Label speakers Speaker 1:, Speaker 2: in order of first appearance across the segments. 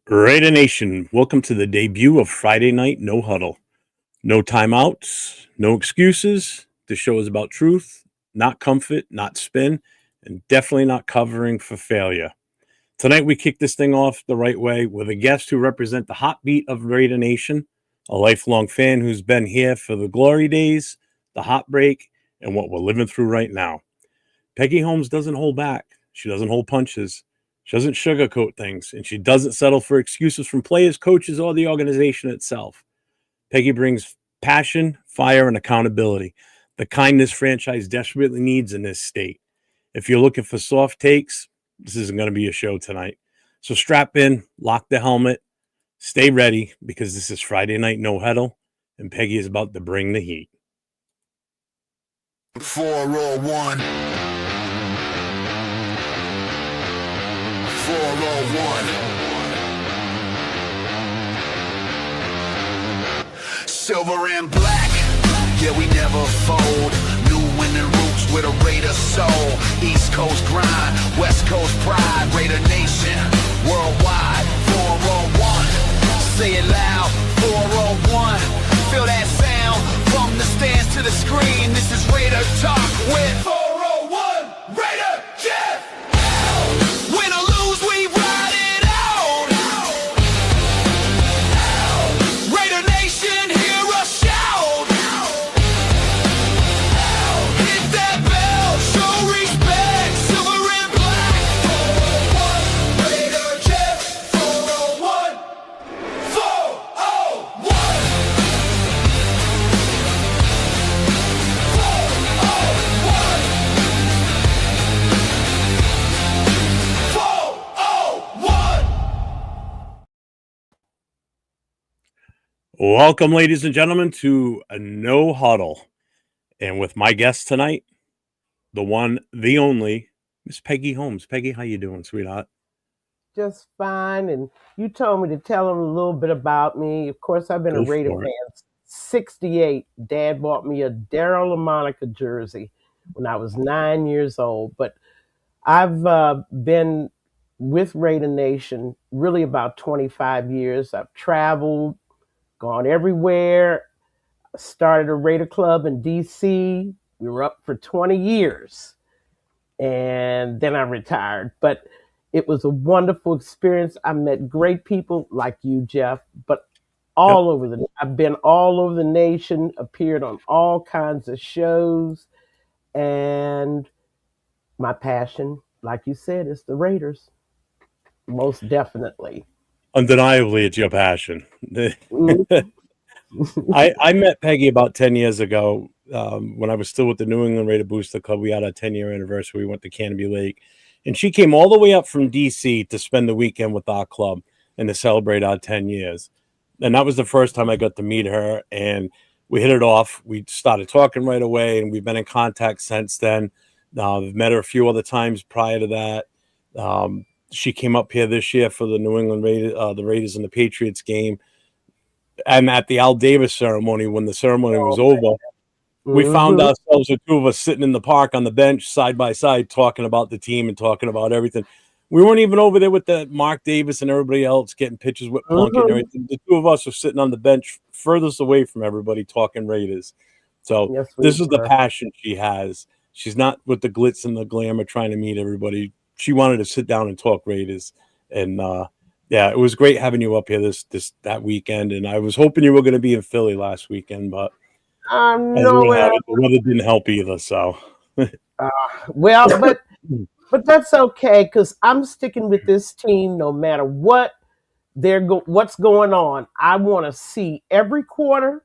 Speaker 1: Raider Nation, welcome to the debut of Friday Night No Huddle. No timeouts, no excuses. This show is about truth, not comfort, not spin, and definitely not covering for failure. Tonight we kick this thing off the right way with a guest who represent the heartbeat of Raider Nation, a lifelong fan who's been here for the glory days, the heartbreak, and what we're living through right now. Peggy Holmes doesn't hold back. She doesn't hold punches. She doesn't sugarcoat things, and she doesn't settle for excuses from players, coaches, or the organization itself. Peggy brings passion, fire, and accountability, the kind this franchise desperately needs in this state. If you're looking for soft takes, this isn't going to be a show tonight. So strap in, lock the helmet, stay ready, because this is Friday Night No Huddle, and Peggy is about to bring the heat.
Speaker 2: 401. 401. Silver and black, yeah, we never fold. New winning roots with a Raider soul. East Coast grind, West Coast pride. Raider Nation, worldwide. 401, say it loud. 401, feel that sound from the stands to the screen. This is Raider Talk with 401 Raider Jeff. Win or lose, we ride it out. Raider Nation, hear us shout. Hit that bell, show respect. Silver and black. 401 Raider Jeff. 401. 401. 401.
Speaker 1: Welcome, ladies and gentlemen, to a No Huddle. And with my guest tonight, the one, the only, Miss Peggy Holmes. Peggy, how you doing, sweetheart?
Speaker 3: Just fine. And you told me to tell them a little bit about me. Of course, I've been
Speaker 1: Go
Speaker 3: a Raider
Speaker 1: for
Speaker 3: fan
Speaker 1: it.
Speaker 3: since '68. Dad bought me a Daryl LaMonica jersey when I was 9 years old. But I've been with Raider Nation really about 25 years. I've traveled, gone everywhere. Started a Raider club in D.C. We were up for 20 years. And then I retired. But it was a wonderful experience. I met great people like you, Jeff, but I've been all over the nation, appeared on all kinds of shows, and my passion, like you said, is the Raiders. Most definitely.
Speaker 1: Undeniably, it's your passion.
Speaker 3: Mhm.
Speaker 1: I met Peggy about 10 years ago when I was still with the New England Raider Booster Club. We had our 10-year anniversary. We went to Canby Lake. And she came all the way up from D.C. to spend the weekend with our club and to celebrate our 10 years. And that was the first time I got to meet her. And we hit it off. We started talking right away, and we've been in contact since then. I've met her a few other times prior to that. She came up here this year for the New England Raiders, the Raiders and the Patriots game. And at the Al Davis ceremony, when the ceremony was over, we found ourselves, the two of us, sitting in the park on the bench side by side, talking about the team and talking about everything. We weren't even over there with the Mark Davis and everybody else getting pictures with Plunkett and everything. The two of us were sitting on the bench furthest away from everybody talking Raiders. So
Speaker 3: Yes,
Speaker 1: this is the
Speaker 3: were.
Speaker 1: passion she has. She's not with the glitz and the glamour trying to meet everybody. She wanted to sit down and talk Raiders. And yeah, it was great having you up here that weekend. And I was hoping you were going to be in Philly last weekend, but as we have it, the weather didn't help either. So,
Speaker 3: Well, but that's okay because I'm sticking with this team no matter what what's going on. I want to see every quarter,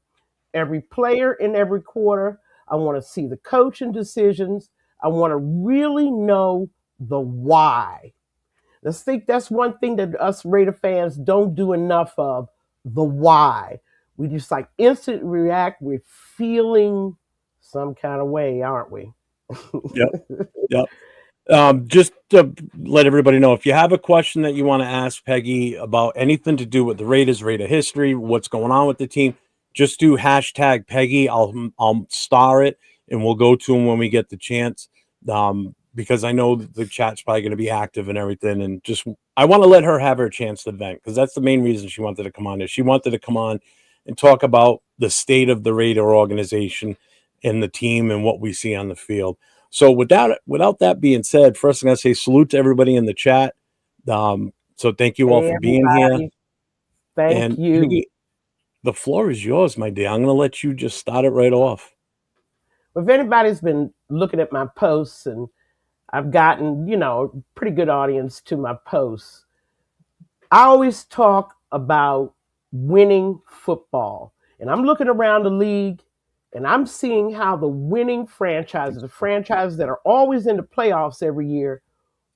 Speaker 3: every player in every quarter. I want to see the coaching decisions. I want to really know the why. I think that's one thing that us Raider fans don't do enough of, the why. We just like instant react. We're feeling some kind of way, aren't we?
Speaker 1: yep. Just to let everybody know, if you have a question that you want to ask Peggy about anything to do with the Raiders, Raider history, what's going on with the team, just do hashtag Peggy. I'll star it, and we'll go to them when we get the chance. Because I know the chat's probably going to be active and everything, and just I want to let her have her chance to vent because that's the main reason she wanted to come on. Is she wanted to come on and talk about the state of the Raider organization and the team and what we see on the field. So without that being said, first I'm gonna say salute to everybody in the chat. So thank you all
Speaker 3: Hey,
Speaker 1: for being here.
Speaker 3: everybody. Thank
Speaker 1: And
Speaker 3: you.
Speaker 1: Peggy, the floor is yours, my dear. I'm gonna let you just start it right off.
Speaker 3: If anybody's been looking at my posts, and I've gotten, pretty good audience to my posts, I always talk about winning football. And I'm looking around the league and I'm seeing how the winning franchises, the franchises that are always in the playoffs every year,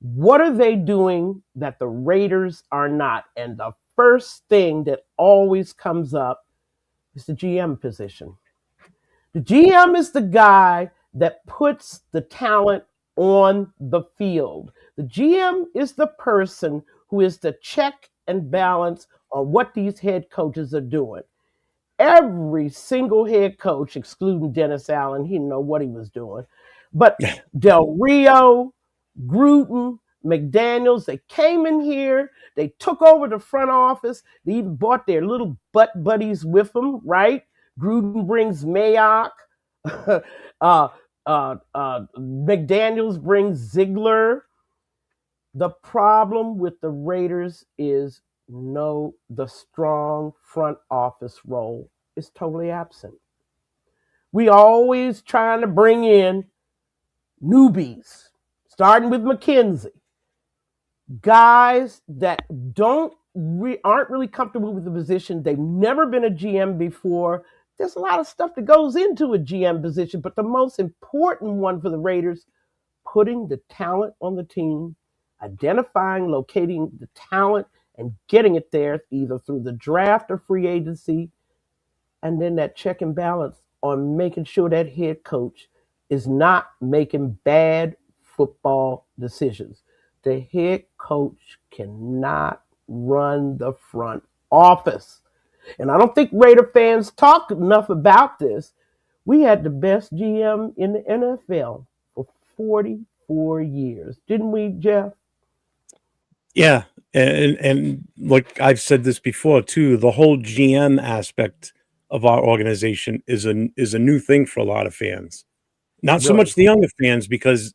Speaker 3: what are they doing that the Raiders are not? And the first thing that always comes up is the GM position. The GM is the guy that puts the talent on the field. The GM is the person who is the check and balance on what these head coaches are doing. Every single head coach, excluding Dennis Allen, he didn't know what he was doing. But Del Rio, Gruden, McDaniels, they came in here, they took over the front office, they even brought their little butt buddies with them, right? Gruden brings Mayock, McDaniels brings Ziegler. The problem with the Raiders is the strong front office role is totally absent. We always trying to bring in newbies, starting with McKenzie, guys that aren't really comfortable with the position. They've never been a GM before. There's a lot of stuff that goes into a GM position, but the most important one for the Raiders, putting the talent on the team, identifying, locating the talent, and getting it there either through the draft or free agency, and then that check and balance on making sure that head coach is not making bad football decisions. The head coach cannot run the front office. And I don't think Raider fans talk enough about this. We had the best GM in the NFL for 44 years, didn't we, Jeff?
Speaker 1: Yeah, and like I've said this before too, the whole GM aspect of our organization is a new thing for a lot of fans. Not so
Speaker 3: Really?
Speaker 1: much the younger fans because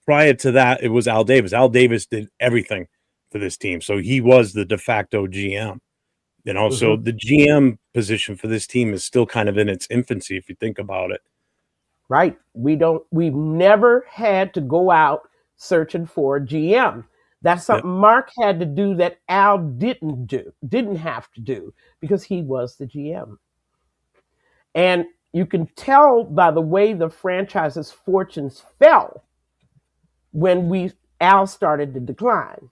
Speaker 1: prior to that it was Al Davis. Al Davis did everything for this team, so he was the de facto GM. So
Speaker 3: Mm-hmm.
Speaker 1: the GM position for this team is still kind of in its infancy if you think about it.
Speaker 3: Right. We've never had to go out searching for a GM. That's
Speaker 1: Yep.
Speaker 3: something Mark had to do that Al didn't have to do because he was the GM. And you can tell by the way the franchise's fortunes fell when Al started to decline.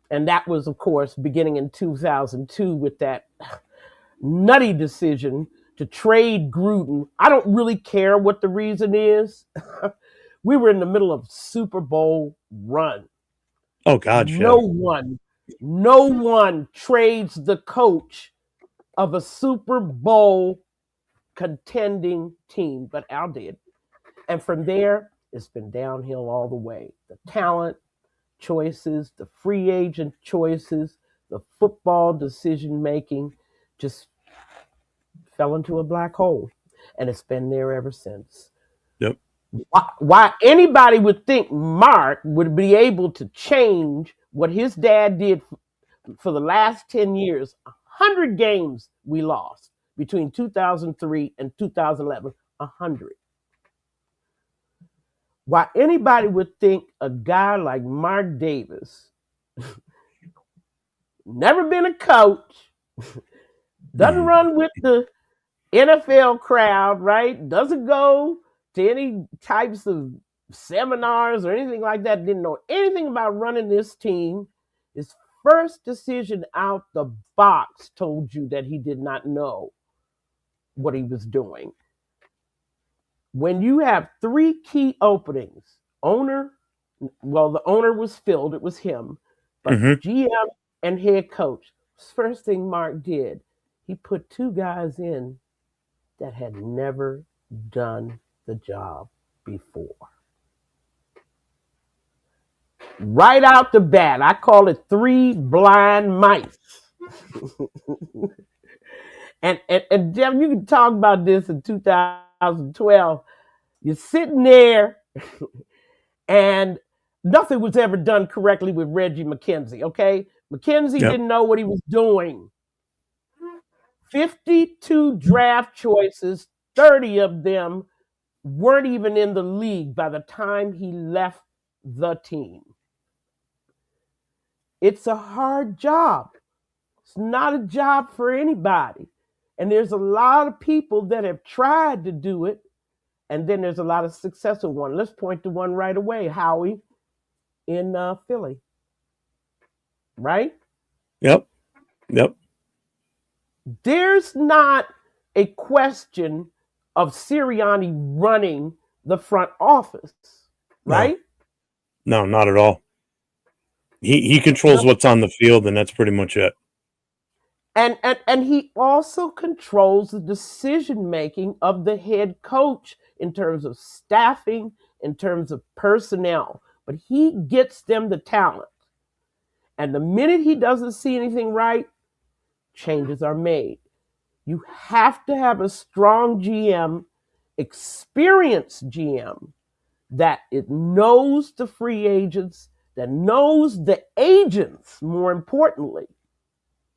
Speaker 3: And that was, of course, beginning in 2002 with that nutty decision to trade Gruden. I don't really care what the reason is. We were in the middle of Super Bowl run.
Speaker 1: Oh God,
Speaker 3: No
Speaker 1: yeah.
Speaker 3: one, no one trades the coach of a Super Bowl contending team, but Al did. And from there, it's been downhill all the way. The talent choices, the free agent choices, the football decision making just fell into a black hole. And it's been there ever since.
Speaker 1: Yep.
Speaker 3: Why anybody would think Mark would be able to change what his dad did for the last 10 years, 100 games we lost between 2003 and 2011, 100. Why anybody would think a guy like Mark Davis, never been a coach, doesn't run with the NFL crowd, right? Doesn't go to any types of seminars or anything like that. Didn't know anything about running this team. His first decision out the box told you that he did not know what he was doing. When you have three key openings, the owner was filled, it was him, but
Speaker 1: Mm-hmm.
Speaker 3: GM and head coach, first thing Mark did, he put two guys in that had never done the job before. right out the bat. I call it three blind mice. And Jeff, you can talk about this in 2012. You're sitting there and nothing was ever done correctly with Reggie McKenzie, okay? McKenzie
Speaker 1: Yep.
Speaker 3: didn't know what he was doing. 52 draft choices, 30 of them weren't even in the league by the time he left the team. It's a hard job. It's not a job for anybody. And there's a lot of people that have tried to do it, and then there's a lot of successful ones. Let's point to one right away, Howie in Philly, right?
Speaker 1: Yep. Yep.
Speaker 3: There's not a question of Sirianni running the front office, right?
Speaker 1: No, not at all. He controls
Speaker 3: No.
Speaker 1: what's on the field, and that's pretty much it.
Speaker 3: And he also controls the decision making of the head coach in terms of staffing, in terms of personnel. But he gets them the talent. And the minute he doesn't see anything right, changes are made. You have to have a strong GM, experienced GM, that it knows the free agents, that knows the agents, more importantly.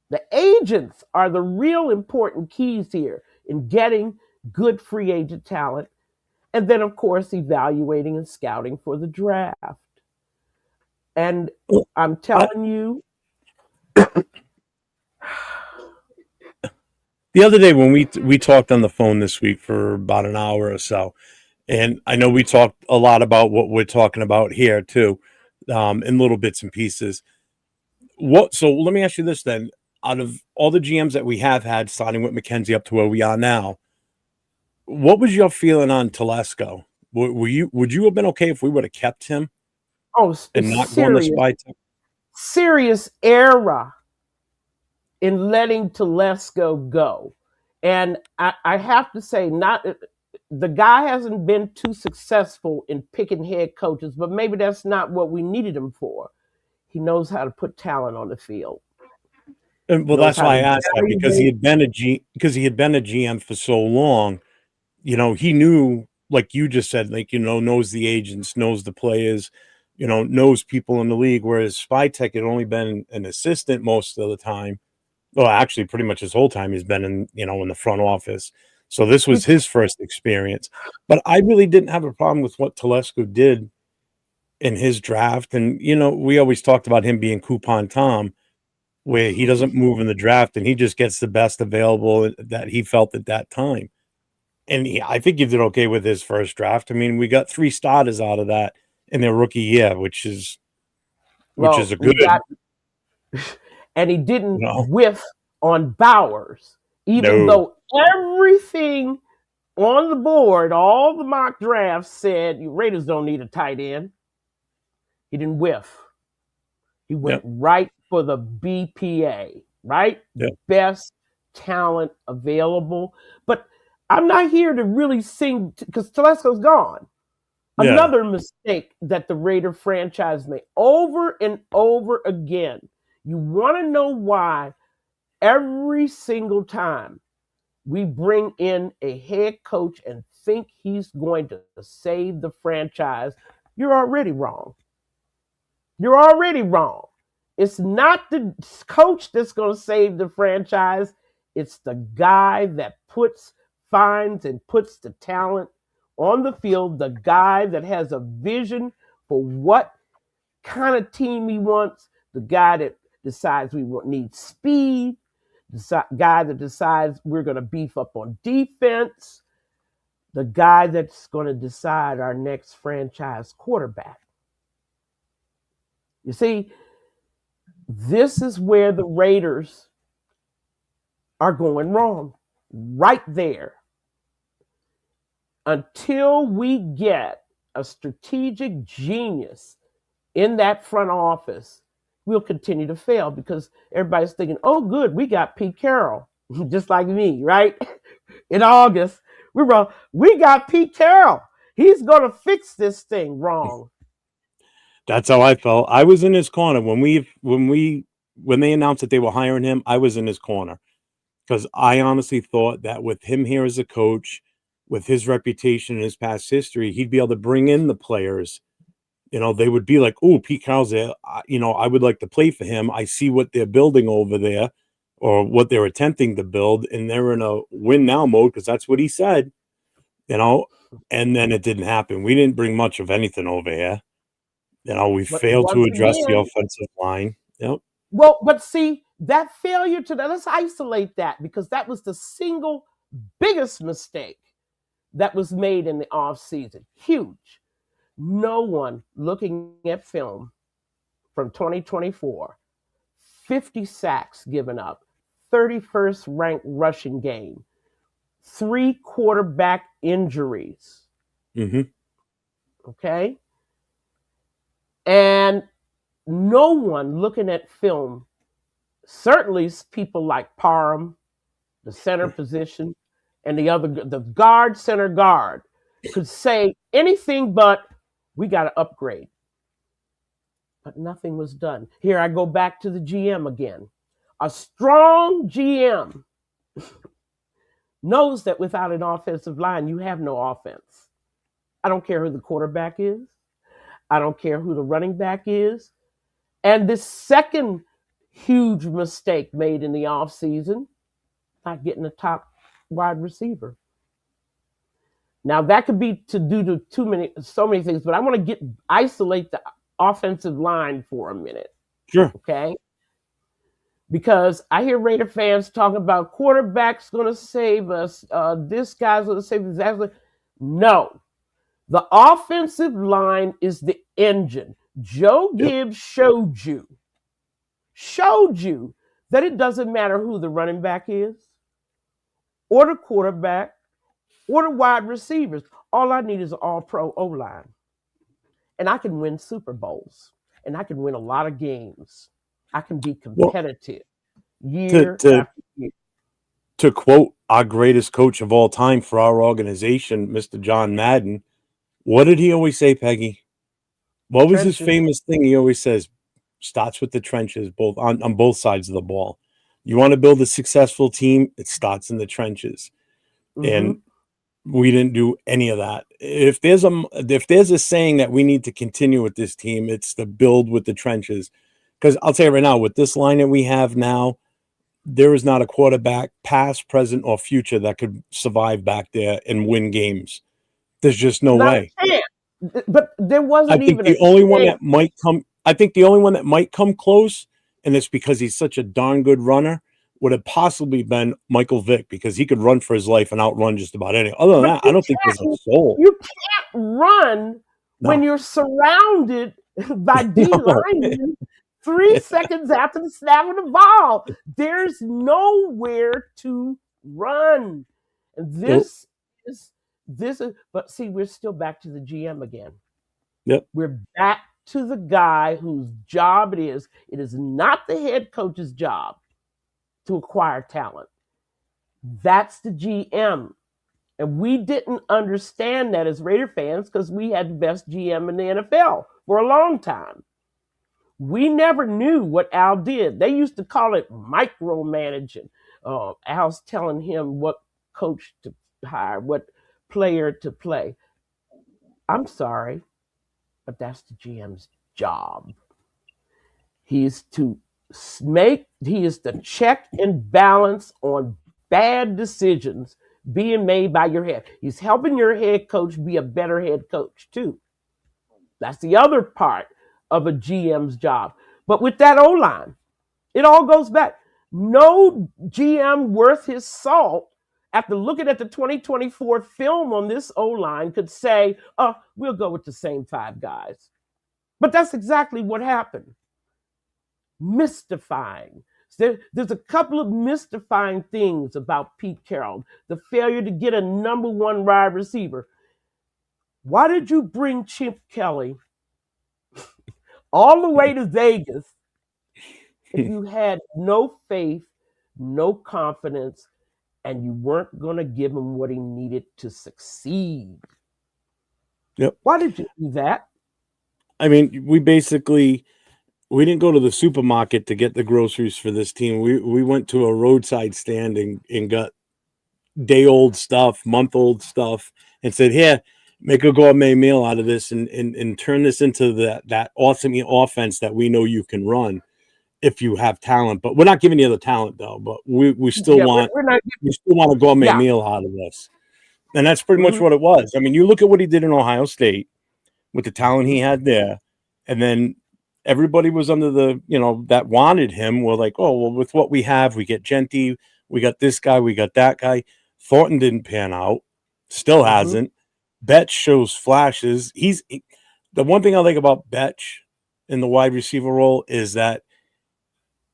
Speaker 3: The agents are the real important keys here in getting good free agent talent. And then, of course, evaluating and scouting for the draft. And I'm telling you,
Speaker 1: the other day when we talked on the phone this week for about an hour or so, and I know we talked a lot about what we're talking about here too, in little bits and pieces. So let me ask you this then: out of all the GMs that we have had, starting with McKenzie up to where we are now, what was your feeling on Telesco? Would you have been okay if we would have kept him and not gone the spy tech?
Speaker 3: serious error in letting Telesco go. And I have to say, the guy hasn't been too successful in picking head coaches, but maybe that's not what we needed him for. He knows how to put talent on the field.
Speaker 1: Well, that's why I asked that, because he had been a GM for so long. He knew, like you just said, knows the agents, knows the players, knows people in the league. Whereas Spytech had only been an assistant most of the time. Well, actually, pretty much his whole time he's been in the front office. So this was his first experience. But I really didn't have a problem with what Telesco did in his draft. And, we always talked about him being Coupon Tom, where he doesn't move in the draft and he just gets the best available that he felt at that time. And I think he did okay with his first draft. I mean, we got 3 starters out of that in their rookie year, which is a good.
Speaker 3: And he didn't whiff on Bowers, even though everything on the board, all the mock drafts said Raiders don't need a tight end. He didn't whiff. He went right for the BPA, right? Best talent available. But I'm not here to really sing, because Telesco's gone. Another mistake that the Raider franchise made over and over again. You want to know why every single time we bring in a head coach and think he's going to save the franchise, you're already wrong. You're already wrong. It's not the coach that's going to save the franchise. It's the guy that finds and puts the talent on the field, the guy that has a vision for what kind of team he wants, the guy that decides we need speed, the guy that decides we're going to beef up on defense, the guy that's going to decide our next franchise quarterback. You see, this is where the Raiders are going wrong, right there. Until we get a strategic genius in that front office, we'll continue to fail, because everybody's thinking, oh, good, we got Pete Carroll, just like me, right? In August, we got Pete Carroll. He's going to fix this thing. Wrong.
Speaker 1: That's how I felt. I was in his corner when they announced that they were hiring him. I was in his corner because I honestly thought that with him here as a coach, with his reputation and his past history, he'd be able to bring in the players. They would be like, "Oh, Pete Carroll's there. I would like to play for him. I see what they're building over there, or what they're attempting to build, and they're in a win now mode because that's what he said." And then it didn't happen. We didn't bring much of anything over here. We
Speaker 3: But
Speaker 1: failed to
Speaker 3: once
Speaker 1: address the
Speaker 3: again,
Speaker 1: offensive line. Yep.
Speaker 3: well, but see, that failure to that, let's isolate that because that was the single biggest mistake that was made in the offseason. Huge. No one looking at film from 2024, 50 sacks given up, 31st ranked rushing game, 3 quarterback injuries.
Speaker 1: Mm-hmm.
Speaker 3: Okay. And no one looking at film, certainly people like Parham, the center position, and the guard, center guard, could say anything but we got to upgrade. But nothing was done. Here I go back to the GM again. A strong GM knows that without an offensive line, you have no offense. I don't care who the quarterback is. I don't care who the running back is. And this second huge mistake made in the offseason, not getting a top wide receiver. Now that could be to do to so many things, but I want to isolate the offensive line for a minute.
Speaker 1: Sure.
Speaker 3: Okay. Because I hear Raider fans talking about quarterback's going to save us. This guy's going to save us. No. The offensive line is the engine. Joe Gibbs showed you that it doesn't matter who the running back is, or the quarterback, or the wide receivers. All I need is an all-pro O-line. And I can win Super Bowls. And I can win a lot of games. I can be competitive year after year.
Speaker 1: To quote our greatest coach of all time for our organization, Mr. John Madden, what did he always say, Peggy? What was his famous thing he always says? Starts with the trenches, both on both sides of the ball. You want to build a successful team, it starts in the trenches. Mm-hmm. And we didn't do any of that. If there's a saying that we need to continue with this team, it's to build with the trenches. Because I'll tell you right now, with this line that we have now, there is not a quarterback, past, present, or future, that could survive back there and win games. There's just no way.
Speaker 3: But there wasn't even
Speaker 1: the only one that might come. I think the only one that might come close, and it's because he's such a darn good runner, would have possibly been Michael Vick, because he could run for his life and outrun just about anything. Other than that, I don't think there's a soul.
Speaker 3: You can't run when you're surrounded by D linemen 3 seconds after the snap of the ball. There's nowhere to run. And this is, but see, we're still back to the GM again.
Speaker 1: Yep.
Speaker 3: We're back to the guy whose job it is. It is not the head coach's job to acquire talent. That's the GM. And we didn't understand that as Raider fans because we had the best GM in the NFL for a long time. We never knew what Al did. They used to call it micromanaging. Al's telling him what coach to hire, what player to play. I'm sorry, but that's the GM's job. He is the check and balance on bad decisions being made by your head. He's helping your head coach be a better head coach too. That's the other part of a GM's job. But with that O-line, it all goes back. No GM worth his salt, after looking at the 2024 film on this O-line, could say, we'll go with the same 5 guys. But that's exactly what happened. Mystifying. There's a couple of mystifying things about Pete Carroll. The failure to get a number 1 wide receiver. Why did you bring Chip Kelly all the way to Vegas if you had no faith, no confidence, and you weren't going to give him what he needed to succeed?
Speaker 1: Yep.
Speaker 3: Why did you do that?
Speaker 1: I mean, we didn't go to the supermarket to get the groceries for this team. We went to a roadside stand and got day old stuff, month old stuff, and said, "Here, make a gourmet meal out of this, and turn this into that awesome offense that we know you can run if you have talent. But we're not giving you the talent though. But we still
Speaker 3: Yeah,
Speaker 1: want
Speaker 3: we're not.
Speaker 1: a gourmet
Speaker 3: Yeah.
Speaker 1: meal out of this." And that's pretty much
Speaker 3: Hmm.
Speaker 1: what it was. I mean, you look at what he did in Ohio State with the talent he had there, and then everybody was under the, that wanted him were like, oh, well, with what we have, we get Genty, we got this guy, we got that guy. Thornton didn't pan out, still
Speaker 3: Hmm.
Speaker 1: hasn't. Betch shows flashes. The one thing I like about Betch in the wide receiver role is that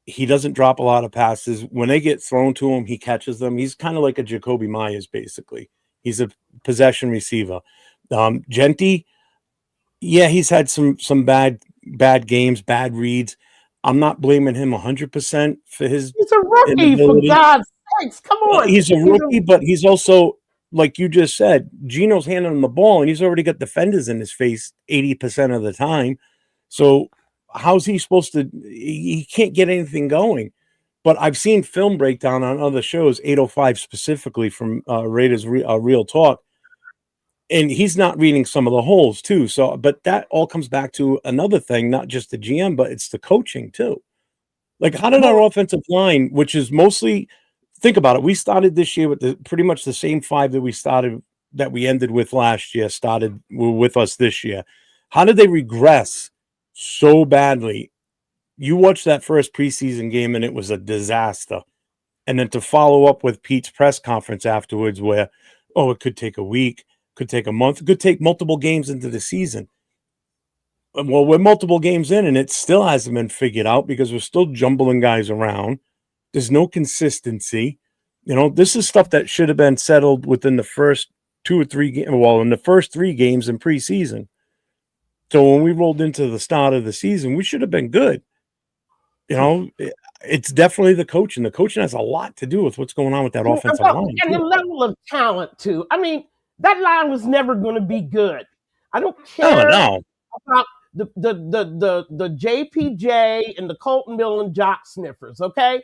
Speaker 1: he doesn't drop a lot of passes. When they get thrown to him, he catches them. He's kind of like a Jacoby Myers, basically. He's a possession receiver. Genty, yeah, he's had some bad games, bad reads. I'm not blaming him 100% for his
Speaker 3: He's a rookie, for
Speaker 1: inability.
Speaker 3: God's sakes. Come on.
Speaker 1: He's a
Speaker 3: He's a
Speaker 1: rookie, but he's also, like you just said, Gino's handing him the ball, and he's already got defenders in his face 80% of the time. So how's he supposed to? He can't get anything going. But I've seen film breakdown on other shows, 805 specifically from Raiders Real Talk, and he's not reading some of the holes too. So, but that all comes back to another thing, not just the GM, but it's the coaching too. Like, how did our
Speaker 3: well,
Speaker 1: offensive line, which is mostly, think about it, we started this year with pretty much the same five that we ended with last year, were with us this year. How did they regress so badly? You watched that first preseason game and it was a disaster. And then to follow up with Pete's press conference afterwards, where, oh, it could take a week, could take a month, could take multiple games into the season. Well, we're multiple games in and it still hasn't been figured out because we're still jumbling guys around. There's no consistency. This is stuff that should have been settled within the first 2 or 3 games. Well, in the first 3 games in preseason. So when we rolled into the start of the season, we should have been good. It's definitely the coaching. The coaching has a lot to do with what's going on with that offensive line
Speaker 3: and the
Speaker 1: too.
Speaker 3: level of talent too. I mean, that line was never going to be good. I don't
Speaker 1: Oh
Speaker 3: care
Speaker 1: no,
Speaker 3: about the JPJ and the Colton Mill and Jock sniffers. Okay,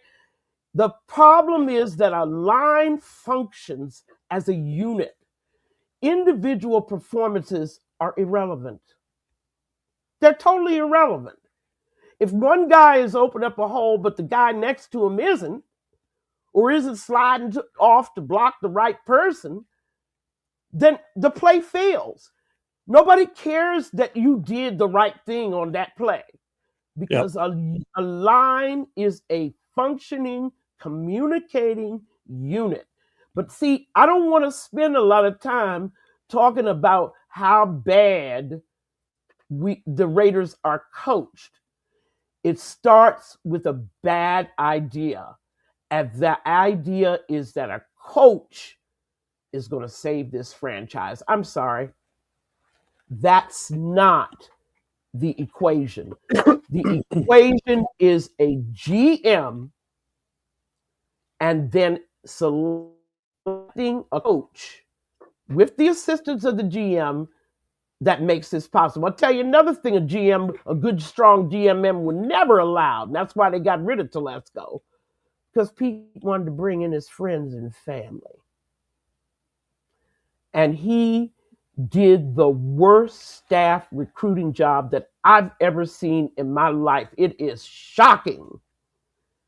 Speaker 3: the problem is that a line functions as a unit. Individual performances are irrelevant. They're totally irrelevant. If one guy is open up a hole, but the guy next to him isn't, or isn't sliding off to block the right person, then the play fails. Nobody cares that you did the right thing on that play
Speaker 1: yep.
Speaker 3: because a line is a functioning, communicating unit. But see, I don't want to spend a lot of time talking about how bad the Raiders are coached. It starts with a bad idea. And the idea is that a coach is going to save this franchise. I'm sorry. That's not the equation. The equation is a GM and then selecting a coach with the assistance of the GM that makes this possible. I'll tell you another thing a good, strong GMM would never allow. And that's why they got rid of Telesco. Because Pete wanted to bring in his friends and family. And he did the worst staff recruiting job that I've ever seen in my life. It is shocking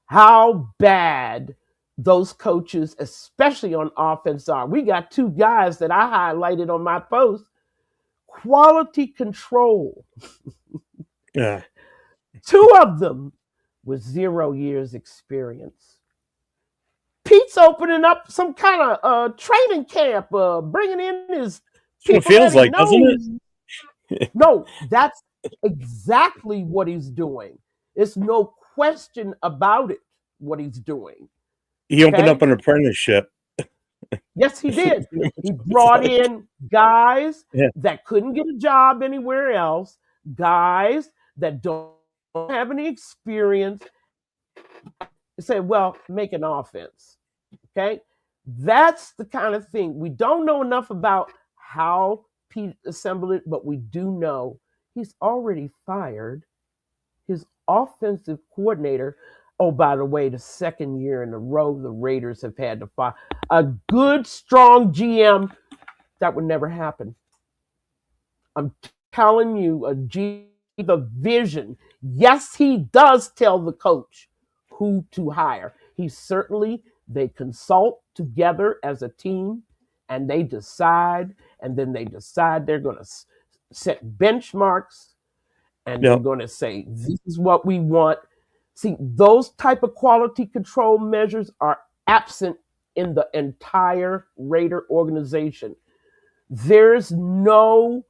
Speaker 3: how bad those coaches, especially on offense, are. We got 2 guys that I highlighted on my post. Quality control.
Speaker 1: Yeah.
Speaker 3: 2 of them with 0 years experience. Pete's opening up some kind of training camp, bringing in his
Speaker 1: That's what it
Speaker 3: people
Speaker 1: feels
Speaker 3: that he
Speaker 1: like, doesn't
Speaker 3: knows.
Speaker 1: it?
Speaker 3: No, that's exactly what he's doing. There's no question about it, what he's doing.
Speaker 1: He opened
Speaker 3: Okay?
Speaker 1: up an apprenticeship.
Speaker 3: Yes, he did. He brought in guys
Speaker 1: Yeah.
Speaker 3: that couldn't get a job anywhere else, guys that don't have any experience. He said, well, make an offense. Okay? That's the kind of thing. We don't know enough about how Pete assembled it, but we do know He's already fired his offensive coordinator. Oh, by the way, the second year in a row the Raiders have had to fire a good, strong GM. That would never happen. I'm telling you, the vision. Yes, he does tell the coach who to hire. They consult together as a team and they decide, and then they decide they're going to set benchmarks and they're
Speaker 1: Yep.
Speaker 3: going to say, this is what we want. See, those type of quality control measures are absent in the entire Raider organization. There's no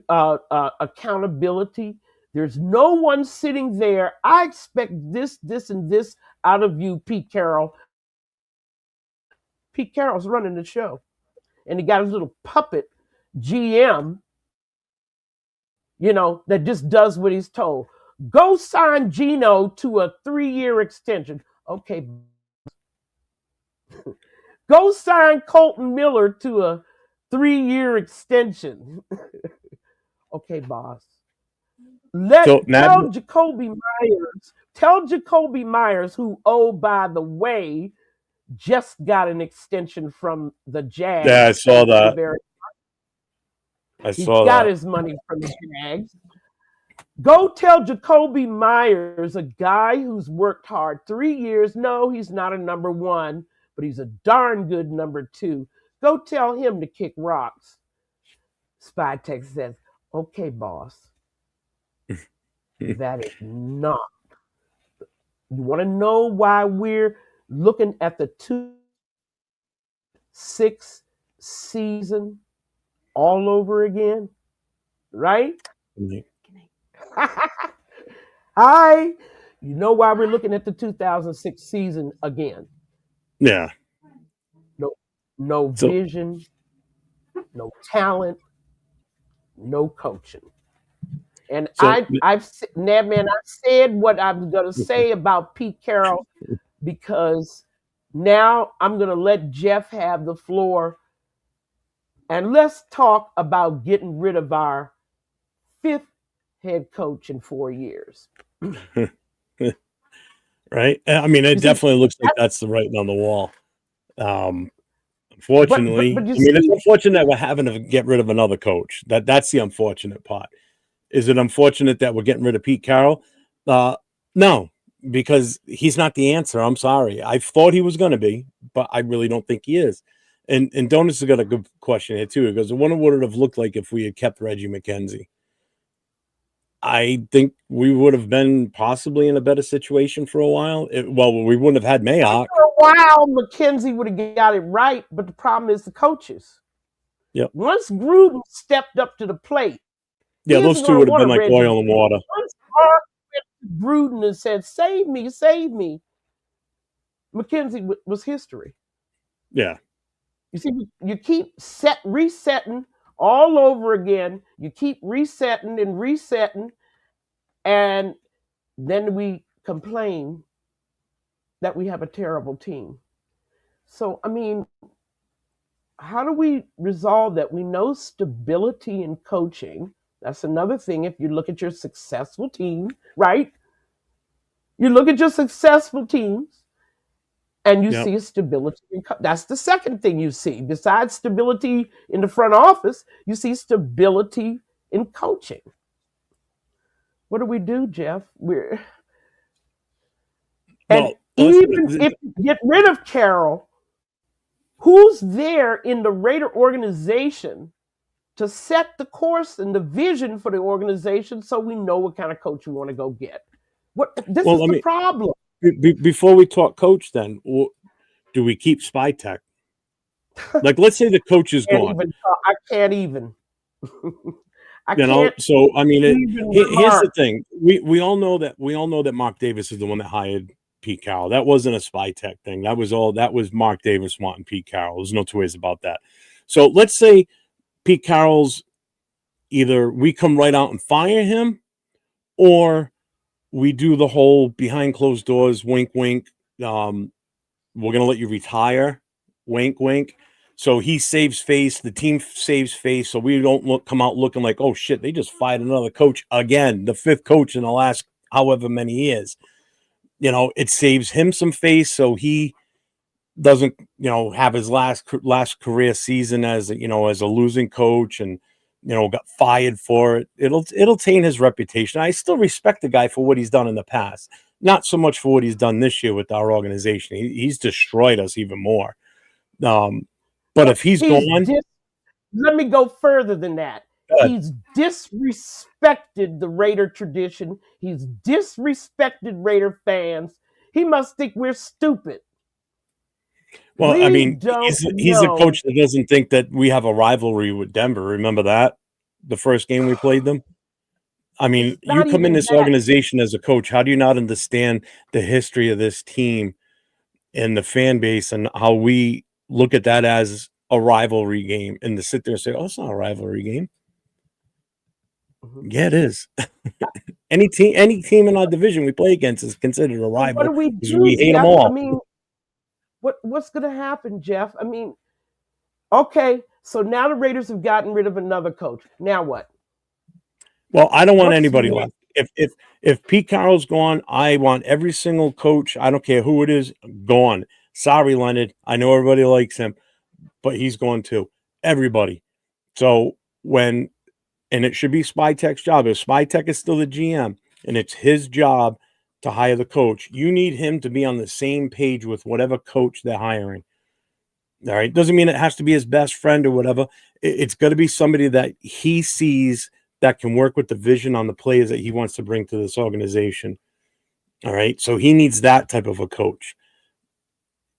Speaker 3: accountability. There's no one sitting there. I expect this, and this out of you, Pete Carroll. Pete Carroll's running the show, and he got his little puppet GM, that just does what he's told. Go sign Gino to a 3-year extension. Okay. Go sign Colton Miller to a 3-year extension. Okay, boss. Tell Jacoby Myers, who, oh, by the way, just got an extension from the Jags.
Speaker 1: Yeah, I saw that.
Speaker 3: He got his money from the Jags. Go tell Jacoby Myers, a guy who's worked hard 3 years. No, he's not a number one, but he's a darn good number two. Go tell him to kick rocks. Spy Tech says, okay, boss. That is not. You want to know why we're looking at the 2-6 season all over again? Right? Hi. You know why we're looking at the 2006 season again?
Speaker 1: Yeah.
Speaker 3: No vision, no talent, no coaching. And I've said what I'm going to say about Pete Carroll, because now I'm going to let Jeff have the floor, and let's talk about getting rid of our 5th head coach in 4 years.
Speaker 1: Right? I mean, it definitely looks like that's the writing on the wall. Unfortunately, it's unfortunate that we're having to get rid of another coach. That's the unfortunate part. Is it unfortunate that we're getting rid of Pete Carroll? No, because he's not the answer. I'm sorry. I thought he was going to be, but I really don't think he is. And Donuts has got a good question here too. He goes, I wonder what it would have looked like if we had kept Reggie McKenzie. I think we would have been possibly in a better situation for a while. We wouldn't have had Mayock.
Speaker 3: For a while, McKenzie would have got it right, but the problem is the coaches.
Speaker 1: Yep.
Speaker 3: Once Gruden stepped up to the plate,
Speaker 1: those two would have been like oil and water.
Speaker 3: Once Mark went to Gruden and said, "Save me, save me," McKenzie was history.
Speaker 1: Yeah.
Speaker 3: You see, you keep resetting all over again. You keep resetting, and then we complain that we have a terrible team. So, I mean, how do we resolve that? We know stability in coaching. That's another thing. If you look at your successful team, right? You look at your successful teams and you see a stability. That's the second thing you see. Besides stability in the front office, you see stability in coaching. What do we do, Jeff? Even if you get rid of Carroll, who's there in the Raider organization to set the course and the vision for the organization so we know what kind of coach we want to go get? This is the problem.
Speaker 1: Before we talk coach, then, do we keep Spy Tech? Like, let's say the coach is gone.
Speaker 3: I can't even.
Speaker 1: So I mean, here's the thing: we all know that Mark Davis is the one that hired Pete Carroll. That wasn't a Spy Tech thing. That was Mark Davis wanting Pete Carroll. There's no two ways about that. So let's say Pete Carroll's either we come right out and fire him, or we do the whole behind closed doors, wink, wink. We're going to let you retire, wink, wink. So he saves face, the team saves face, so we don't come out looking like, oh shit, they just fired another coach again, the fifth coach in the last however many years. It saves him some face, so he doesn't, have his last career season as as a losing coach, and got fired for it. It'll taint his reputation. I still respect the guy for what he's done in the past, not so much for what he's done this year with our organization. He's destroyed us even more. But if he's gone,
Speaker 3: let me go further than that.
Speaker 1: good.
Speaker 3: He's disrespected the Raider tradition. He's disrespected Raider fans. He must think we're stupid.
Speaker 1: Well, I
Speaker 3: We
Speaker 1: mean,
Speaker 3: don't
Speaker 1: he's a
Speaker 3: know.
Speaker 1: coach that doesn't think that we have a rivalry with Denver. Remember that? The first game we played them? I mean,
Speaker 3: It's
Speaker 1: you
Speaker 3: not
Speaker 1: come in
Speaker 3: even
Speaker 1: this
Speaker 3: that.
Speaker 1: organization as a coach, how do you not understand the history of this team and the fan base and how we look at that as a rivalry game, and to sit there and say, "Oh, it's not a rivalry game."
Speaker 3: Mhm.
Speaker 1: Yeah, it is. Any team in our division we play against is considered a
Speaker 3: Well, what do
Speaker 1: rival
Speaker 3: we
Speaker 1: because
Speaker 3: do,
Speaker 1: we hate them
Speaker 3: Jeff? I
Speaker 1: all.
Speaker 3: mean, what's going to happen, Jeff? I mean, okay, so now the Raiders have gotten rid of another coach. Now what?
Speaker 1: Well, I don't want
Speaker 3: What's
Speaker 1: anybody
Speaker 3: next?
Speaker 1: left. If Pete Carroll's gone, I want every single coach. I don't care who it is, gone. Sorry, Leonard. I know everybody likes him, but he's gone too. Everybody. So and it should be Spytek's job. If Spytek is still the GM and it's his job to hire the coach, you need him to be on the same page with whatever coach they're hiring. All right. Doesn't mean it has to be his best friend or whatever. It's got to be somebody that he sees that can work with the vision on the players that he wants to bring to this organization. All right. So he needs that type of a coach.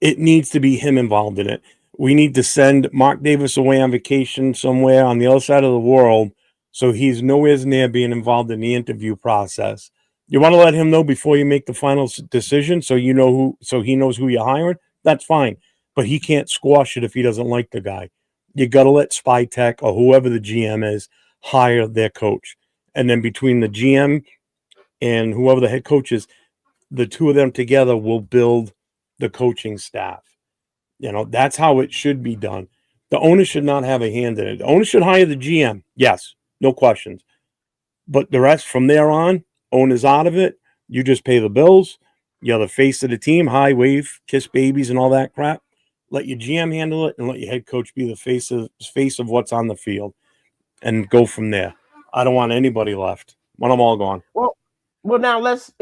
Speaker 1: It needs to be him involved in it. We need to send Mark Davis away on vacation somewhere on the other side of the world so he's nowhere near being involved in the interview process. You want to let him know before you make the final decision so he knows who you're hiring. That's fine. But he can't squash it if he doesn't like the guy. You got to let Spytek or whoever the GM is hire their coach. And then between the GM and whoever the head coach is, the two of them together will build the coaching staff. That's how it should be done. The owner should not have a hand in it. The owner should hire the GM. Yes, no questions. But the rest from there on, owner's out of it. You just pay the bills. You're the face of the team. Hi, wave, kiss babies, and all that crap. Let your GM handle it, and let your head coach be the face of what's on the field, and go from there. I don't want anybody left. Want them all gone.
Speaker 3: Well, now let's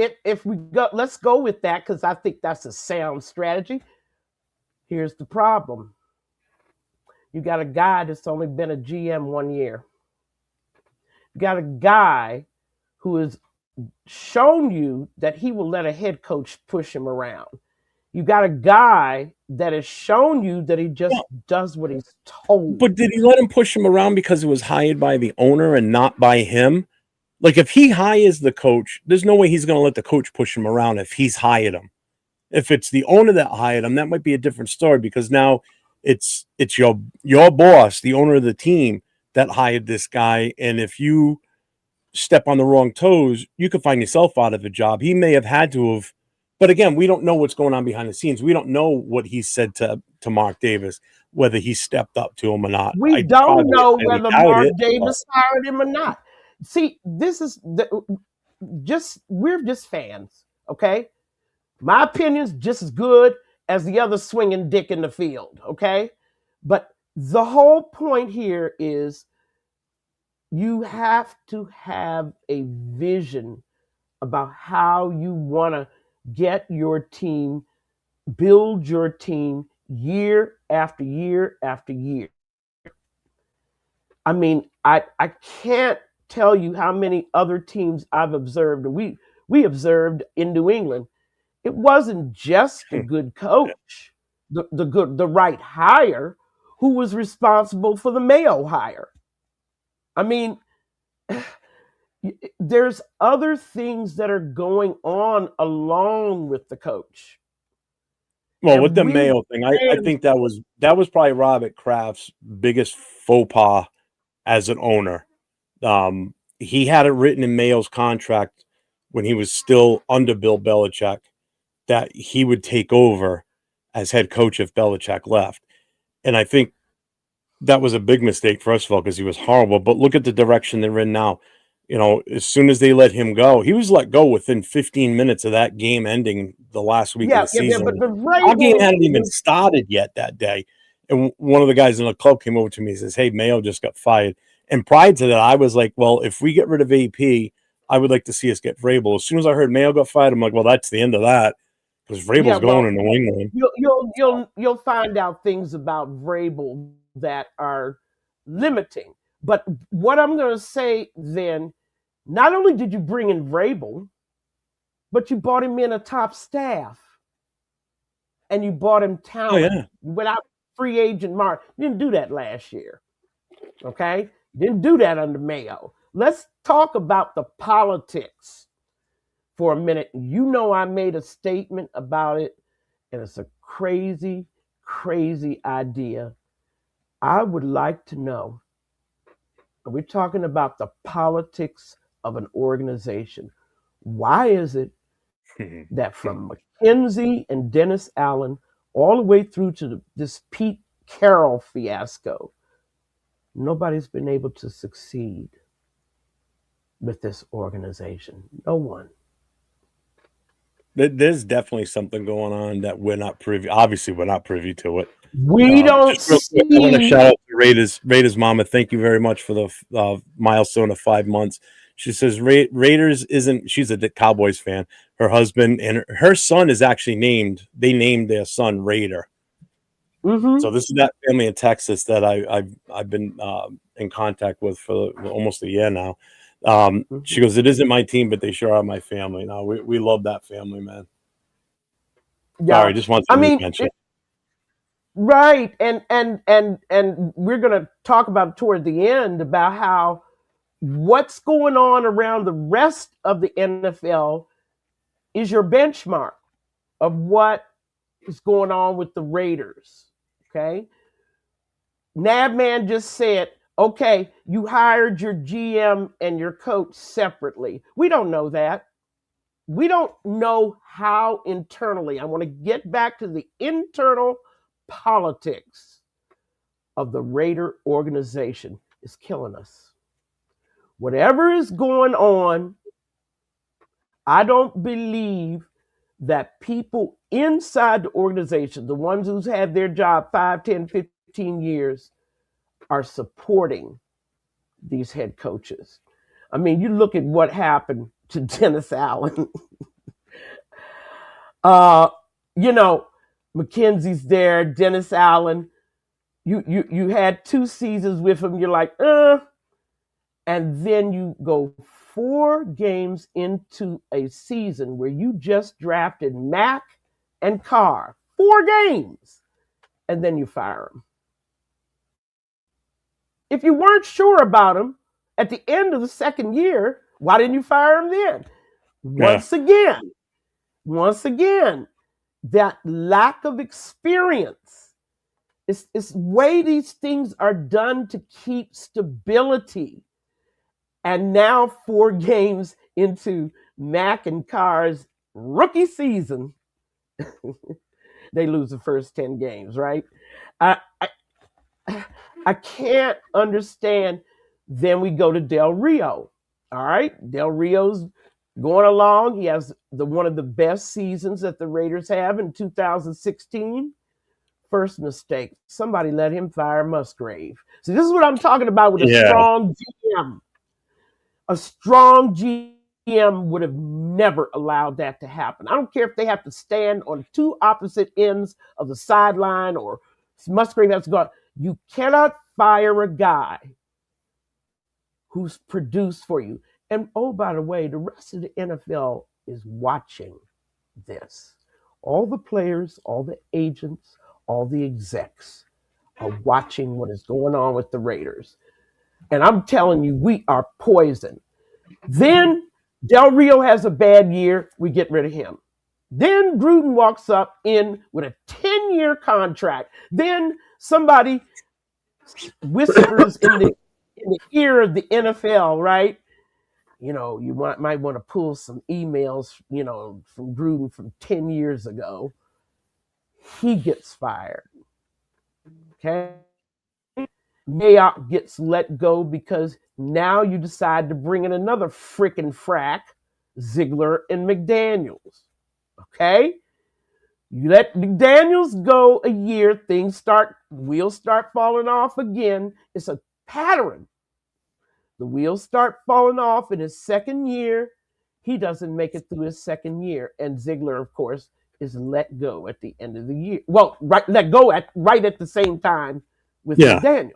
Speaker 3: go with that because I think that's a sound strategy. Here's the problem: you got a guy that's only been a GM 1 year. You got a guy who has shown you that he will let a head coach push him around. You got a guy that has shown you that he just does what he's told.
Speaker 1: But did he let him push him around because it was hired by the owner and not by him? Like, if he hires the coach, there's no way he's going to let the coach push him around if he's hired him. If it's the owner that hired him, that might be a different story because now it's your boss, the owner of the team, that hired this guy. And if you step on the wrong toes, you could find yourself out of a job. He may have had to have, but again, we don't know what's going on behind the scenes. We don't know what he said to Mark Davis, whether he stepped up to him or not.
Speaker 3: We
Speaker 1: I
Speaker 3: don't
Speaker 1: probably
Speaker 3: know
Speaker 1: highly
Speaker 3: whether
Speaker 1: doubt
Speaker 3: Mark
Speaker 1: it.
Speaker 3: Davis hired him or not. See, this is we're just fans, okay? My opinion's just as good as the other swinging dick in the field, okay? But the whole point here is you have to have a vision about how you want to get your team, build your team year after year after year. I mean, I can't tell you how many other teams I've observed. We observed in New England. It wasn't just the good coach, the right hire, who was responsible for the Mayo hire. I mean, there's other things that are going on along with the coach.
Speaker 1: Well, with
Speaker 3: And
Speaker 1: the
Speaker 3: we
Speaker 1: Mayo thing, I
Speaker 3: fans,
Speaker 1: think that was probably Robert Kraft's biggest faux pas as an owner. He had it written in Mayo's contract when he was still under Bill Belichick that he would take over as head coach if Belichick left. And I think that was a big mistake, first of all, because he was horrible. But look at the direction they're in now. As soon as they let him go, he was let go within 15 minutes of that game ending the last week of
Speaker 3: Yeah,
Speaker 1: the
Speaker 3: yeah,
Speaker 1: season.
Speaker 3: but
Speaker 1: Our game
Speaker 3: Vrabel
Speaker 1: hadn't even
Speaker 3: was,
Speaker 1: started yet that day. And one of the guys in the club came over to me and says, "Hey, Mayo just got fired." And prior to that, I was like, well, if we get rid of AP, I would like to see us get Vrabel. As soon as I heard Mayo got fired, I'm like, well, that's the end of that because
Speaker 3: yeah.
Speaker 1: Vrabel's going
Speaker 3: Well,
Speaker 1: in New England.
Speaker 3: you'll find out things about Vrabel that are limiting. But what I'm going to say then, not only did you bring in Vrabel, but you brought him in a top staff, and you bought him
Speaker 1: Oh,
Speaker 3: talent
Speaker 1: yeah.
Speaker 3: without free agent mark. You didn't do that last year. Okay, you didn't do that under Mayo. Let's talk about the politics for a minute. I made a statement about it, and it's a crazy, crazy idea. I would like to know, we're talking about the politics of an organization. Why is it that from McKenzie and Dennis Allen all the way through to this Pete Carroll fiasco, nobody's been able to succeed with this organization? No one.
Speaker 1: There's definitely something going on that we're not privy. Obviously, we're not privy to it.
Speaker 3: We don't
Speaker 1: Just real quick, I want to
Speaker 3: see.
Speaker 1: shout out to Raiders Mama. Thank you very much for the milestone of 5 months. She says Raiders isn't. She's a Cowboys fan. Her husband and her son is actually named. They named their son Raider.
Speaker 3: Mm-hmm,
Speaker 1: So this is that family in Texas that I've been in contact with for almost a year now. She
Speaker 3: mm-hmm.
Speaker 1: goes, "It isn't my team, but they sure are my family." Now we love that family, man.
Speaker 3: Yeah,
Speaker 1: Sorry, just wanted
Speaker 3: I
Speaker 1: to
Speaker 3: mean,
Speaker 1: mention.
Speaker 3: right, and we're gonna talk about toward the end about how what's going on around the rest of the NFL is your benchmark of what is going on with the Raiders. Okay, Nabman just said, okay, you hired your GM and your coach separately. We don't know that. We don't know how internally. I want to get back to the internal politics of the Raider organization is killing us. Whatever is going on, I don't believe that people inside the organization, the ones who's had their job 5, 10, 15 years, are supporting these head coaches. I mean, you look at what happened to Dennis Allen. uh, you know, McKenzie's there, Dennis Allen. You had 2 seasons with him. You're like, and then you go 4 games into a season where you just drafted Mack and Carr. 4 games, and then you fire him. If you weren't sure about him at the end of the second year, why didn't you fire him then?
Speaker 1: Yeah.
Speaker 3: Once again, that lack of experience. It's way these things are done to keep stability. And now 4 games into Mack and Carr's rookie season, they lose the first 10 games, right? I, I can't understand. Then we go to Del Rio. All right, Del Rio's going along. He has one of the best seasons that the Raiders have in 2016. First mistake, somebody let him fire Musgrave. So this is what I'm talking about with a
Speaker 1: Yeah.
Speaker 3: strong GM. A strong GM would have never allowed that to happen. I don't care if they have to stand on 2 opposite ends of the sideline or Musgrave has to go. You cannot fire a guy who's produced for you. And oh, by the way, the rest of the NFL is watching this. All the players, all the agents, all the execs are watching what is going on with the Raiders. And I'm telling you, we are poisoned. Then Del Rio has a bad year, we get rid of him. Then Gruden walks up in with a 10-year contract. Then somebody whispers in the ear of the NFL, right? You might want to pull some emails, from Gruden from 10 years ago. He gets fired. Okay. Mayock gets let go because now you decide to bring in another frickin' frack, Ziegler and McDaniels. Okay? You let McDaniels go a year, wheels start falling off again. It's a pattern. The wheels start falling off in his second year. He doesn't make it through his second year. And Ziegler, of course, is let go at the end of the year. Well, let go right at the same time with McDaniel.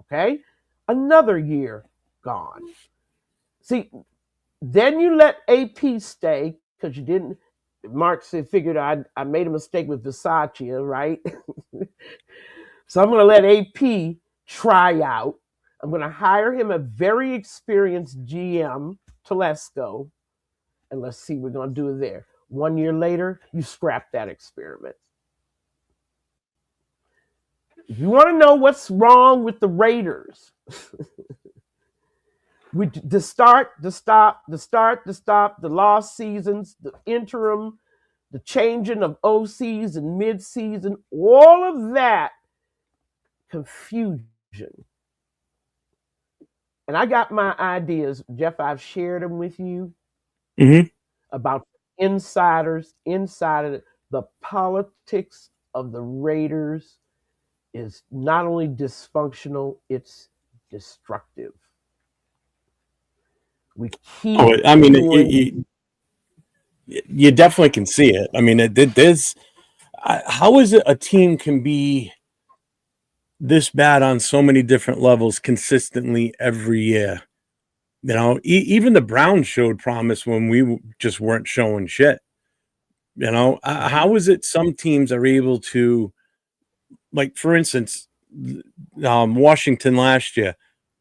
Speaker 3: Okay? Another year gone. See, then you let AP stay because you didn't. Mark figured I made a mistake with Versace, right? So I'm going to let AP try out. I'm going to hire him a very experienced GM, Telesco, and let's see what we're going to do there. 1 year later, you scrap that experiment. If you want to know what's wrong with the Raiders, the start, the stop, the lost seasons, the interim, the changing of OCs and mid-season, all of that confusion. And I got my ideas, Jeff. I've shared them with you about insiders. Inside the politics of the Raiders is not only dysfunctional, it's destructive. We keep.
Speaker 1: Oh, I mean, you definitely can see it. I mean, there's how is it a team can be this bad on so many different levels consistently every year? You know, even the Browns showed promise when we just weren't showing shit. You know, how is it some teams are able to, like, for instance, Washington last year?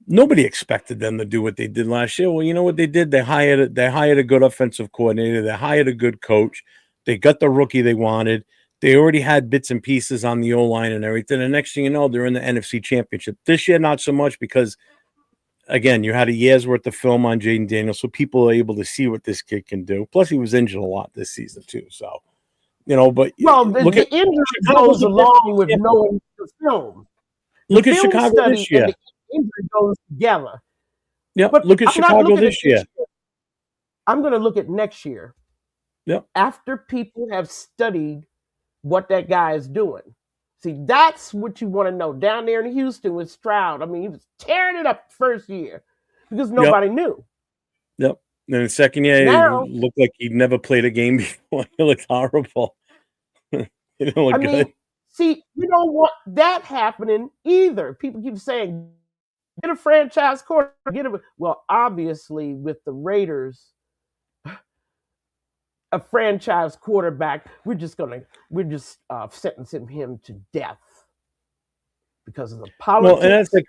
Speaker 1: Nobody expected them to do what they did last year. Well, you know what they did? They hired a good offensive coordinator. They hired a good coach. They got the rookie they wanted. They already had bits and pieces on the O-line and everything. And next thing you know, they're in the NFC Championship. This year, not so much because, again, you had a year's worth of film on Jaden Daniels, so people are able to see what this kid can do. Plus, he was injured a lot this season, too. So, you know, but
Speaker 3: the injury goes along with knowing the film.
Speaker 1: Look at Chicago this year.
Speaker 3: And the injury goes together.
Speaker 1: Yeah, but look at Chicago this year.
Speaker 3: I'm going to look at next year.
Speaker 1: Yeah.
Speaker 3: After people have studied what that guy is doing. See, that's what you want to know. Down there in Houston with Stroud, I mean, he was tearing it up first year because nobody knew.
Speaker 1: Yep. And the second year, now, he looked like he'd never played a game before. He looked horrible. He didn't look good.
Speaker 3: See, you don't want that happening either. People keep saying, get a franchise quarterback. Well, obviously, with the Raiders, a franchise quarterback, we're just sentencing him to death because of the politics.
Speaker 1: Well, and that's like,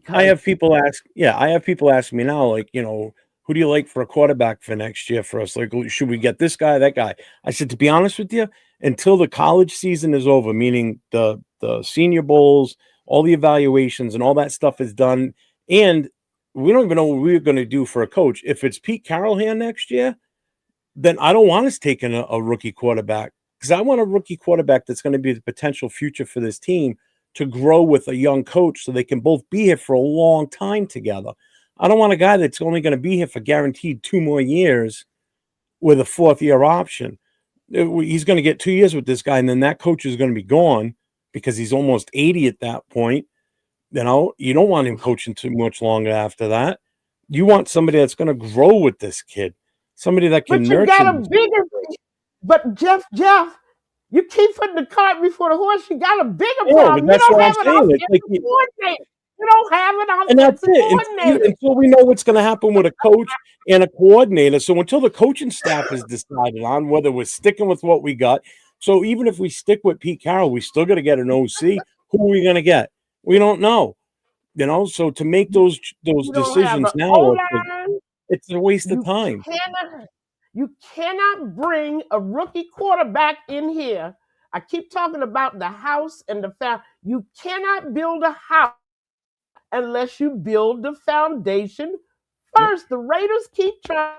Speaker 1: I have people ask me now, like, you know, who do you like for a quarterback for next year for us? Like, should we get this guy, that guy? I said, to be honest with you, until the college season is over, meaning the senior bowls, all the evaluations and all that stuff is done, and we don't even know what we're going to do for a coach. If it's Pete Carroll here next year, then I don't want us taking a rookie quarterback, because I want a rookie quarterback that's going to be the potential future for this team to grow with a young coach so they can both be here for a long time together. I don't want a guy that's only going to be here for guaranteed 2 more years with a 4th-year option. He's going to get 2 years with this guy, and then that coach is going to be gone because he's almost 80 at that point. You know, you don't want him coaching too much longer after that. You want somebody that's going to grow with this kid. Somebody that can nurture.
Speaker 3: But Jeff, you keep putting the cart before the horse. You got a bigger problem.
Speaker 1: But that's what I'm saying.
Speaker 3: You don't have an offensive
Speaker 1: and that's it. Until we know what's going to happen with a coach and a coordinator. So until the coaching staff is decided on whether we're sticking with what we got. So even if we stick with Pete Carroll, we still got to get an OC. Who are we going to get? We don't know. You know, so to make those decisions now, it's a waste of time.
Speaker 3: You cannot bring a rookie quarterback in here. I keep talking about the house and the family. You cannot build a house unless you build the foundation first. Yep. The Raiders keep trying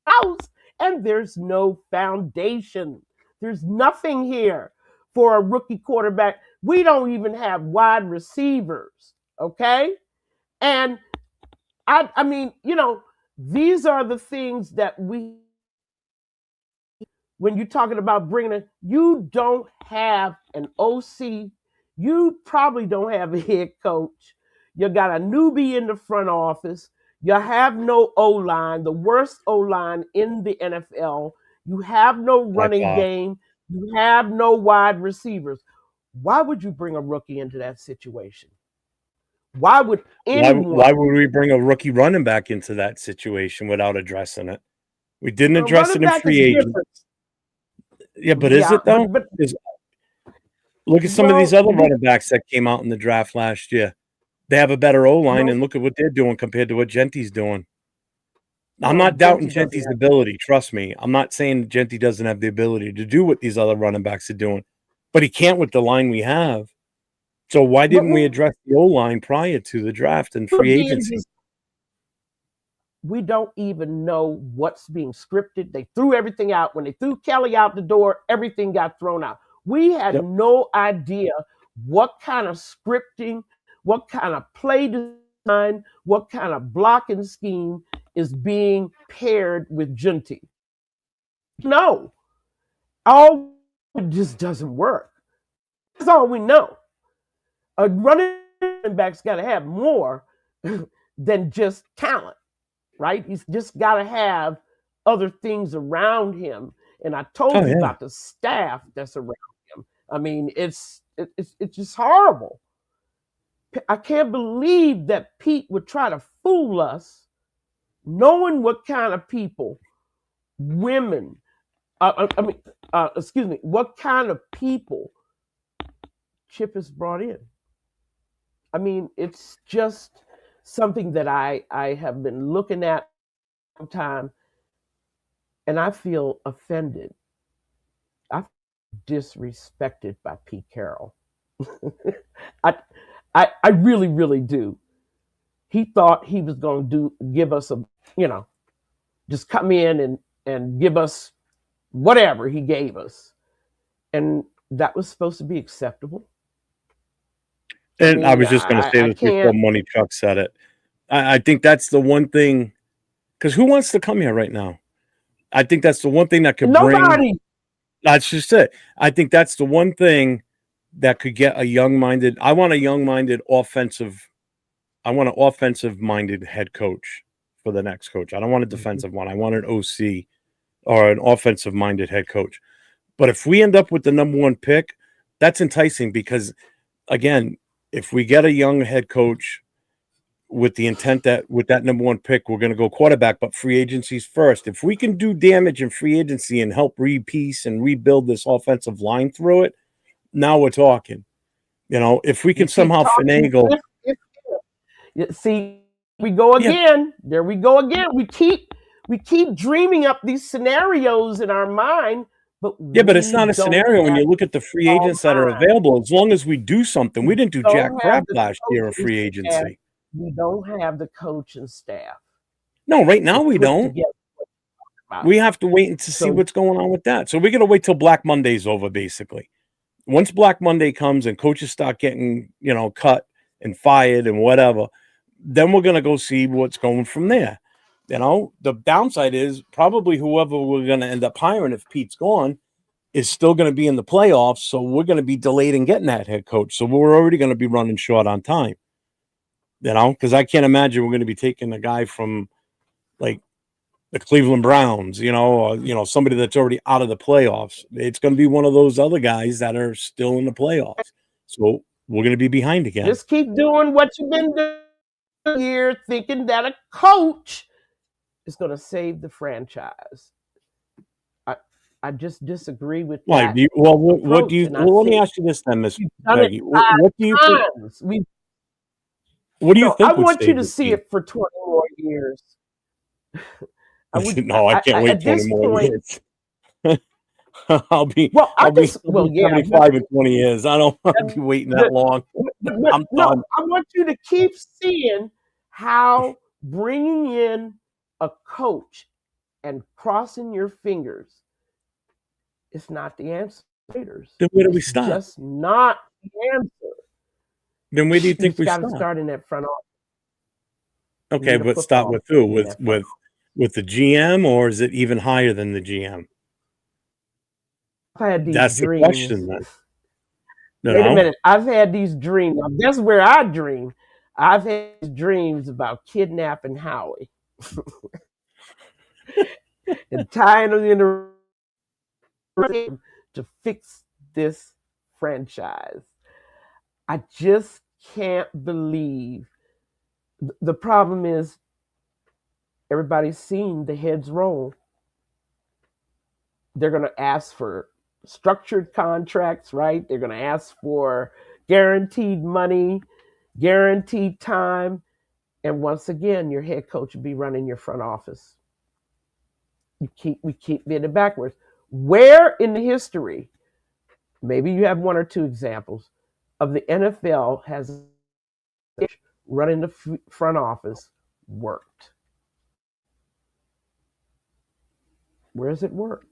Speaker 3: house, and there's no foundation. There's nothing here for a rookie quarterback. We don't even have wide receivers, okay? And I mean, these are the things that when you're talking about you don't have an OC, you probably don't have a head coach. You got a newbie in the front office. You have no O line, the worst O line in the NFL. You have no
Speaker 1: by
Speaker 3: running
Speaker 1: far.
Speaker 3: game. You have no wide receivers. Why would you bring a rookie into that situation? Why would
Speaker 1: Why
Speaker 3: anyone?
Speaker 1: would we bring a rookie running back into that situation without addressing it? We didn't address it
Speaker 3: Running
Speaker 1: in
Speaker 3: back is
Speaker 1: free agent.
Speaker 3: different.
Speaker 1: Yeah, but is
Speaker 3: Yeah,
Speaker 1: it though? Look at some of these
Speaker 3: well,
Speaker 1: other running backs that came out in the draft last year. They have a better O line,
Speaker 3: no,
Speaker 1: and look at what they're doing compared to what Genty's doing. I'm
Speaker 3: well,
Speaker 1: not doubting
Speaker 3: Genty doesn't
Speaker 1: Genty's
Speaker 3: have.
Speaker 1: ability. Trust me. I'm not saying Genty doesn't have the ability to do what these other running backs are doing, but he can't with the line we have. So why
Speaker 3: But
Speaker 1: didn't we address the O line prior to the draft and free
Speaker 3: again,
Speaker 1: agency?
Speaker 3: we don't even know what's being scripted. They threw everything out. When they threw Kelly out the door, everything got thrown out. We had
Speaker 1: Yep.
Speaker 3: no idea what kind of scripting, what kind of play design, what kind of blocking scheme is being paired with Junty. No, all it just doesn't work. That's all we know. A running back's got to have more than just talent, right? He's just got to have other things around him. And I told
Speaker 1: Oh
Speaker 3: you
Speaker 1: yeah.
Speaker 3: about the staff that's around him. I mean, it's just horrible. I can't believe that Pete would try to fool us, knowing what kind of people, women, excuse me, what kind of people Chip has brought in. I mean, it's just something that I have been looking at for some time, and I feel offended. I feel disrespected by Pete Carroll. I, I really, really do. He thought he was going to give us you know, just come in and give us whatever he gave us, and that was supposed to be acceptable. I
Speaker 1: And I
Speaker 3: mean,
Speaker 1: was just going to say
Speaker 3: I
Speaker 1: this before
Speaker 3: can't.
Speaker 1: Money Truck said it. I think that's the one thing, because who wants to come here right now? I think that's the one thing that could bring.
Speaker 3: Nobody.
Speaker 1: That's just it. I think that's the one thing that could get a young-minded. I want a young-minded offensive. I want an offensive-minded head coach for the next coach. I don't want a defensive one. I want an OC or an offensive-minded head coach. But if we end up with the number one pick, that's enticing because, again, if we get a young head coach with the intent that with that number one pick, we're going to go quarterback, but free agency's first. If we can do damage in free agency and help repiece and rebuild this offensive line through it, now we're talking. If we
Speaker 3: You
Speaker 1: can
Speaker 3: keep
Speaker 1: somehow
Speaker 3: talking.
Speaker 1: finagle,
Speaker 3: See, we go
Speaker 1: yeah,
Speaker 3: again. There we go again. We keep dreaming up these scenarios in our mind, but
Speaker 1: yeah, but it's
Speaker 3: we
Speaker 1: not a
Speaker 3: don't
Speaker 1: scenario when
Speaker 3: have
Speaker 1: you look at the free
Speaker 3: all
Speaker 1: agents that are
Speaker 3: mind.
Speaker 1: available. As long as we do something, we
Speaker 3: We
Speaker 1: didn't do jack
Speaker 3: don't
Speaker 1: crap
Speaker 3: have the
Speaker 1: last year in
Speaker 3: coaching
Speaker 1: free
Speaker 3: staff.
Speaker 1: agency.
Speaker 3: We don't have the coaching staff
Speaker 1: No, right
Speaker 3: to
Speaker 1: now we
Speaker 3: put
Speaker 1: don't.
Speaker 3: together about.
Speaker 1: We have to wait and to see
Speaker 3: So
Speaker 1: what's going on with that. So we're going to wait till Black Monday's over, basically. Once Black Monday comes and coaches start getting, cut and fired and whatever, then we're going to go see what's going from there. The downside is probably whoever we're going to end up hiring if Pete's gone is still going to be in the playoffs. So we're going to be delayed in getting that head coach. So we're already going to be running short on time, because I can't imagine we're going to be taking a guy from like the Cleveland Browns, or, somebody that's already out of the playoffs. It's going to be one of those other guys that are still in the playoffs. So we're going to be behind again.
Speaker 3: just keep doing what you've been doing here, thinking that a coach is going to save the franchise. I I just disagree with
Speaker 1: Why?
Speaker 3: that
Speaker 1: What do
Speaker 3: approach,
Speaker 1: you?
Speaker 3: and I
Speaker 1: Well, let me
Speaker 3: think
Speaker 1: ask you this then, Miss
Speaker 3: we've done it
Speaker 1: Peggy. What do you think?
Speaker 3: 5 times. We
Speaker 1: What do you
Speaker 3: No, I
Speaker 1: think would
Speaker 3: want you
Speaker 1: save
Speaker 3: to
Speaker 1: the
Speaker 3: see
Speaker 1: team?
Speaker 3: it for 20 more years. I would.
Speaker 1: No, I can't wait
Speaker 3: At
Speaker 1: 20
Speaker 3: this
Speaker 1: more
Speaker 3: point.
Speaker 1: years. I'll be
Speaker 3: Well,
Speaker 1: I'll be I'll
Speaker 3: well,
Speaker 1: be
Speaker 3: yeah,
Speaker 1: 75 in 20 years. I don't want to be
Speaker 3: and
Speaker 1: waiting that long.
Speaker 3: but
Speaker 1: I'm
Speaker 3: no,
Speaker 1: done.
Speaker 3: I want you to keep seeing how bringing in a coach and crossing your fingers is not the answer.
Speaker 1: Then where do we
Speaker 3: It's
Speaker 1: start?
Speaker 3: just not. the answer.
Speaker 1: Then where do you think
Speaker 3: You've
Speaker 1: we
Speaker 3: got to
Speaker 1: start?
Speaker 3: start in that front office. You
Speaker 1: Okay,
Speaker 3: need a
Speaker 1: but start
Speaker 3: football
Speaker 1: with who?
Speaker 3: in that front
Speaker 1: With the GM, or is it even higher than the GM?
Speaker 3: office. I've had these
Speaker 1: That's the
Speaker 3: dreams.
Speaker 1: question then.
Speaker 3: Wait a minute. I've had these dreams. Now, that's where I dream. I've had these dreams about kidnapping Howie and tying him in a to fix this franchise. I just can't believe. The problem is everybody's seen the heads roll. They're going to ask for structured contracts, right? They're going to ask for guaranteed money, guaranteed time. And once again, your head coach will be running your front office. We keep getting it backwards. Where in the history, maybe you have one or two examples of the NFL has running the front office worked? Where has it worked?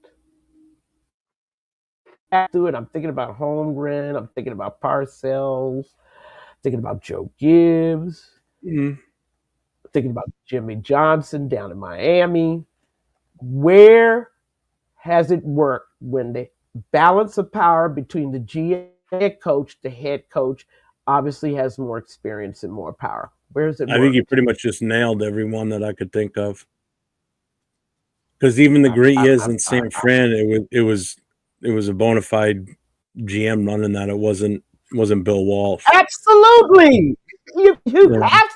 Speaker 3: Through it, I'm thinking about Holmgren. I'm thinking about Parcells. Thinking about Joe Gibbs.
Speaker 1: Mm-hmm.
Speaker 3: Thinking about Jimmy Johnson down in Miami. Where has it worked when the balance of power between the GM head coach, the head coach, obviously has more experience and more power? Where's it
Speaker 1: I think you
Speaker 3: worked?
Speaker 1: pretty much just nailed every one that I could think of. Because even the great years in San Fran, it was a bona fide GM running that. It wasn't Bill Walsh.
Speaker 3: Absolutely. You
Speaker 1: Yeah.
Speaker 3: have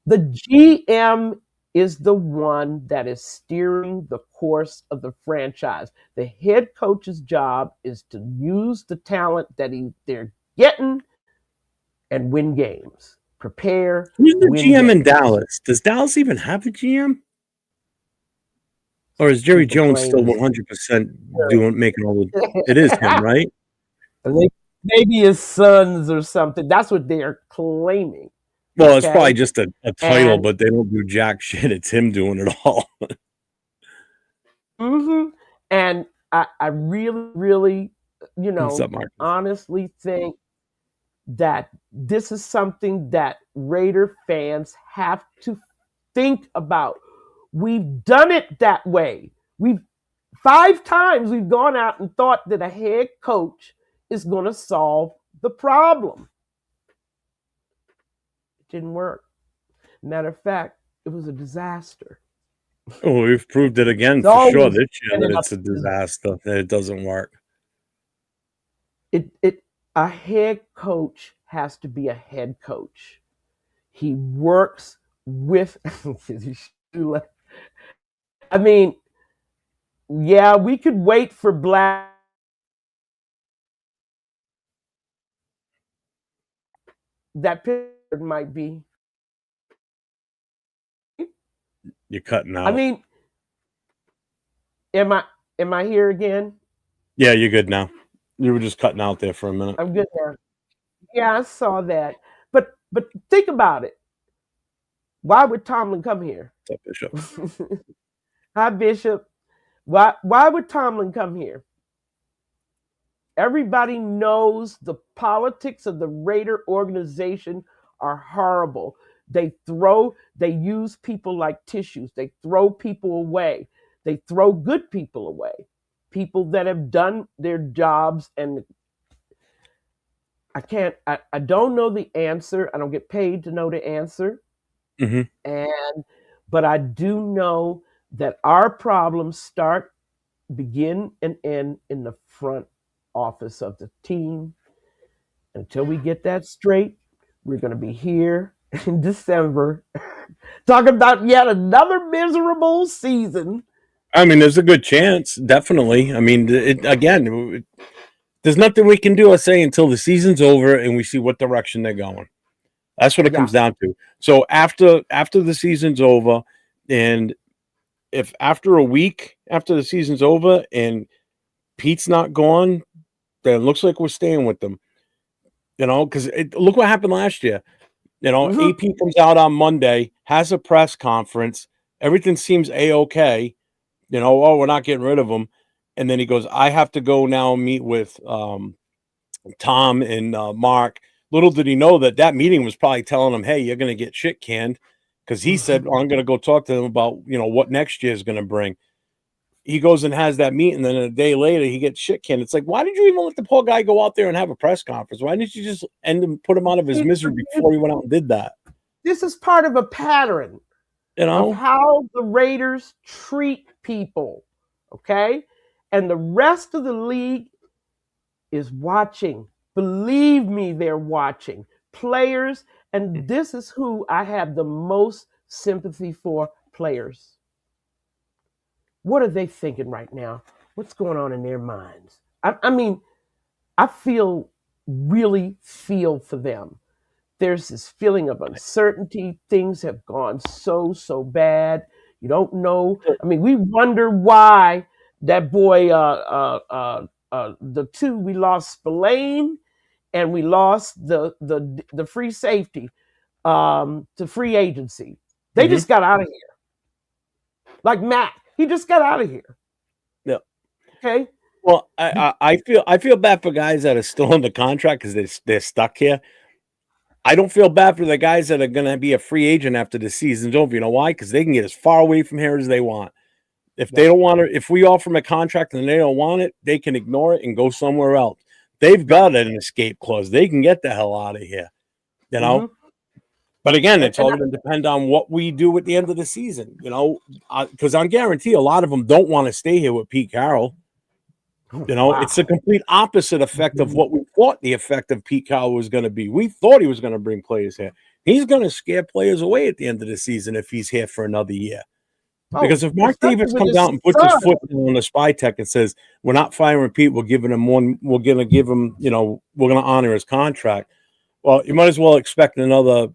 Speaker 3: the GM is the one that is steering the course of the franchise. The head coach's job is to use the talent that they're getting and win games. Prepare,
Speaker 1: Who's the
Speaker 3: win
Speaker 1: GM in
Speaker 3: games.
Speaker 1: Dallas? Does Dallas even have a GM? Or is Jerry
Speaker 3: People
Speaker 1: Jones
Speaker 3: claim
Speaker 1: still
Speaker 3: it's
Speaker 1: 100% making all the? It is him, right?
Speaker 3: maybe his sons or something. That's what they're claiming.
Speaker 1: Well, it's probably
Speaker 3: Okay.
Speaker 1: just a title,
Speaker 3: And
Speaker 1: but they don't do jack shit. It's him doing it all.
Speaker 3: and I really, really,
Speaker 1: What's up, Marcus?
Speaker 3: honestly think that this is something that Raider fans have to think about. We've done it that way. We've 5 times we've gone out and thought that a head coach is going to solve the problem. It didn't work. Matter of fact, it was a disaster.
Speaker 1: Oh, we've proved it again
Speaker 3: It's
Speaker 1: for sure
Speaker 3: always
Speaker 1: this year that
Speaker 3: ended up
Speaker 1: it's a disaster, that it doesn't work.
Speaker 3: it a head coach has to be a head coach. He works with I mean, yeah, we could wait for Black that picture might be.
Speaker 1: You're cutting
Speaker 3: I
Speaker 1: out.
Speaker 3: mean, am I here again?
Speaker 1: Yeah, you're good now. You were just cutting out there for a minute.
Speaker 3: I'm good now. Yeah, I saw that. But think about it. Why would Tomlin come here?
Speaker 1: What's up, Bishop?
Speaker 3: Hi, Bishop. Why would Tomlin come here? Everybody knows the politics of the Raider organization are horrible. They use people like tissues. They throw people away. They throw good people away. People that have done their jobs, and I don't know the answer. I don't get paid to know the answer.
Speaker 1: Mm-hmm.
Speaker 3: But I do know that our problems begin and end in the front office of the team. Until we get that straight, we're going to be here in December talking about yet another miserable season.
Speaker 1: I mean, there's a good chance, definitely. I mean, again, there's nothing we can do, I say, until the season's over and we see what direction they're going. That's what it comes down to. So after the season's over, and if after a week after the season's over and Pete's not gone, then it looks like we're staying with them. Because look what happened last year. AP comes out on Monday, has a press conference. Everything seems A-okay. Oh, we're not getting rid of him. And then he goes, I have to go now meet with Tom and Mark. Little did he know that that meeting was probably telling him, "Hey, you're going to get shit canned," because he said, "Oh, I'm going to go talk to them about what next year is going to bring." He goes and has that meeting, and then a day later he gets shit canned. It's like, why did you even let the poor guy go out there and have a press conference? Why didn't you just put him out of his misery before he went out and did that?
Speaker 3: This is part of a pattern of how the Raiders treat people, okay? And the rest of the league is watching. Believe me, they're watching. Players, and this is who I have the most sympathy for, players. What are they thinking right now? What's going on in their minds? I mean, I really feel for them. There's this feeling of uncertainty. Things have gone so bad. You don't know. I mean, we wonder why that boy, the two, we lost Spillane and we lost the free safety to free agency. They just got out of here. Like Matt, he just got out of here.
Speaker 1: Yeah.
Speaker 3: Okay.
Speaker 1: Well, I feel bad for guys that are still under contract because they're stuck here. I don't feel bad for the guys that are going to be a free agent after the season's over. You know why? Because they can get as far away from here as they want. If they don't want it, if we offer them a contract and they don't want it, they can ignore it and go somewhere else. They've got an escape clause. They can get the hell out of here. But again, it's all going to depend on what we do at the end of the season. Because I guarantee a lot of them don't want to stay here with Pete Carroll. It's the complete opposite effect of what we thought the effect of Pete Carroll was going to be. We thought he was going to bring players here. He's going to scare players away at the end of the season if he's here for another year. Because if Mark Davis comes out and puts his foot on the spy tech and says, "We're not firing Pete, we're giving him one, we're going to give him, we're going to honor his contract." Well, you might as well expect another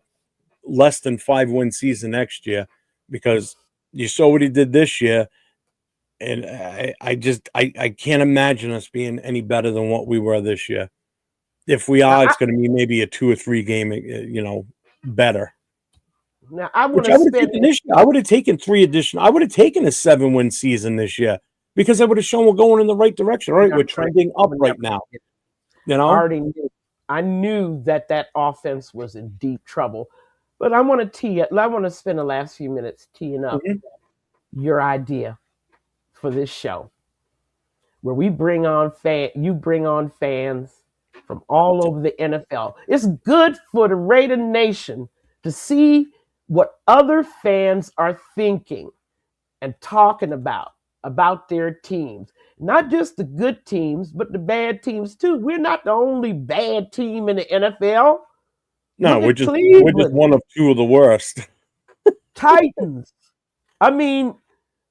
Speaker 1: less than 5-win season next year, because you saw what he did this year. And I can't imagine us being any better than what we were this year. If we are, it's going to be maybe a 2 or 3 game, better.
Speaker 3: Now I would have
Speaker 1: taken this year. I would have taken 3 additional. I would have taken a 7-win season this year because I would have shown we're going in the right direction. All right, we're trending up right now.
Speaker 3: I knew that offense was in deep trouble, but I want to spend the last few minutes teeing up your idea for this show, where we bring on fans from all over the NFL. It's good for the Raider Nation to see what other fans are thinking and talking about their teams. Not just the good teams, but the bad teams too. We're not the only bad team in the NFL.
Speaker 1: No, we're just one of 2 of the worst.
Speaker 3: Titans. I mean,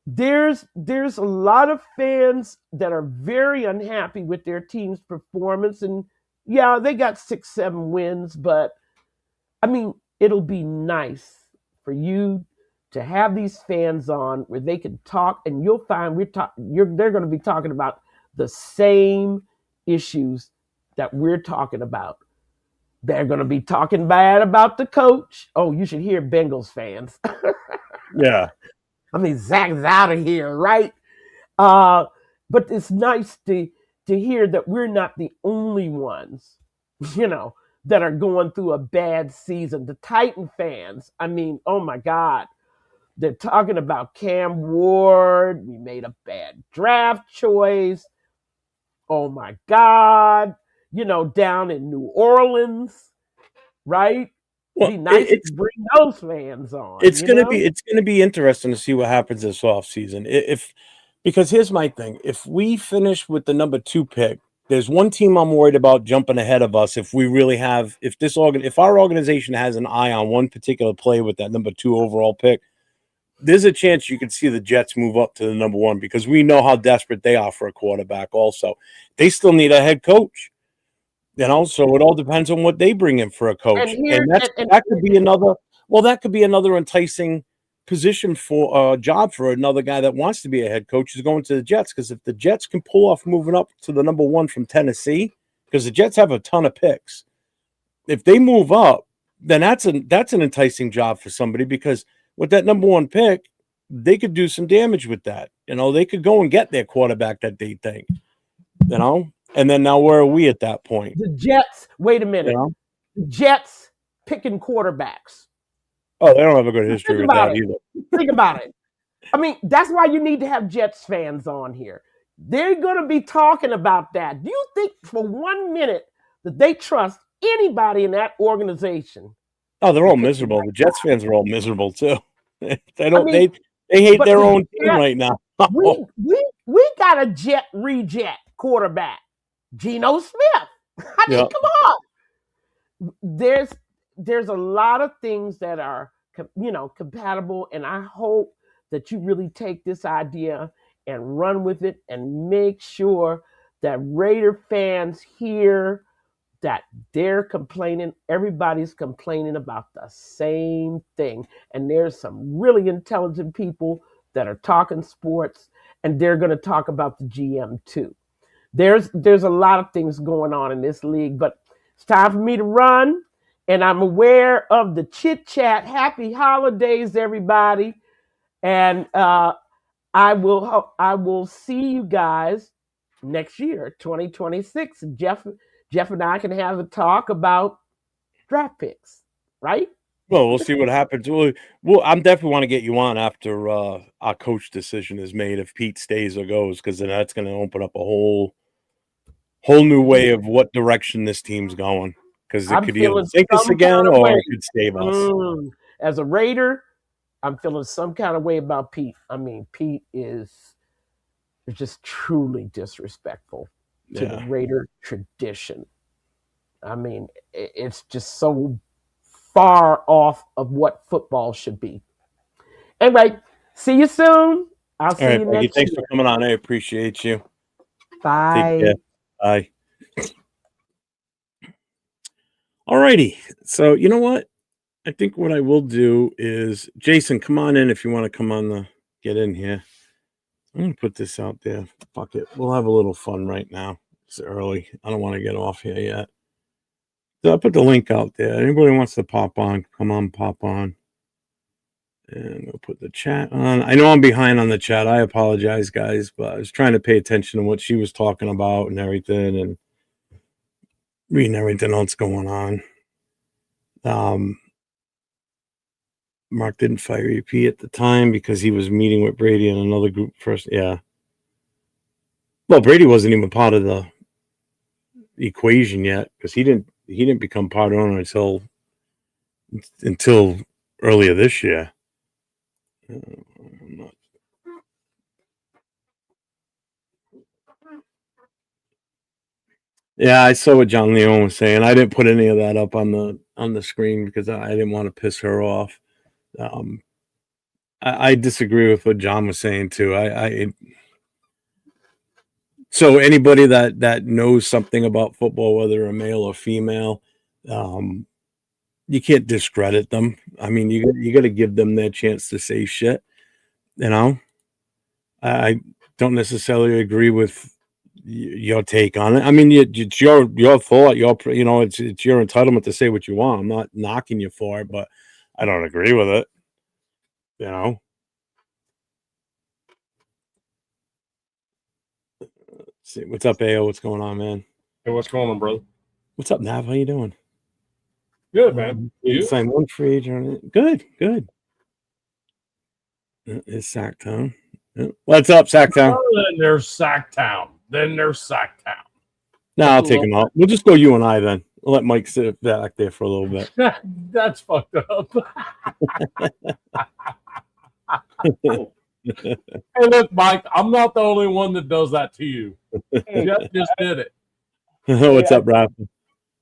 Speaker 3: there's a lot of fans that are very unhappy with their team's performance, and yeah, they got 6-7 wins, but I mean, it'll be nice for you to have these fans on where they can talk, and you'll find they're going to be talking about the same issues that we're talking about. They're going to be talking bad about the coach. Oh, you should hear Bengals fans.
Speaker 1: Yeah.
Speaker 3: I mean, Zach's out of here, right? But it's nice to hear that we're not the only ones, that are going through a bad season. The Titan fans, I mean, oh my God. They're talking about Cam Ward. We made a bad draft choice. Oh my God. Down in New Orleans, right?
Speaker 1: Well,
Speaker 3: It'd be nice to bring those fans on.
Speaker 1: It's gonna be interesting to see what happens this offseason. Because here's my thing. If we finish with the number 2 pick, there's one team I'm worried about jumping ahead of us if our organization has an eye on one particular player with that number 2 overall pick. There's a chance you could see the Jets move up to the number 1 because we know how desperate they are for a quarterback also. They still need a head coach. So it all depends on what they bring in for a coach. That could be another enticing position for a job for another guy that wants to be a head coach is going to the Jets. Because if the Jets can pull off moving up to the number 1 from Tennessee, because the Jets have a ton of picks. If they move up, then that's an enticing job for somebody, because with that number 1 pick, they could do some damage with that. They could go and get their quarterback that they think. And then now where are we at that point?
Speaker 3: The Jets, wait a
Speaker 1: You
Speaker 3: minute.
Speaker 1: know?
Speaker 3: The Jets picking quarterbacks.
Speaker 1: Oh, they don't have a good history
Speaker 3: Think
Speaker 1: with
Speaker 3: about
Speaker 1: that
Speaker 3: it.
Speaker 1: either.
Speaker 3: Think about it. I mean, that's why you need to have Jets fans on here. They're going to be talking about that. Do you think for 1 minute that they trust anybody in that organization?
Speaker 1: Oh, they're
Speaker 3: To
Speaker 1: all
Speaker 3: pick the
Speaker 1: miserable.
Speaker 3: right
Speaker 1: The Jets fans are all miserable too.
Speaker 3: I mean,
Speaker 1: They hate
Speaker 3: but
Speaker 1: their
Speaker 3: the
Speaker 1: own team
Speaker 3: Jets,
Speaker 1: right now.
Speaker 3: we got a Jet reject quarterback, Geno Smith. I mean,
Speaker 1: Yeah.
Speaker 3: come on. There's a lot of things that are compatible, and I hope that you really take this idea and run with it and make sure that Raider fans hear that they're complaining, everybody's complaining about the same thing, and there's some really intelligent people that are talking sports, and they're going to talk about the GM too. There's a lot of things going on in this league, but it's time for me to run. And I'm aware of the chit chat. Happy holidays, everybody! And I will see you guys next year, 2026. Jeff and I can have a talk about draft picks, right?
Speaker 1: Well, we'll see what happens. I'm definitely want to get you on after our coach decision is made if Pete stays or goes, because then that's going to open up a whole new way of what direction this team's going. Because it
Speaker 3: I'm
Speaker 1: could either
Speaker 3: feeling
Speaker 1: sink us
Speaker 3: some
Speaker 1: again
Speaker 3: kind of
Speaker 1: or
Speaker 3: way.
Speaker 1: it could save us.
Speaker 3: As a Raider, I'm feeling some kind of way about Pete. I mean, Pete is just truly disrespectful to the
Speaker 1: Yeah.
Speaker 3: Raider tradition. I mean, it's just so far off of what football should be. Anyway, see you soon. I'll
Speaker 1: All
Speaker 3: see
Speaker 1: right,
Speaker 3: you
Speaker 1: Peggy.
Speaker 3: next
Speaker 1: Thanks for
Speaker 3: year.
Speaker 1: coming on. I appreciate you. Take care.
Speaker 3: Bye.
Speaker 1: Bye. All righty. So you know what? I think what I will do is, Jason, come on in if you want to come on get in here. I'm gonna put this out there. Fuck it. We'll have a little fun right now. It's early. I don't want to get off here yet. So I'll put the link out there. Anybody wants to pop on, come on, pop on. And we'll put the chat on. I know I'm behind on the chat. I apologize, guys, but I was trying to pay attention to what she was talking about and everything and reading everything else going on. Mark didn't fire EP at the time because he was meeting with Brady and another group first. Yeah. Well, Brady wasn't even part of the equation yet because he didn't become part owner until earlier this year. Yeah, I saw what John Leon was saying. I didn't put any of that up on the screen because I didn't want to piss her off. I disagree with what John was saying too. So anybody that knows something about football, whether a male or female, you can't discredit them. I mean, you got to give them their chance to say shit. You know, I don't necessarily agree with your take on it. I mean, it's your thought. It's your entitlement to say what you want. I'm not knocking you for it, but I don't agree with it. You know. See what's up, AO? What's going on, man?
Speaker 4: Hey, what's going on, brother?
Speaker 1: What's up, Nav? How you doing?
Speaker 4: Good, man. You?
Speaker 1: Sign one free agent. Good. It's Sacktown. What's up, Sacktown?
Speaker 4: Oh, then there's Sacktown.
Speaker 1: No, I'll take him out. We'll just go you and I then. We'll let Mike sit back there for a little bit.
Speaker 4: That's fucked up. Hey, look, Mike, I'm not the only one that does that to you. Jeff just did it.
Speaker 1: What's up, Ralph?
Speaker 5: I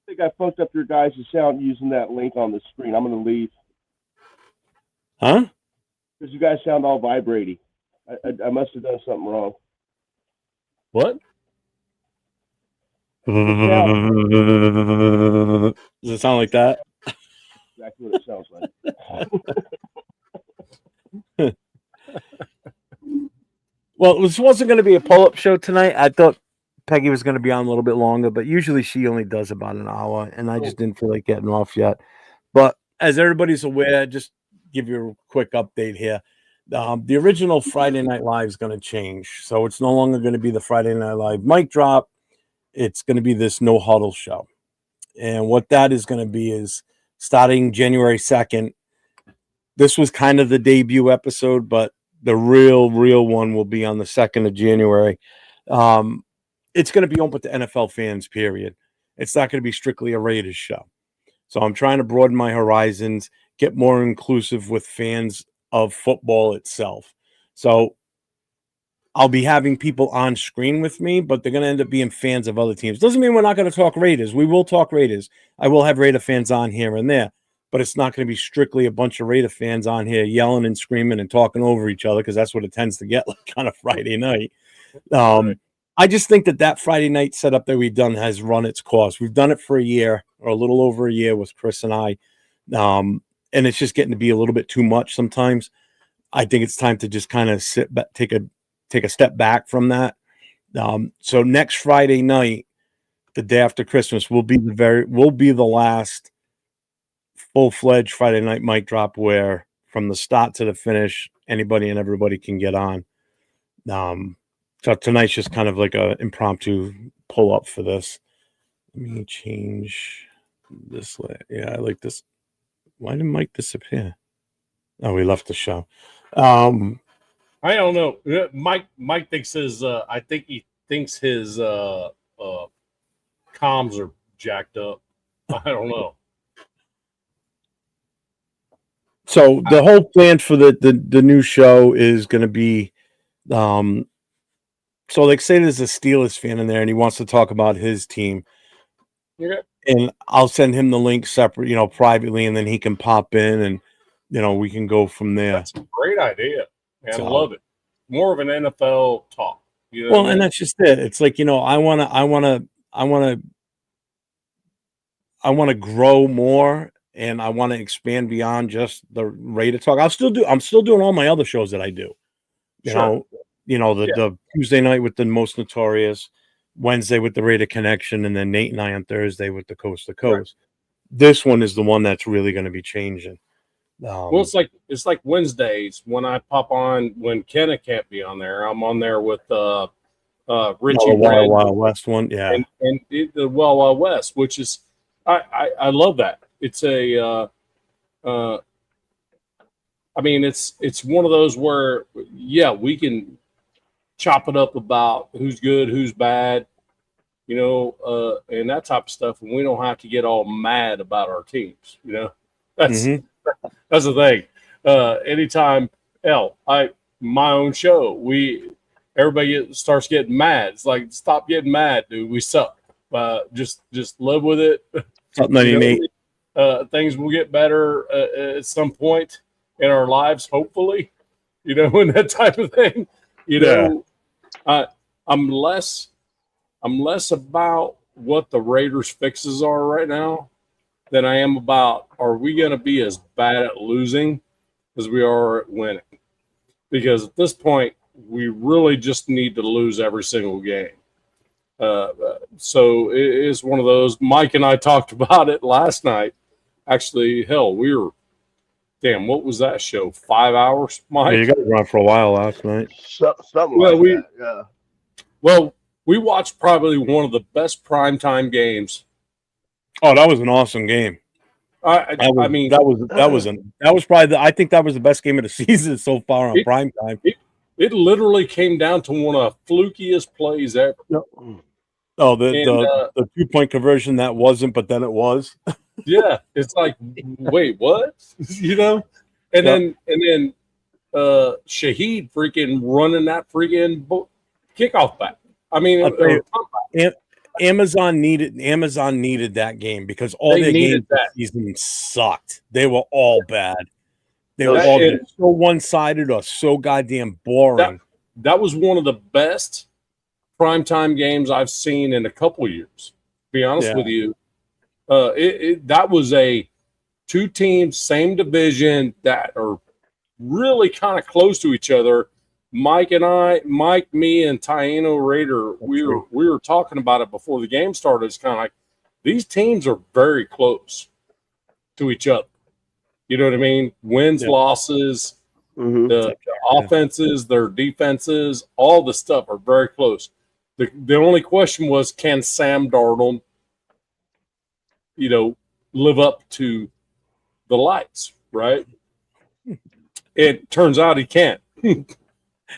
Speaker 5: think I fucked up your guys' sound using that link on the screen. I'm going to leave.
Speaker 1: Huh?
Speaker 5: Because you guys sound all vibrating. I must have done something wrong.
Speaker 4: What?
Speaker 1: Does it sound like that?
Speaker 5: Exactly what it sounds like.
Speaker 1: Well, this wasn't going to be a pull-up show tonight. I thought Peggy was going to be on a little bit longer, but usually she only does about an hour, and I just didn't feel like getting off yet. But as everybody's aware, just give you a quick update here. The original Friday Night Live is going to change, so it's no longer going to be the Friday Night Live mic drop. it's going to be this no huddle show. And what that is going to be is starting January 2nd. This was kind of the debut episode, but the real one will be on the 2nd of January. It's going to be open to NFL fans, period. It's not going to be strictly a Raiders show. So I'm trying to broaden my horizons, get more inclusive with fans of football itself. So I'll be having people on screen with me, but they're going to end up being fans of other teams. Doesn't mean we're not going to talk Raiders. We will talk Raiders. I will have Raider fans on here and there, but it's not going to be strictly a bunch of Raider fans on here yelling and screaming and talking over each other, because that's what it tends to get like on a Friday night. I just think that Friday night setup that we've done has run its course. We've done it for a year or a little over a year with Chris and I, and it's just getting to be a little bit too much sometimes. I think it's time to just kind of sit back, take a step back from that. So next Friday night, the day after Christmas, will be the last full-fledged Friday night mic drop where from the start to the finish, anybody and everybody can get on. So tonight's just kind of like a impromptu pull up for this. Let me change this. Yeah, I like this. Why did Mike disappear? Oh, we left the show.
Speaker 4: I don't know. Mike thinks I think he thinks his comms are jacked up. I don't know.
Speaker 1: So the whole plan for the new show is going to be, so like say there's a Steelers fan in there and he wants to talk about his team.
Speaker 4: Yeah.
Speaker 1: And I'll send him the link separate, privately, and then he can pop in and, we can go from there.
Speaker 4: That's a great idea. Man,
Speaker 1: So,
Speaker 4: I love it. More of an NFL talk.
Speaker 1: Well, and that's just it. It's like, I want to grow more, and I want to expand beyond just the Raider talk. I'm still doing all my other shows that I do. The Tuesday night with the Most Notorious, Wednesday with the Raider Connection, and then Nate and I on Thursday with the Coast to Coast. Right. This one is the one that's really going to be changing.
Speaker 4: Well, it's like Wednesdays when I pop on when Kenna can't be on there. I'm on there with Richie
Speaker 1: the Wild West one, yeah,
Speaker 4: and the Wild West, which is I love that. It's a I mean it's one of those where we can chop it up about who's good, who's bad, and that type of stuff, and we don't have to get all mad about our teams. That's the thing. Anytime, my own show, everybody starts getting mad. It's like, stop getting mad, dude. We suck. Just live with it. Things will get better at some point in our lives, hopefully. And that type of thing. I'm less about what the Raiders' fixes are right now than I am about, are we going to be as bad at losing as we are at winning? Because at this point, we really just need to lose every single game. So it is one of those. Mike and I talked about it last night. Actually, hell, what was that show? 5 hours, Mike?
Speaker 1: Yeah, you got to run for a while last night.
Speaker 5: Something like that, yeah.
Speaker 1: Well,
Speaker 4: we watched probably one of the best primetime games.
Speaker 1: Oh, that was an awesome game.
Speaker 4: I mean,
Speaker 1: that was probably I think that was the best game of the season so far on prime time.
Speaker 4: It literally came down to one of the flukiest plays ever.
Speaker 1: Yep. Oh, the 2-point conversion that wasn't, but then it was.
Speaker 4: Yeah, it's like, wait, what? And then Shaheed freaking running that freaking kickoff back. I mean,
Speaker 1: Amazon needed that game because all their games this season sucked. They were all bad. They were all so one-sided or so goddamn boring.
Speaker 4: That was one of the best primetime games I've seen in a couple of years. To be honest with you, that was a two teams, same division that are really kind of close to each other. Mike, me, and Taino Raider, we were talking about it before the game started. It's kind of like these teams are very close to each other. You know what I mean? Wins, losses, the offenses, their defenses, all the stuff are very close. The only question was, can Sam Darnold, live up to the lights, right? It turns out he can't.
Speaker 1: Look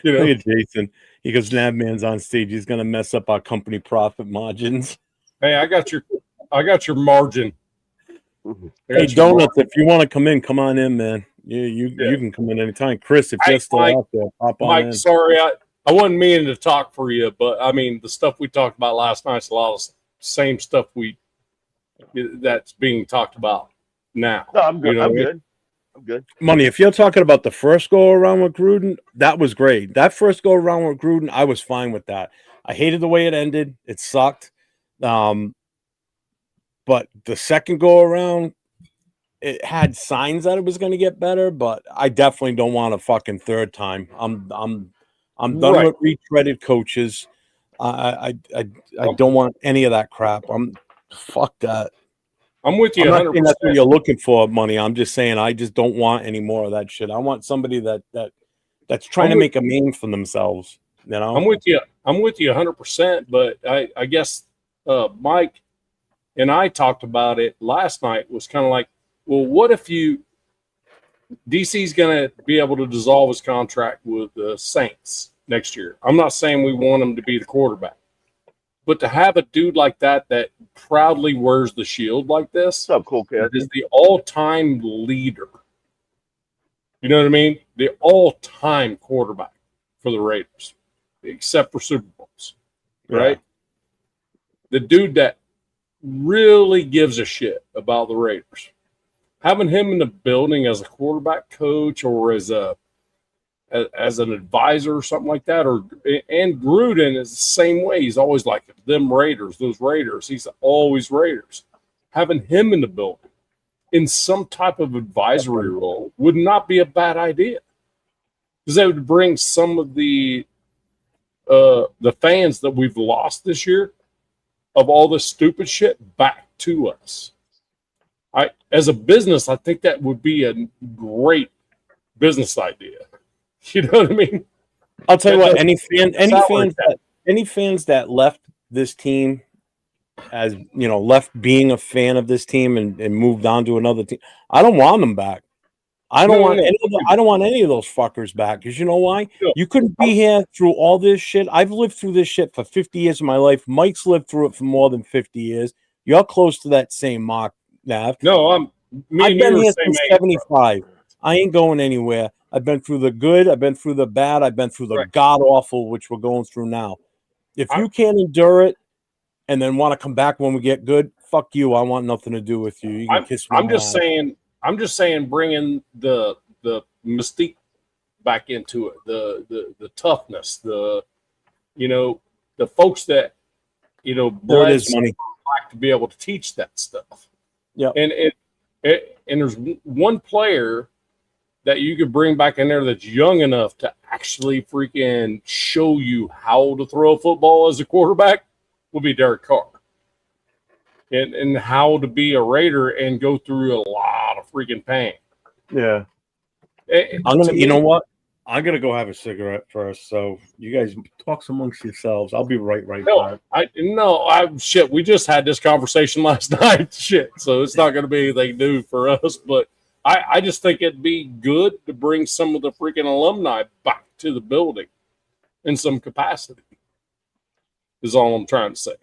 Speaker 1: at Jason. He goes, Nabman's on stage. He's going to mess up our company profit margins.
Speaker 4: Hey, I got your margin.
Speaker 1: Hey, Donuts, if you want to come in, come on in, man. You can come in anytime. Chris, if you're still out there, pop on
Speaker 4: Mike,
Speaker 1: in.
Speaker 4: sorry, I wasn't meaning to talk for you, but I mean, the stuff we talked about last night's a lot of same stuff that's being talked about now.
Speaker 5: No, I'm good. I'm good.
Speaker 1: Money, if you're talking about the first go around with Gruden, that was great. That first go around with Gruden, I was fine with that. I hated the way it ended. It sucked. But the second go around, it had signs that it was going to get better, but I definitely don't want a fucking third time. I'm done with retreaded coaches. I don't want any of that crap. Fuck that.
Speaker 4: I'm with you.
Speaker 1: I'm not
Speaker 4: 100%.
Speaker 1: saying that's what you're looking for, Money. I'm just saying I just don't want any more of that shit. I want somebody that's trying to make a name for themselves. You know,
Speaker 4: I'm with you 100%. But I guess Mike and I talked about it last night. Was kind of like, well, what if DC's going to be able to dissolve his contract with the Saints next year? I'm not saying we want him to be the quarterback, but to have a dude like that proudly wears the shield like this,
Speaker 5: What's up, cool cat?
Speaker 4: is the all-time leader. You know what I mean? The all-time quarterback for the Raiders, except for Super Bowls, right? The dude that really gives a shit about the Raiders. Having him in the building as a quarterback coach or as an advisor or something like that, and Gruden is the same way. He's always like, them Raiders, those Raiders. He's always Raiders. Having him in the building in some type of advisory role would not be a bad idea, because that would bring some of the fans that we've lost this year of all this stupid shit back to us. As a business, I think that would be a great business idea. You know what I mean?
Speaker 1: I'll tell you what. Any fans that left this team, as left being a fan of this team and moved on to another team, I don't want them back. I don't want any of those fuckers back. Because you know why? You couldn't be here through all this shit. I've lived through this shit for 50 years of my life. Mike's lived through it for more than 50 years. You're close to that same mark, Nav.
Speaker 4: No,
Speaker 1: I've been here since 75. I ain't going anywhere. I've been through the good. I've been through the bad. I've been through the god awful, which we're going through now. If you can't endure it and then want to come back when we get good, fuck you. I want nothing to do with you. You can kiss me.
Speaker 4: I'm just saying, bringing the mystique back into it, the toughness, the folks that
Speaker 1: there it is, Money,
Speaker 4: to be able to teach that stuff.
Speaker 1: Yeah,
Speaker 4: and there's one player that you could bring back in there that's young enough to actually freaking show you how to throw a football as a quarterback would be Derek Carr. And how to be a Raider and go through a lot of freaking pain.
Speaker 1: Yeah. You know what? I'm gonna go have a cigarette first. So you guys talk amongst yourselves. I'll be right back.
Speaker 4: Shit. We just had this conversation last night. Shit. So it's not gonna be anything new for us. But I just think it'd be good to bring some of the freaking alumni back to the building in some capacity. Is all I'm trying to say.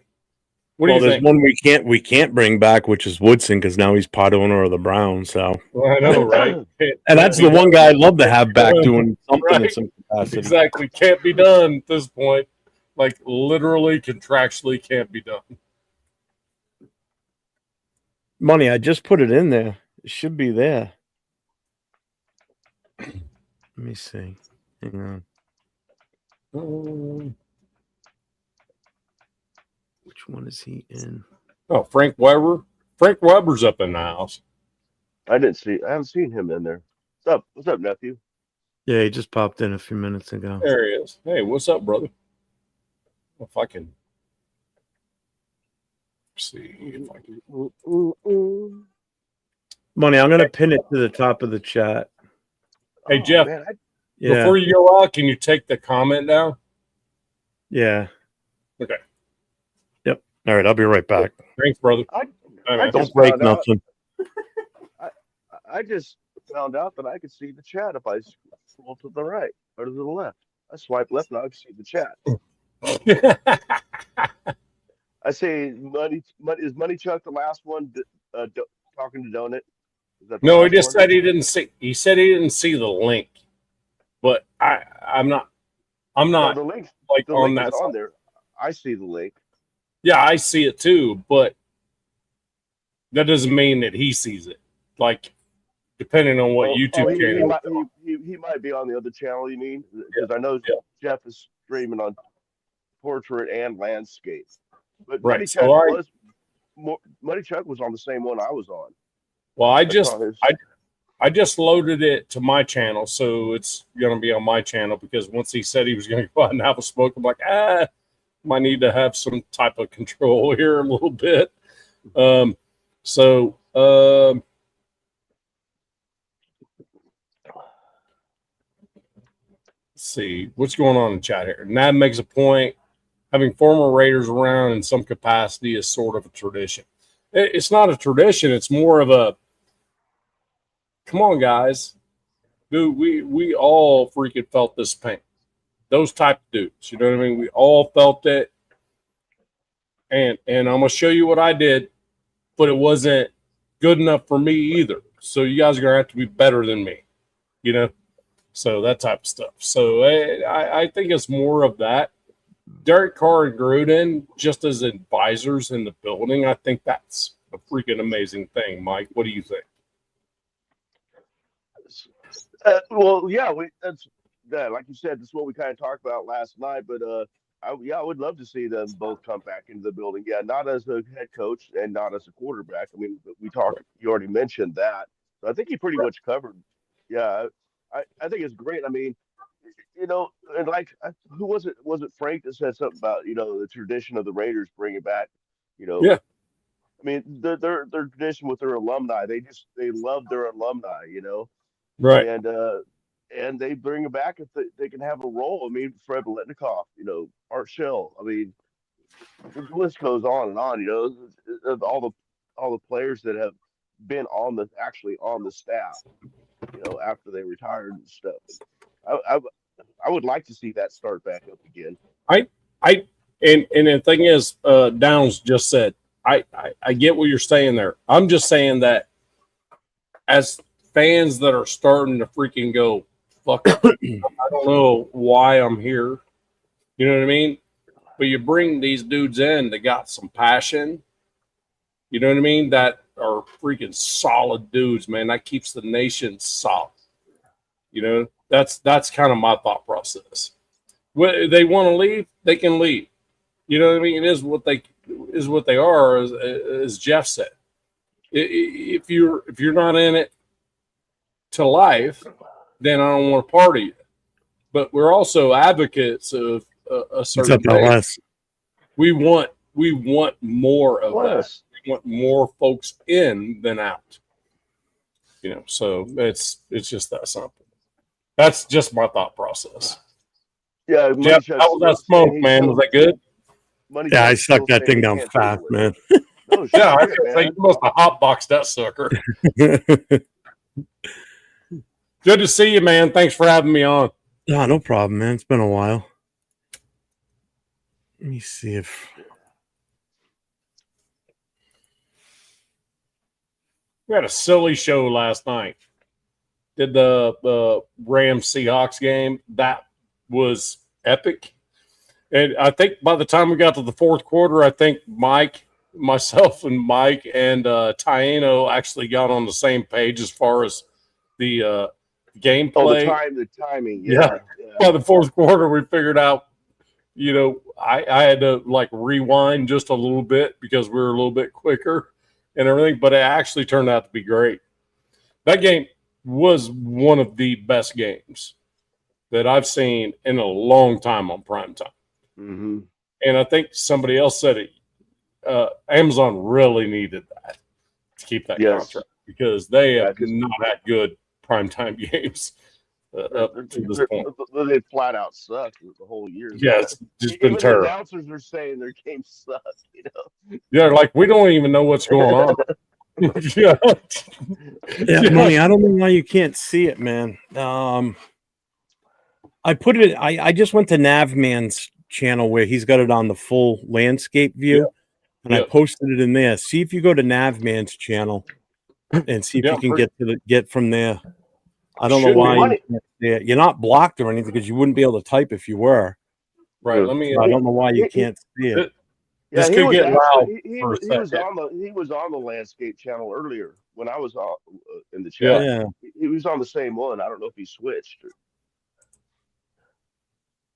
Speaker 1: There's one we can't bring back, which is Woodson, because now he's part owner of the Browns. So
Speaker 4: I know, right?
Speaker 1: And that's the one guy I'd love to have back doing something in some capacity.
Speaker 4: Exactly, can't be done at this point. Like literally, contractually, can't be done.
Speaker 1: Money, I just put it in there. It should be there. Let me see. Hang on. Which one is he in?
Speaker 4: Oh, Frank Weber. Frank Weber's up in the house.
Speaker 5: I haven't seen him in there. What's up, nephew?
Speaker 1: Yeah, he just popped in a few minutes ago.
Speaker 4: There he is. Hey, what's up, brother? If I can see if I can.
Speaker 1: Money, I'm gonna pin it to the top of the chat.
Speaker 4: Hey, Jeff.
Speaker 1: Yeah.
Speaker 4: Before you go out, can you take the comment down?
Speaker 1: Yeah.
Speaker 4: Okay.
Speaker 1: Yep. All right. I'll be right back.
Speaker 4: Thanks, brother.
Speaker 5: I
Speaker 1: Don't
Speaker 5: just
Speaker 1: break
Speaker 5: found out.
Speaker 1: nothing.
Speaker 5: I just found out that I could see the chat if I scroll to the right or to the left. I swipe left and I can see the chat. I say money is Money Chuck the last one talking to Donut? Is that the
Speaker 4: No, he
Speaker 5: last
Speaker 4: just
Speaker 5: one?
Speaker 4: said he didn't see. He said he didn't see the link, but I'm not
Speaker 5: No, the link
Speaker 4: on
Speaker 5: is
Speaker 4: that
Speaker 5: on
Speaker 4: side.
Speaker 5: there. I see the link.
Speaker 4: Yeah, I see it too, but that doesn't mean that he sees it. Like, depending on what YouTube channel.
Speaker 5: He might be on the other channel. You mean? Because I know Jeff is streaming on portrait and landscape. But
Speaker 4: Right.
Speaker 5: Money Chuck was on the same one I was on.
Speaker 4: Well, I just loaded it to my channel, so it's going to be on my channel because once he said he was going to go out and have a smoke, I'm like, might need to have some type of control here a little bit. Let's see what's going on in chat here. Nad makes a point. Having former Raiders around in some capacity is sort of a tradition. It's not a tradition. It's more of a, come on, guys. Dude, we all freaking felt this pain. Those type of dudes. You know what I mean? We all felt it. And I'm going to show you what I did, but it wasn't good enough for me either. So you guys are going to have to be better than me, you know? So that type of stuff. So I think it's more of that. Derek Carr and Gruden, just as advisors in the building, I think that's a freaking amazing thing. Mike, what do you think?
Speaker 5: Well, yeah, that's like you said, this is what we kind of talked about last night. But I would love to see them both come back into the building. Yeah, not as a head coach and not as a quarterback. I mean, we talked. You already mentioned that. So I think he pretty much covered. Yeah, I think it's great. I mean, you know, and like who was it? Was it Frank that said something about the tradition of the Raiders bringing back?
Speaker 4: Yeah.
Speaker 5: I mean, their tradition with their alumni. They love their alumni.
Speaker 4: Right.
Speaker 5: And they bring it back if they can have a role. I mean, Fred Biletnikoff, Art Shell. I mean, the list goes on and on. All the players that have been actually on the staff, after they retired and stuff. I would like to see that start back up again.
Speaker 4: And the thing is, Downs just said, I get what you're saying there. I'm just saying that as fans that are starting to freaking go, fuck it. I don't know why I'm here. You know what I mean? But you bring these dudes in that got some passion. You know what I mean? That are freaking solid dudes, man. That keeps the nation solid. That's kind of my thought process. When they want to leave, they can leave. You know what I mean? It is what they are, as Jeff said. If you're not in it to life, then I don't want to party. But we're also advocates of a certain thing. We want more of that. We want more folks in than out. So it's just that simple. That's just my thought process.
Speaker 5: Yeah,
Speaker 4: Jeff, how was that smoke, man? Was that good?
Speaker 1: Yeah, I sucked that thing down fast, man.
Speaker 5: Oh, shit,
Speaker 4: yeah, I
Speaker 5: man.
Speaker 4: think you must have hotboxed that sucker. Good to see you, man. Thanks for having me on.
Speaker 1: No problem, man. It's been a while. Let me see if
Speaker 4: we had a silly show last night. Did the Rams Seahawks game. That was epic. And I think by the time we got to the fourth quarter, I think myself and Mike and Taino actually got on the same page as far as the gameplay.
Speaker 5: Oh, the timing. Yeah.
Speaker 4: By the fourth quarter, we figured out, I had to like rewind just a little bit because we were a little bit quicker and everything, but it actually turned out to be great. That game was one of the best games that I've seen in a long time on primetime.
Speaker 5: Mm-hmm.
Speaker 4: And I think somebody else said it. Amazon really needed that to keep that contract because they have not had good primetime games up to this point.
Speaker 5: They flat out suck the whole year.
Speaker 4: Yeah, it's just been
Speaker 5: Even the
Speaker 4: terrible.
Speaker 5: announcers are saying their games suck. You know.
Speaker 4: Yeah, like we don't even know what's going on. Yeah.
Speaker 1: Yeah, Money. I don't know why you can't see it, man. I put it. I just went to Navman's channel where he's got it on the full landscape view, and I posted it in there. See if you go to Navman's channel and see if you can get from there. I don't know why you can't see it. You're not blocked or anything because you wouldn't be able to type if you were.
Speaker 4: Right. Let me.
Speaker 1: So I don't know why you can't see it.
Speaker 5: Yeah,
Speaker 4: this could get loud.
Speaker 5: He was on the landscape channel earlier when I was in the chat.
Speaker 1: Yeah.
Speaker 5: He was on the same one. I don't know if he switched.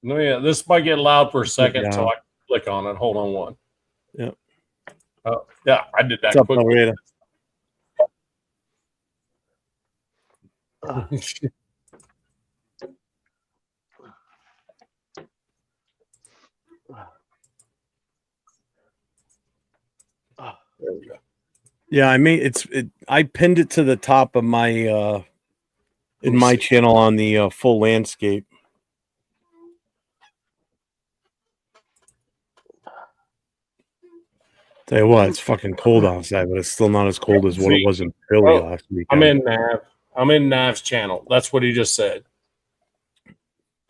Speaker 4: No, yeah, this might get loud for a second until I click on it. Hold on one.
Speaker 1: Yeah.
Speaker 4: Yeah, I did that
Speaker 1: quickly.
Speaker 4: There we go.
Speaker 1: Yeah, I pinned it to the top of my in my channel on the full landscape. Tell you what, it's fucking cold outside, but it's still not as cold as what it was in Philly last week.
Speaker 4: I'm in Nav's channel. That's what he just said.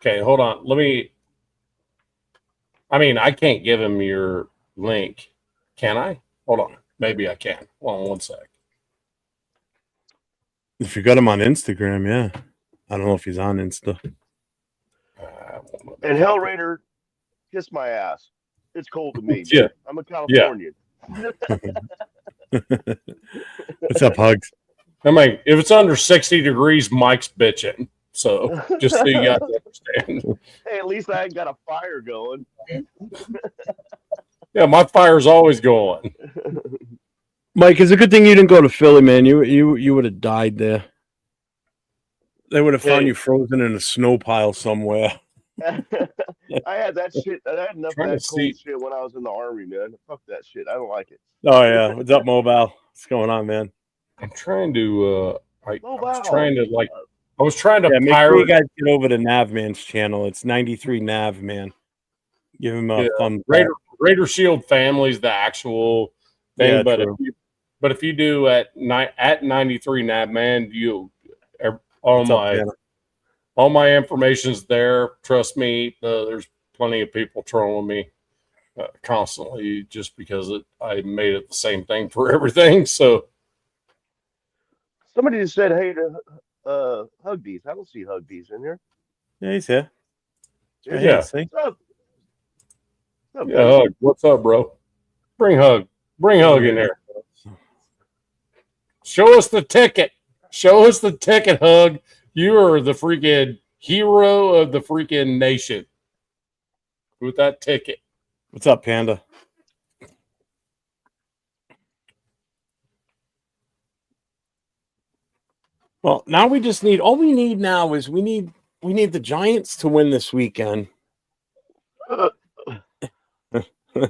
Speaker 4: Okay, hold on. I can't give him your link. Can I? Hold on. Maybe I can. Hold on one sec.
Speaker 1: If you got him on Instagram, yeah. I don't know if he's on Insta.
Speaker 5: And Hell Raider, kiss my ass. It's cold to me.
Speaker 4: Yeah.
Speaker 5: I'm a Californian.
Speaker 1: What's up, Hugs?
Speaker 4: If it's under 60 degrees, Mike's bitching. So just so you guys understand.
Speaker 5: Hey, at least I ain't got a fire going.
Speaker 4: Yeah, my fire's always going.
Speaker 1: Mike, it's a good thing you didn't go to Philly, man. You would have died there. They would have found you frozen in a snow pile somewhere.
Speaker 5: I had that shit. I had enough of that cold shit when I was in the Army, man. Fuck that shit. I don't like it.
Speaker 1: Oh yeah. What's up, Mobile? What's going on, man?
Speaker 4: I'm trying to I was
Speaker 1: make sure you guys get over to Navman's channel. It's 93 Nav, man. Give him a thumbs up.
Speaker 4: Raider Shield Family's the actual thing, but if you do at 93 Nav, man, all my information's there. Trust me, there's plenty of people trolling me constantly just because I made it the same thing for everything. So
Speaker 5: somebody just said, "Hey, to Hugbees." I don't see Hugbees in here.
Speaker 1: Yeah, he's here.
Speaker 4: Yeah.
Speaker 5: What's up?
Speaker 4: Hug. What's up, bro? Bring Hug in here. Show us the ticket. Show us the ticket, Hug. You are the freaking hero of the freaking nation with that ticket.
Speaker 1: What's up, Panda? Well, now we just need we need the Giants to win this weekend.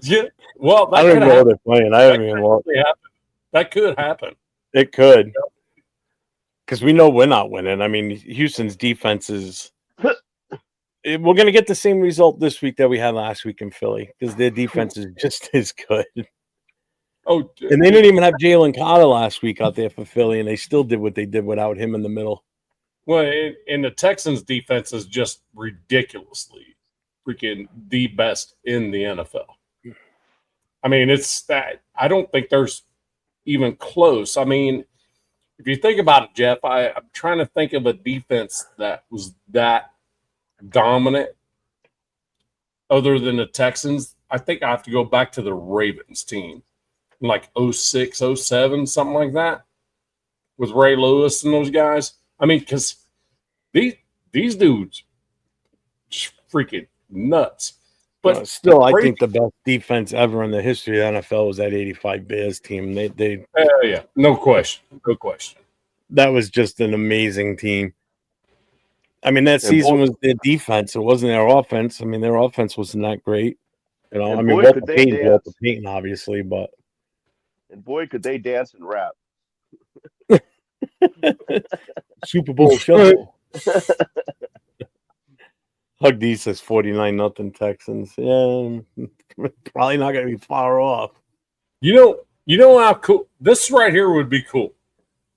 Speaker 4: Yeah. Well,
Speaker 1: I don't know what they're playing. I haven't even looked.
Speaker 4: That could happen.
Speaker 1: It could. Because we know we're not winning. I mean, Houston's defense is... We're going to get the same result this week that we had last week in Philly because their defense is just as good.
Speaker 4: Oh,
Speaker 1: and they didn't even have Jalen Carter last week out there for Philly, and they still did what they did without him in the middle.
Speaker 4: Well, and the Texans' defense is just ridiculously freaking the best in the NFL. I mean, it's that I don't think there's even close. I mean, if you think about it, Jeff, I'm trying to think of a defense that was that dominant other than the Texans. I think I have to go back to the Ravens team in like 06, 07, something like that with Ray Lewis and those guys. I mean, because these dudes just freaking nuts. But
Speaker 1: still, I think the best defense ever in the history of the NFL was that 85 Bears team. They
Speaker 4: yeah, no question. No question.
Speaker 1: That was just an amazing team. I mean, that season was their defense. It wasn't their offense. I mean, their offense wasn't that great. You know, I mean, Walter Payton, obviously, but.
Speaker 5: And boy, could they dance and rap.
Speaker 1: Super Bowl show. Hug D says 49-0 Texans. Yeah, probably not going to be far off.
Speaker 4: You know how cool this right here would be cool.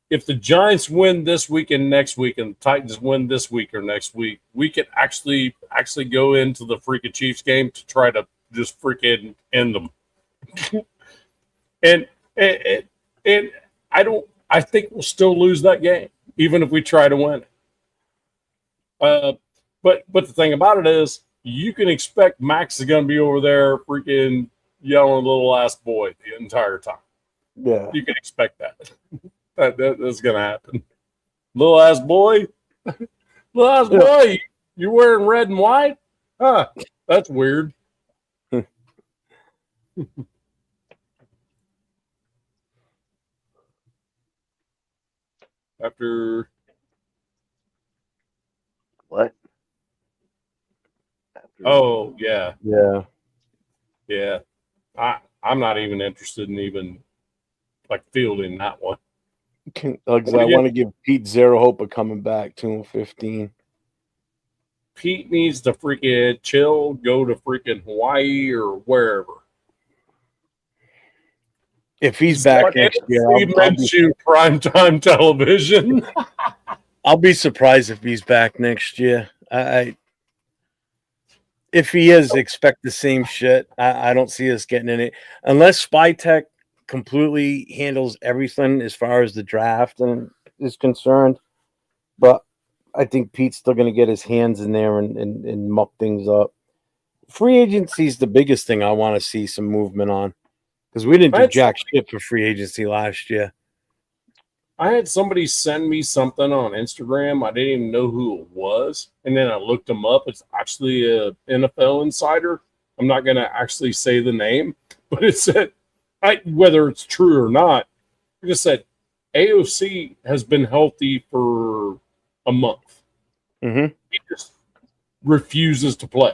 Speaker 4: If the Giants win this week and next week, and the Titans win this week or next week, we could actually go into the freaking Chiefs game to try to just freaking end them. and I think we'll still lose that game, even if we try to win it. But the thing about it is, you can expect Max is going to be over there freaking yelling "little ass boy" the entire time.
Speaker 1: Yeah,
Speaker 4: You can expect that. That's going to happen. Little ass boy, little ass boy, you're wearing red and white? Huh? That's weird. After
Speaker 5: What?
Speaker 4: oh yeah. I'm not even interested in even like fielding that one.
Speaker 1: I want to give Pete zero hope of coming back. 2-15.
Speaker 4: Pete needs to freaking chill, go to freaking Hawaii or wherever.
Speaker 1: If he's back next year,
Speaker 4: I'll be primetime television.
Speaker 1: I'll be surprised if he's back next year. If he is, expect the same shit. I don't see us getting in it unless Spytech completely handles everything as far as the draft and is concerned. But I think Pete's still going to get his hands in there and muck things up. Free agency is the biggest thing I want to see some movement on because we didn't do jack shit for free agency last year.
Speaker 4: I had somebody send me something on Instagram. I didn't even know who it was. And then I looked them up. It's actually an NFL insider. I'm not going to actually say the name, but it said, whether it's true or not, it just said AOC has been healthy for a month.
Speaker 1: Mm-hmm.
Speaker 4: He just refuses to play.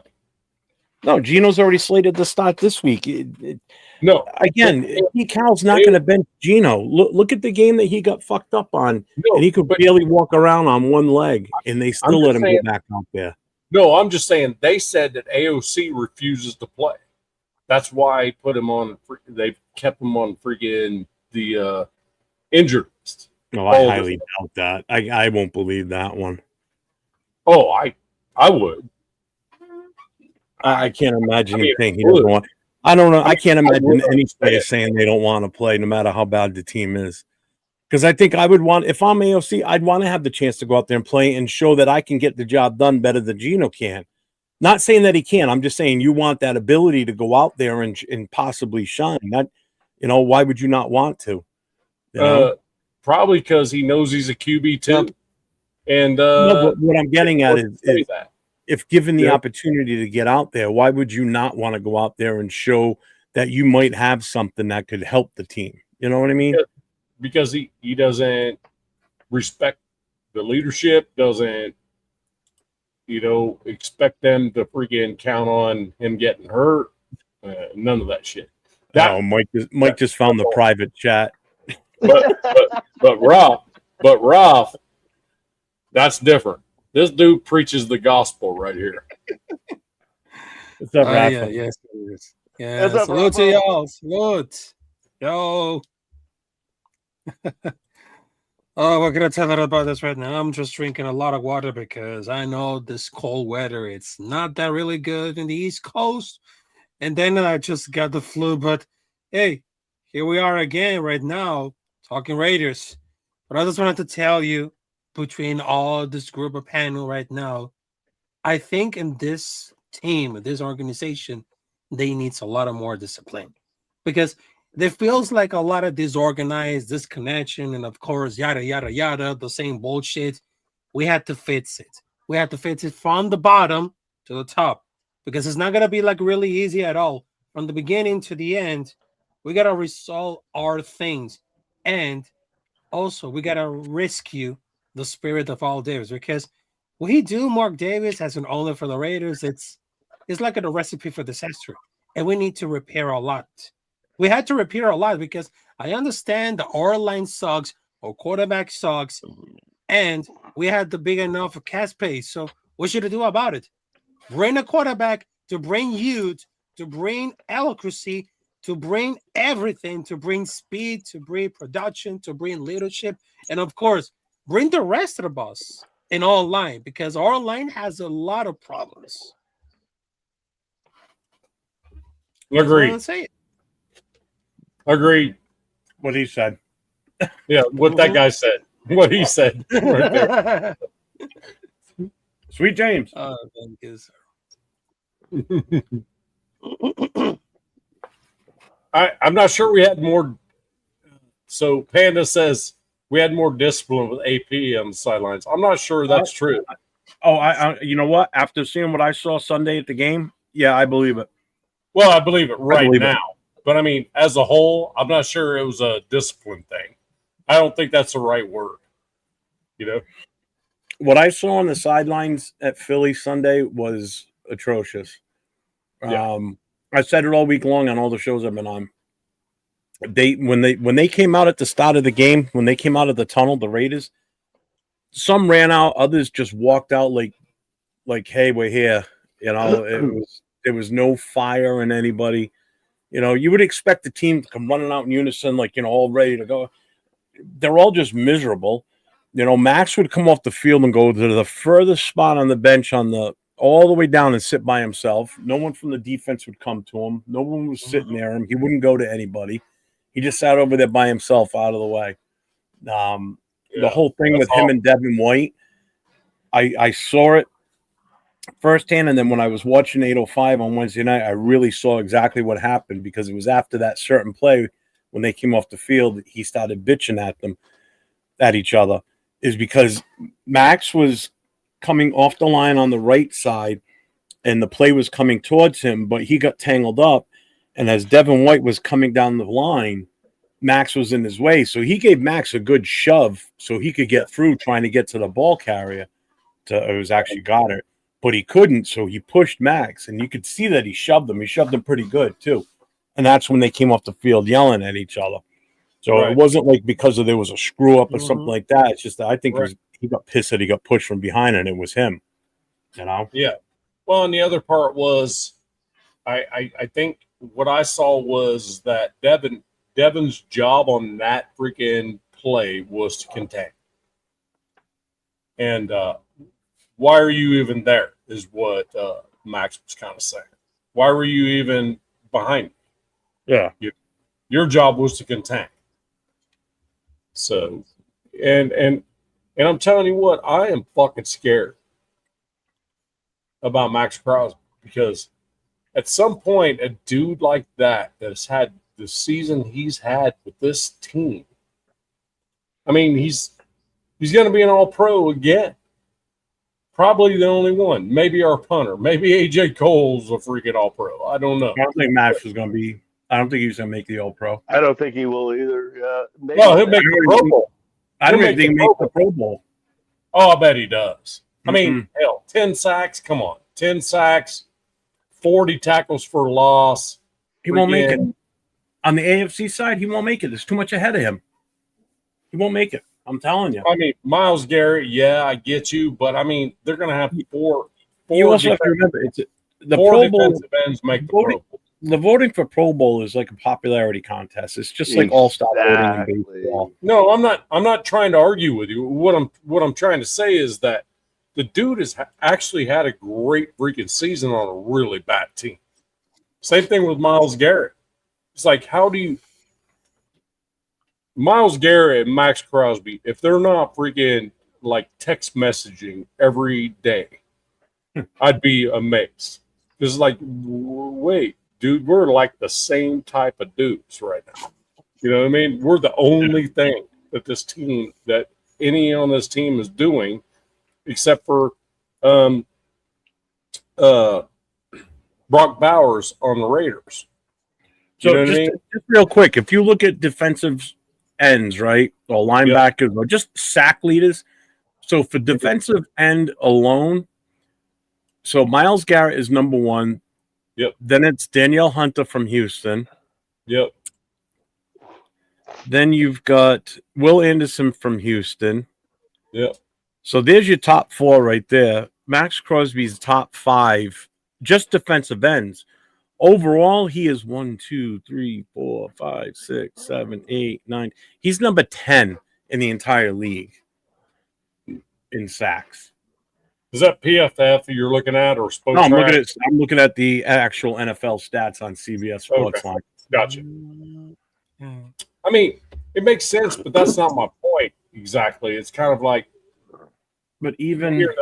Speaker 1: No, Gino's already slated to start this week.
Speaker 4: No,
Speaker 1: again, Pete Carroll's not going to bench Gino. Look at the game that he got fucked up on, and he could barely walk around on one leg, and they still let him go back out there.
Speaker 4: No, I'm just saying they said that AOC refuses to play. That's why I put him on. They kept him on freaking the injured list.
Speaker 1: No, I highly doubt that. I won't believe that one.
Speaker 4: Oh, I would.
Speaker 1: I can't imagine anything he doesn't want. I don't know. I can't imagine any player saying they don't want to play, no matter how bad the team is. Because I think I would want, if I'm AOC, I'd want to have the chance to go out there and play and show that I can get the job done better than Gino can. Not saying that he can. I'm just saying you want that ability to go out there and possibly shine. That, why would you not want to?
Speaker 4: Probably because he knows he's a QB too. And
Speaker 1: no, but what I'm getting at is if given the opportunity to get out there, why would you not want to go out there and show that you might have something that could help the team? You know what I mean?
Speaker 4: Because he doesn't respect the leadership, doesn't, expect them to freaking count on him getting hurt. None of that shit.
Speaker 1: Mike just found the private chat.
Speaker 4: But Ralph, that's different. This dude preaches the gospel right here.
Speaker 1: What's up, Rafa?
Speaker 6: Yes, it is. Yeah, salute to y'all. Salute. Yo. Oh, we're going to tell her about this right now. I'm just drinking a lot of water because I know this cold weather, it's not that really good in the East Coast. And then I just got the flu. But, hey, here we are again right now talking Raiders. But I just wanted to tell you, between all this group of panel right now, I think in this team, this organization, they needs a lot of more discipline because there feels like a lot of disorganized, disconnection, and of course, yada, yada, yada, the same bullshit. We had to fix it. We had to fix it from the bottom to the top because it's not going to be like really easy at all. From the beginning to the end, we got to resolve our things. And also, we got to rescue the spirit of all Davis, because we do Mark Davis as an owner for the Raiders. It's like a recipe for disaster, and we need to repair a lot. We had to repair a lot because I understand the R line sucks or quarterback sucks, and we had the big enough cap space. So what should I do about it? Bring a quarterback to bring youth, to bring eloquency, to bring everything, to bring speed, to bring production, to bring leadership, and of course, bring the rest of the bus in our line, because our line has a lot of problems.
Speaker 4: Agreed. Agreed.
Speaker 1: What he said.
Speaker 4: Yeah, what that guy said. What he said. Right there.
Speaker 1: Sweet James.
Speaker 6: Thank you, sir.
Speaker 4: I'm not sure we had more. So Panda says we had more discipline with AP on the sidelines. I'm not sure that's true.
Speaker 1: Oh, I you know what? After seeing what I saw Sunday at the game, yeah, I believe it.
Speaker 4: Well, I believe it right now. But I mean, as a whole, I'm not sure it was a discipline thing. I don't think that's the right word. You know,
Speaker 1: what I saw on the sidelines at Philly Sunday was atrocious.
Speaker 4: Yeah.
Speaker 1: I said it all week long on all the shows I've been on. When they came out at the start of the game, when they came out of the tunnel, the Raiders, some ran out, others just walked out like, hey, we're here. You know, there was no fire in anybody. You know, you would expect the team to come running out in unison, like, you know, all ready to go. They're all just miserable. You know, Max would come off the field and go to the furthest spot on the bench all the way down and sit by himself. No one from the defense would come to him. No one was sitting near him. He wouldn't go to anybody. He just sat over there by himself out of the way. The whole thing with him and Devin White, I saw it firsthand, and then when I was watching 805 on Wednesday night, I really saw exactly what happened, because it was after that certain play when they came off the field, he started bitching at each other, is because Max was coming off the line on the right side, and the play was coming towards him, but he got tangled up, and as Devin White was coming down the line, Max was in his way, so he gave Max a good shove so he could get through trying to get to the ball carrier. It was actually Goddard. But he couldn't, so he pushed Max, and you could see that he shoved him. He shoved him pretty good, too. And that's when they came off the field yelling at each other. So It wasn't like because there was a screw-up or something like that. It's just that I think he got pissed that he got pushed from behind, and it was him, you know?
Speaker 4: Yeah. Well, and the other part was I think what I saw was that Devin's job on that freaking play was to contain. And why are you even there is what Max was kind of saying. Why were you even behind me?
Speaker 1: Yeah.
Speaker 4: Your job was to contain. So, and I'm telling you what, I am fucking scared about Max Crosby, because at some point, a dude like that has had the season he's had with this team, I mean, he's going to be an all-pro again. Probably the only one. Maybe our punter. Maybe AJ Cole's a freaking all-pro. I don't know.
Speaker 1: I don't think Max is going to be. I don't think he's going to make the all-pro.
Speaker 5: I don't think he will either.
Speaker 4: Well, he'll make the Pro Bowl.
Speaker 1: I don't think he makes the Pro Bowl.
Speaker 4: Oh, I bet he does. I mean, hell, 10 sacks. Come on. 10 sacks, 40 tackles for loss.
Speaker 1: He won't make it. On the AFC side, he won't make it. There's too much ahead of him. He won't make it. I'm telling you.
Speaker 4: I mean, Myles Garrett, yeah, I get you, but I mean, they're going to have four.
Speaker 1: You also have to remember, it's the
Speaker 4: Pro
Speaker 1: Bowl.
Speaker 4: Ends make the Pro Bowl.
Speaker 1: The voting for Pro Bowl is like a popularity contest. It's just like all-star voting in baseball.
Speaker 4: No, I'm not trying to argue with you. What I'm trying to say is that the dude has actually had a great freaking season on a really bad team. Same thing with Myles Garrett. It's like, how do you Myles Garrett and Max Crosby, if they're not freaking like text messaging every day, I'd be amazed. Because like, wait, dude, we're like the same type of dudes right now. You know what I mean? We're the only thing that any on this team is doing, except for Brock Bowers on the Raiders.
Speaker 1: So just real quick, if you look at defensive ends, right, or linebackers, or just sack leaders. So for defensive end alone, so Myles Garrett is number one.
Speaker 4: Yep.
Speaker 1: Then it's Danielle Hunter from Houston.
Speaker 4: Yep.
Speaker 1: Then you've got Will Anderson from Houston.
Speaker 4: Yeah.
Speaker 1: So there's your top 4 right there. Max Crosby's top 5, just defensive ends. Overall, he is 1, 2, 3, 4, 5, 6, 7, 8, 9. He's number 10 in the entire league in sacks.
Speaker 4: Is that PFF you're looking at or Spotrac?
Speaker 1: No, I'm looking at the actual NFL stats on CBS Sportsline.
Speaker 4: Gotcha.
Speaker 6: Yeah.
Speaker 4: I mean, it makes sense, but that's not my point exactly. It's kind of like,
Speaker 1: But even
Speaker 4: when you're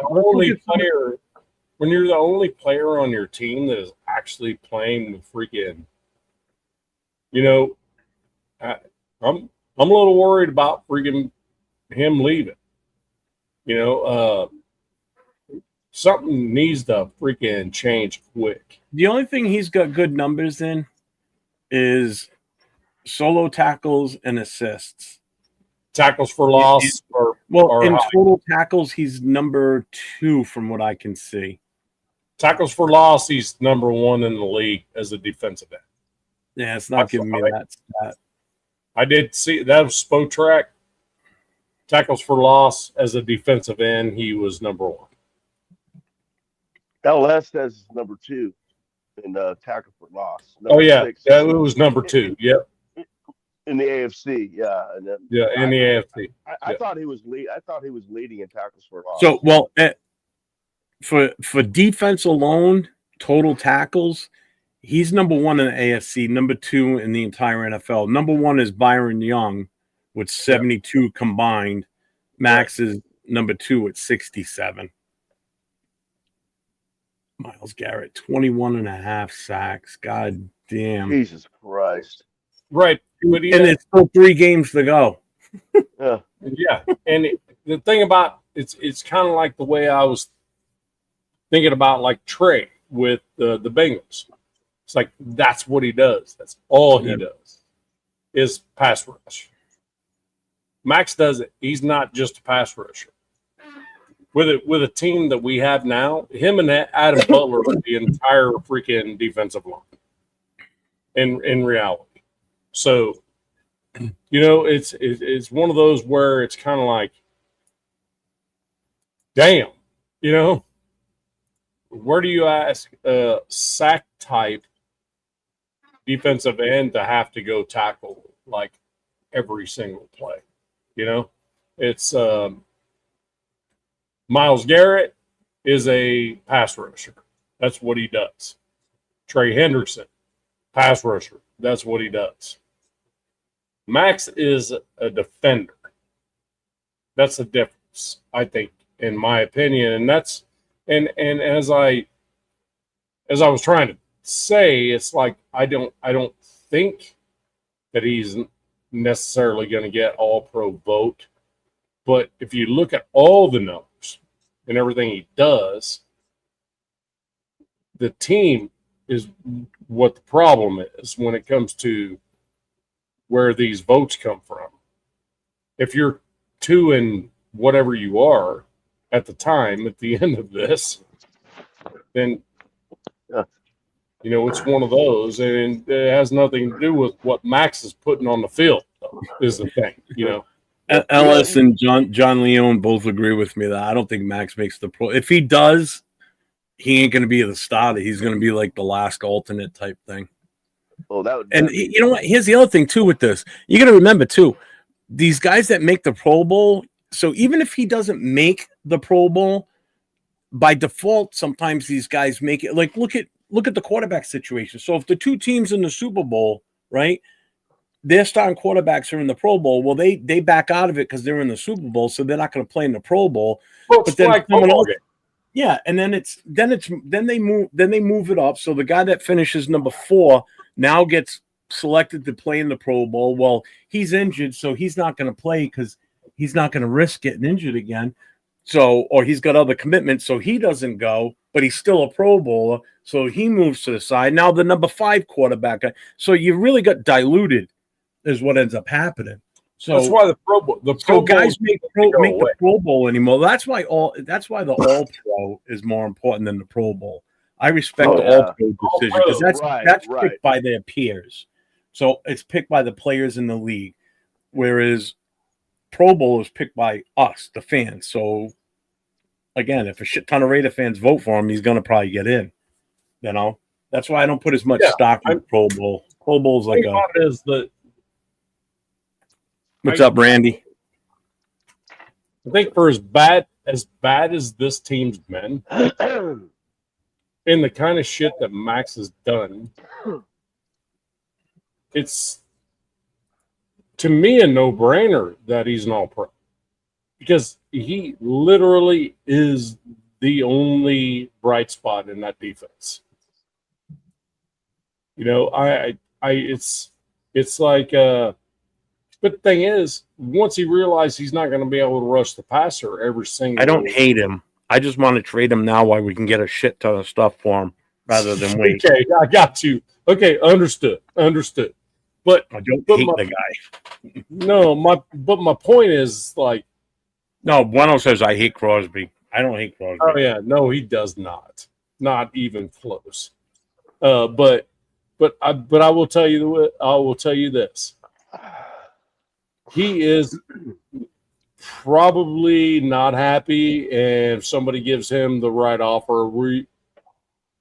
Speaker 4: the only player on your team that is actually playing with freaking, I'm a little worried about freaking him leaving. Something needs to freaking change quick.
Speaker 1: the only thing he's got good numbers in is solo tackles and assists.
Speaker 4: Tackles for loss
Speaker 1: in total tackles, he's number 2 from what I can see.
Speaker 4: Tackles for loss, he's number 1 in the league as a defensive end.
Speaker 1: Yeah, it's not giving me that stat.
Speaker 4: I did see that was Spotrac. Tackles for loss as a defensive end, he was number 1.
Speaker 5: LS says number 2 in tackle for loss.
Speaker 4: Number 6 it was number 2. Yep.
Speaker 5: In the AFC, yeah, and then,
Speaker 4: in the AFC.
Speaker 5: I thought he was I thought he was leading in tackles for loss.
Speaker 1: So, for defense alone, total tackles, he's number 1 in the AFC, number 2 in the entire NFL. Number 1 is Byron Young with 72 combined. Max is number 2 at 67. Myles Garrett, 21.5 sacks. God damn.
Speaker 5: Jesus Christ.
Speaker 4: Right.
Speaker 1: And it's still 3 games to go.
Speaker 4: Yeah. And the thing about it's kind of like the way I was thinking about like Trey with the Bengals. It's like that's what he does. That's all he does is pass rush. Max does it. He's not just a pass rusher. With a team that we have now, him and Adam Butler are the entire freaking defensive line. In reality. So, it's one of those where it's kind of like, damn, where do you ask a sack type defensive end to have to go tackle like every single play? It's Myles Garrett is a pass rusher. That's what he does. Trey Henderson, pass rusher. That's what he does. Max is a defender. That's the difference, I think, in my opinion. And that's and as I was trying to say, it's like I don't think that he's necessarily going to get all pro vote. But if you look at all the numbers and everything he does, the team is what the problem is when it comes to where these votes come from. If you're 2 and whatever you are at the time, at the end of this, then, it's one of those, and it has nothing to do with what Max is putting on the field, though, is the thing,
Speaker 1: Ellis and John Leone both agree with me that I don't think Max makes the pro. If he does, he ain't going to be the starter. He's going to be like the last alternate type thing.
Speaker 5: Oh, that would.
Speaker 1: And you know what? Here's the other thing too with this. You got to remember too, these guys that make the Pro Bowl. So even if he doesn't make the Pro Bowl, by default, sometimes these guys make it. Like look at the quarterback situation. So if the 2 teams in the Super Bowl, right, their starting quarterbacks are in the Pro Bowl. Well, they back out of it because they're in the Super Bowl, so they're not going to play in the Pro Bowl.
Speaker 4: Well, but then like
Speaker 1: yeah, and then they move it up. So the guy that finishes number 4 now gets selected to play in the Pro Bowl. Well, he's injured, so he's not going to play because he's not going to risk getting injured again. So, or he's got other commitments, so he doesn't go, but he's still a Pro Bowler, so he moves to the side. Now the number 5 quarterback. So you really got diluted, is what ends up happening. So
Speaker 4: that's why the Pro Bowl.
Speaker 1: Guys make the Pro Bowl anymore. That's why the All Pro is more important than the Pro Bowl. I respect the All Pro decision because that's picked by their peers. So it's picked by the players in the league. Whereas Pro Bowl is picked by us, the fans. So again, if a shit ton of Raider fans vote for him, he's going to probably get in. You know, that's why I don't put as much stock in Pro Bowl. Pro Bowl's like a.
Speaker 4: Is the
Speaker 1: What's up, Randy?
Speaker 4: I think for as bad as this team's been, and the kind of shit that Max has done, it's to me a no-brainer that he's an all-pro, because he literally is the only bright spot in that defense. You know, it's like but the thing is, once he realized he's not going to be able to rush the passer every single.
Speaker 1: I don't hate him. I just want to trade him now while we can get a shit ton of stuff for him rather than wait.
Speaker 4: Okay, I got you. Okay, understood. But
Speaker 1: I don't hate the guy.
Speaker 4: No, my point is like.
Speaker 1: No, Bueno says I hate Crosby. I don't hate Crosby.
Speaker 4: Oh yeah, no, he does not. Not even close. But I will tell you this. He is probably not happy, and if somebody gives him the right offer, we're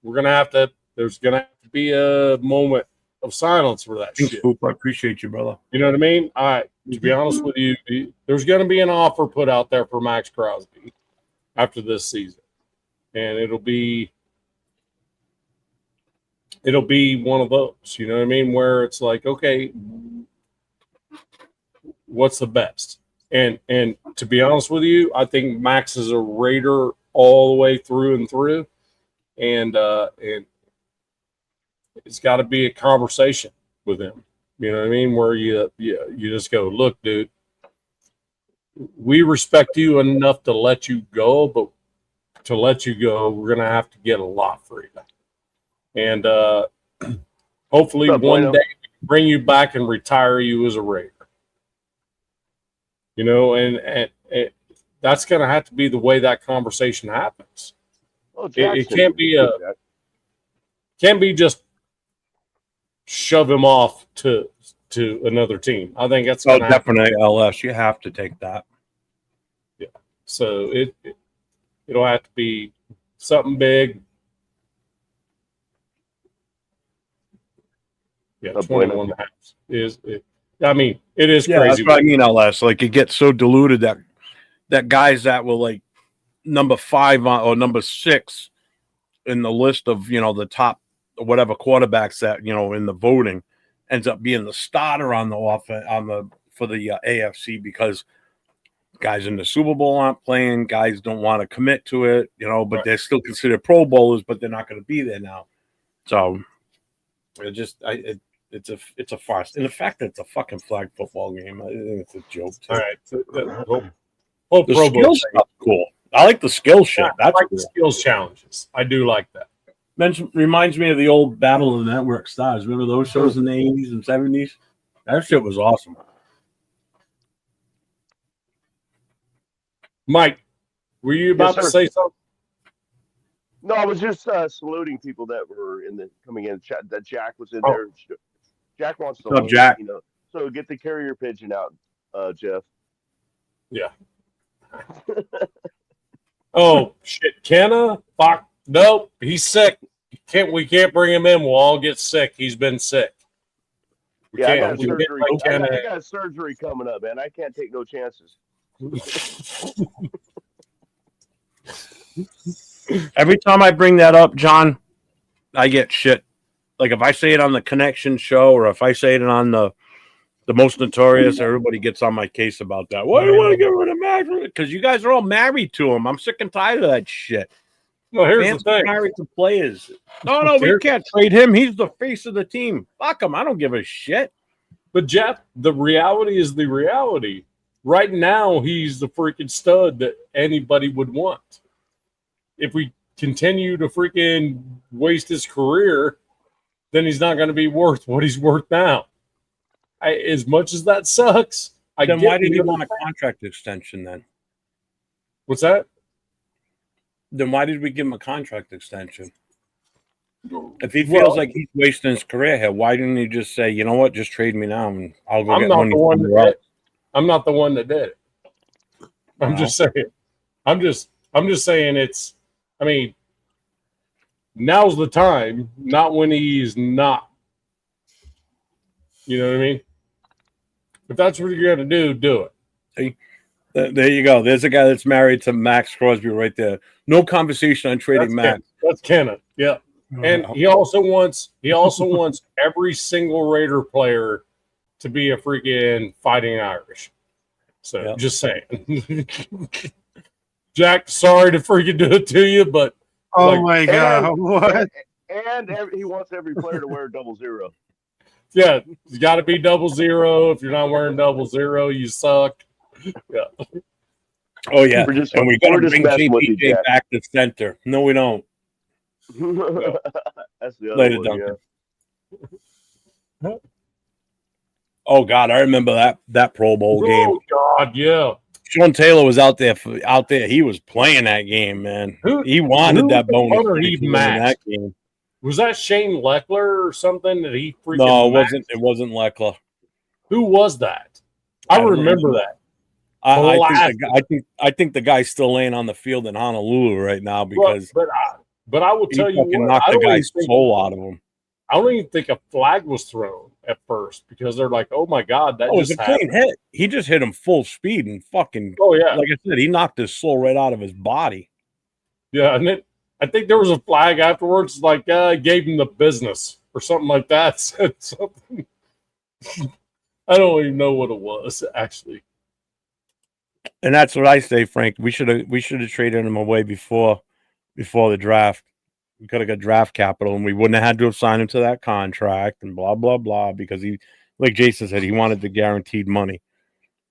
Speaker 4: gonna have to. There's gonna have to be a moment of silence for that shit.
Speaker 1: I appreciate you, brother.
Speaker 4: You know what I mean? To be honest with you, there's gonna be an offer put out there for Max Crosby after this season, and it'll be one of those. You know what I mean? Where it's like, okay, what's the best? And to be honest with you, I think Max is a Raider all the way through and through, and it's got to be a conversation with him. You know what I mean? Where you just go, look, dude, we respect you enough to let you go, but to let you go, we're gonna have to get a lot for you, and hopefully one day we can bring you back and retire you as a Raider. You know, and that's going to have to be the way that conversation happens.
Speaker 5: Well,
Speaker 4: it can't be just shove him off to another team. I think that's
Speaker 1: definitely LS. You have to take that.
Speaker 4: Yeah. So it'll have to be something big. Yeah, 21 halves is it. I mean, it is crazy.
Speaker 1: That's what I mean, LS. Like, it gets so diluted that guys that were like number 5 or number 6 in the list of, the top whatever quarterbacks that, in the voting ends up being the starter on the offense for the AFC because guys in the Super Bowl aren't playing, guys don't want to commit to it, but right. They're still considered Pro Bowlers, but they're not going to be there now. So it's a farce. And the fact that it's a fucking flag football game, I think it's a joke too.
Speaker 4: All right.
Speaker 1: The skill stuff's cool. I like the skill shit. That's
Speaker 4: cool. The skills challenges. I do like that.
Speaker 1: Reminds me of the old Battle of the Network Stars. Remember those shows in the 80s and 70s? That shit was awesome.
Speaker 4: Mike, were you about to say something?
Speaker 5: No, I was just saluting people that were coming in. That Jack was in there. Jack wants to
Speaker 1: learn, Jack.
Speaker 5: So get the carrier pigeon out, Jeff.
Speaker 4: Yeah. Oh shit, Kenna? Fuck, nope, he's sick. We can't bring him in. We'll all get sick. He's been sick.
Speaker 5: I got surgery. I got surgery coming up, man. I can't take no chances.
Speaker 1: Every time I bring that up, John, I get shit. Like if I say it on the Connection show or if I say it on the Most Notorious, everybody gets on my case about that. Why do you want to get rid of Max? Because you guys are all married to him. I'm sick and tired of that shit.
Speaker 4: Well, here's
Speaker 1: Fans
Speaker 4: the thing.
Speaker 1: Married to players. No, we can't trade him. He's the face of the team. Fuck him. I don't give a shit.
Speaker 4: But Jeff, the reality is the reality. Right now, he's the freaking stud that anybody would want. If we continue to freaking waste his career, then he's not going to be worth what he's worth now. As much as that sucks,
Speaker 1: then why did he want a contract extension then?
Speaker 4: What's that?
Speaker 1: Then why did we give him a contract extension? If he feels like he's wasting his career here, why didn't he just say, you know what, just trade me now and I'll go get money from you?
Speaker 4: I'm not the one that did it. I'm just saying. I'm just saying it's. I mean, now's the time, not when he's not. You know what I mean? If that's what you're gonna do it.
Speaker 1: There you go. There's a guy that's married to Max Crosby right there. No conversation on trading Max.
Speaker 4: That's Kenneth. Yeah. And he also wants every single Raider player to be a freaking Fighting Irish. So just saying. Jack, sorry to freaking do it to you, but
Speaker 6: my god, what?
Speaker 5: And he wants every player to wear 00.
Speaker 4: Yeah, it's got to be 00. If you're not wearing 00, you suck. Yeah.
Speaker 1: Oh yeah, and we got to bring
Speaker 5: JPJ
Speaker 1: back to center. No, we don't.
Speaker 5: That's the other one.
Speaker 1: Duncan. Yeah. Oh God, I remember that Pro Bowl game.
Speaker 4: Oh God, yeah.
Speaker 1: Sean Taylor was out there. He was playing that game, man. He wanted that bonus in that game.
Speaker 4: Was that Shane Leckler or something that he freaking?
Speaker 1: No, it wasn't Leckler.
Speaker 4: Who was that? I remember that.
Speaker 1: I think the guy's still laying on the field in Honolulu right now because.
Speaker 4: But I will tell you what,
Speaker 1: knocked the guy's soul out of him.
Speaker 4: I don't even think a flag was thrown at first because they're like, "Oh my God, that just
Speaker 1: was a clean hit." He just hit him full speed and fucking.
Speaker 4: Oh yeah,
Speaker 1: like I said, he knocked his soul right out of his body.
Speaker 4: Yeah, and then I think there was a flag afterwards, like gave him the business or something like that. Said something. I don't even know what it was actually.
Speaker 1: And that's what I say, Frank. We should have traded him away before the draft. We could have got draft capital and we wouldn't have had to have signed him to that contract and blah, blah, blah, because he, like Jason said, he wanted the guaranteed money.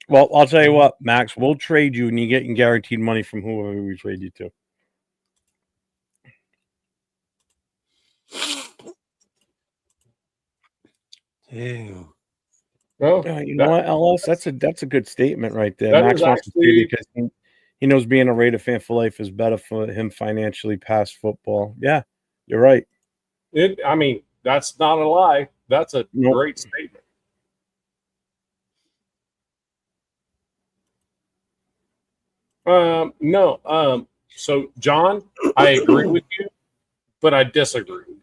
Speaker 1: Well, I'll tell you what, Max, we'll trade you and you're getting guaranteed money from whoever we trade you to.
Speaker 6: Damn.
Speaker 4: Well,
Speaker 1: you know what, LS? That's a good statement right there. Max wants to see because he knows being a Raider fan for life is better for him financially past football. Yeah, you're right.
Speaker 4: I mean, that's not a lie. That's a great statement. No. So, John, I agree with you, but I disagree with you.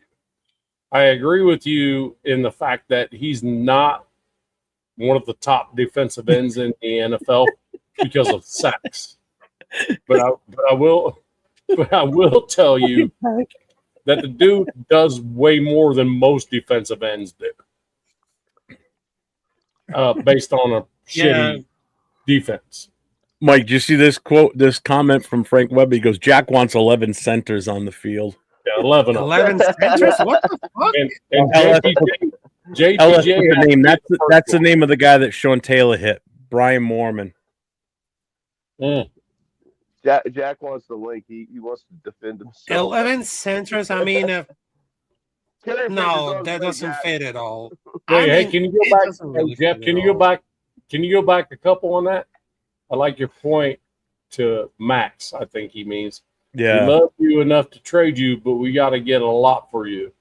Speaker 4: I agree with you in the fact that he's not one of the top defensive ends in the NFL because of sacks. But I will tell you that the dude does way more than most defensive ends do, based on a shitty defense.
Speaker 1: Mike, did you see this quote? This comment from Frank Webb. He goes, "Jack wants 11 centers on the field."
Speaker 4: Yeah, 11
Speaker 6: centers. What the fuck?
Speaker 4: And JPJ
Speaker 1: the name. That's the name of the guy that Sean Taylor hit. Brian Moorman.
Speaker 5: Jack wants the link. He wants to defend himself.
Speaker 6: 11 centers. I mean, no, that doesn't fit at all.
Speaker 4: Hey, can you go back, Jeff? Can you go back? Can you go back a couple on that? I like your point to Max. I think he means.
Speaker 1: Yeah.
Speaker 4: We love you enough to trade you, but we got to get a lot for you.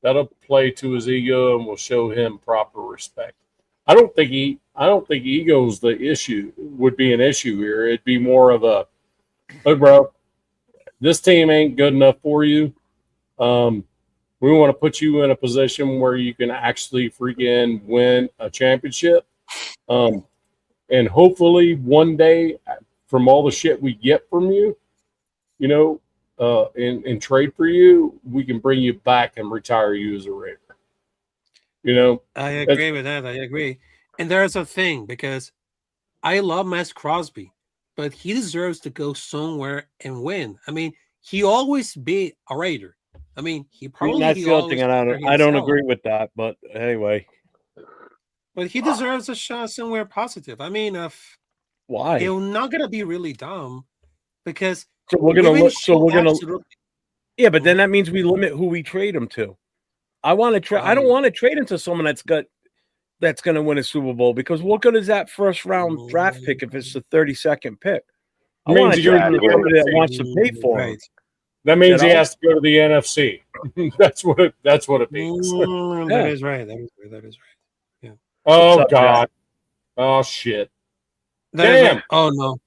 Speaker 4: That'll play to his ego and will show him proper respect. I don't think ego's the issue. Would be an issue here. It'd be more of a, look, bro, this team ain't good enough for you. We want to put you in a position where you can actually freaking win a championship. And hopefully one day, from all the shit we get from you, you know, in trade for you, we can bring you back and retire you as a Raider. You know,
Speaker 6: I agree with that. I agree. And there's a thing, because I love Max Crosby, but he deserves to go somewhere and win. I mean, he always be a Raider. I mean, he probably.
Speaker 1: That's the other thing, and I don't agree with that. But anyway,
Speaker 6: but he deserves a shot somewhere positive. I mean,
Speaker 1: why?
Speaker 6: He's not gonna be really dumb, because
Speaker 1: we're gonna. Yeah, but then that means we limit who we trade him to. I want to trade. I don't want to trade him to someone that's going to win a Super Bowl, because what good is that first round draft pick if it's the 32nd pick? I want to trade him to somebody that wants to pay for him.
Speaker 4: That means he has to go to the NFC. That's what it means.
Speaker 6: That is right. That is right. Yeah.
Speaker 4: Oh God. Oh shit.
Speaker 6: Damn. Oh no.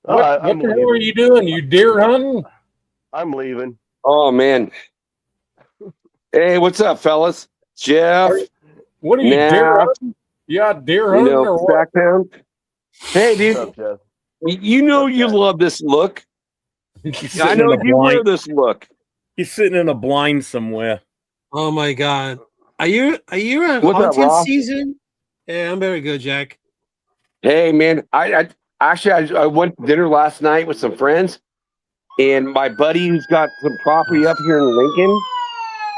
Speaker 4: What
Speaker 5: I'm
Speaker 4: the hell
Speaker 5: leaving.
Speaker 4: are you doing? You deer hunting?
Speaker 5: I'm leaving.
Speaker 7: Oh man. Hey, what's up, fellas? Jeff,
Speaker 4: What are you deer
Speaker 7: Nat,
Speaker 4: hunting? You out deer
Speaker 7: you
Speaker 4: hunting
Speaker 7: know,
Speaker 4: or what?
Speaker 7: Crackdown. Hey,
Speaker 5: What's
Speaker 7: dude,
Speaker 5: up, Jeff?
Speaker 7: you know you love this look.
Speaker 1: He's
Speaker 7: I
Speaker 1: sitting
Speaker 7: know
Speaker 1: in a
Speaker 7: you wear
Speaker 1: blind.
Speaker 7: this look.
Speaker 1: He's sitting in a blind somewhere.
Speaker 6: Oh my God. Are you in
Speaker 7: What's up,
Speaker 6: hunting
Speaker 7: Rob?
Speaker 6: season? Yeah, I'm very good, Jack.
Speaker 7: Hey, man, I went to dinner last night with some friends, and my buddy who's got some property up here in Lincoln,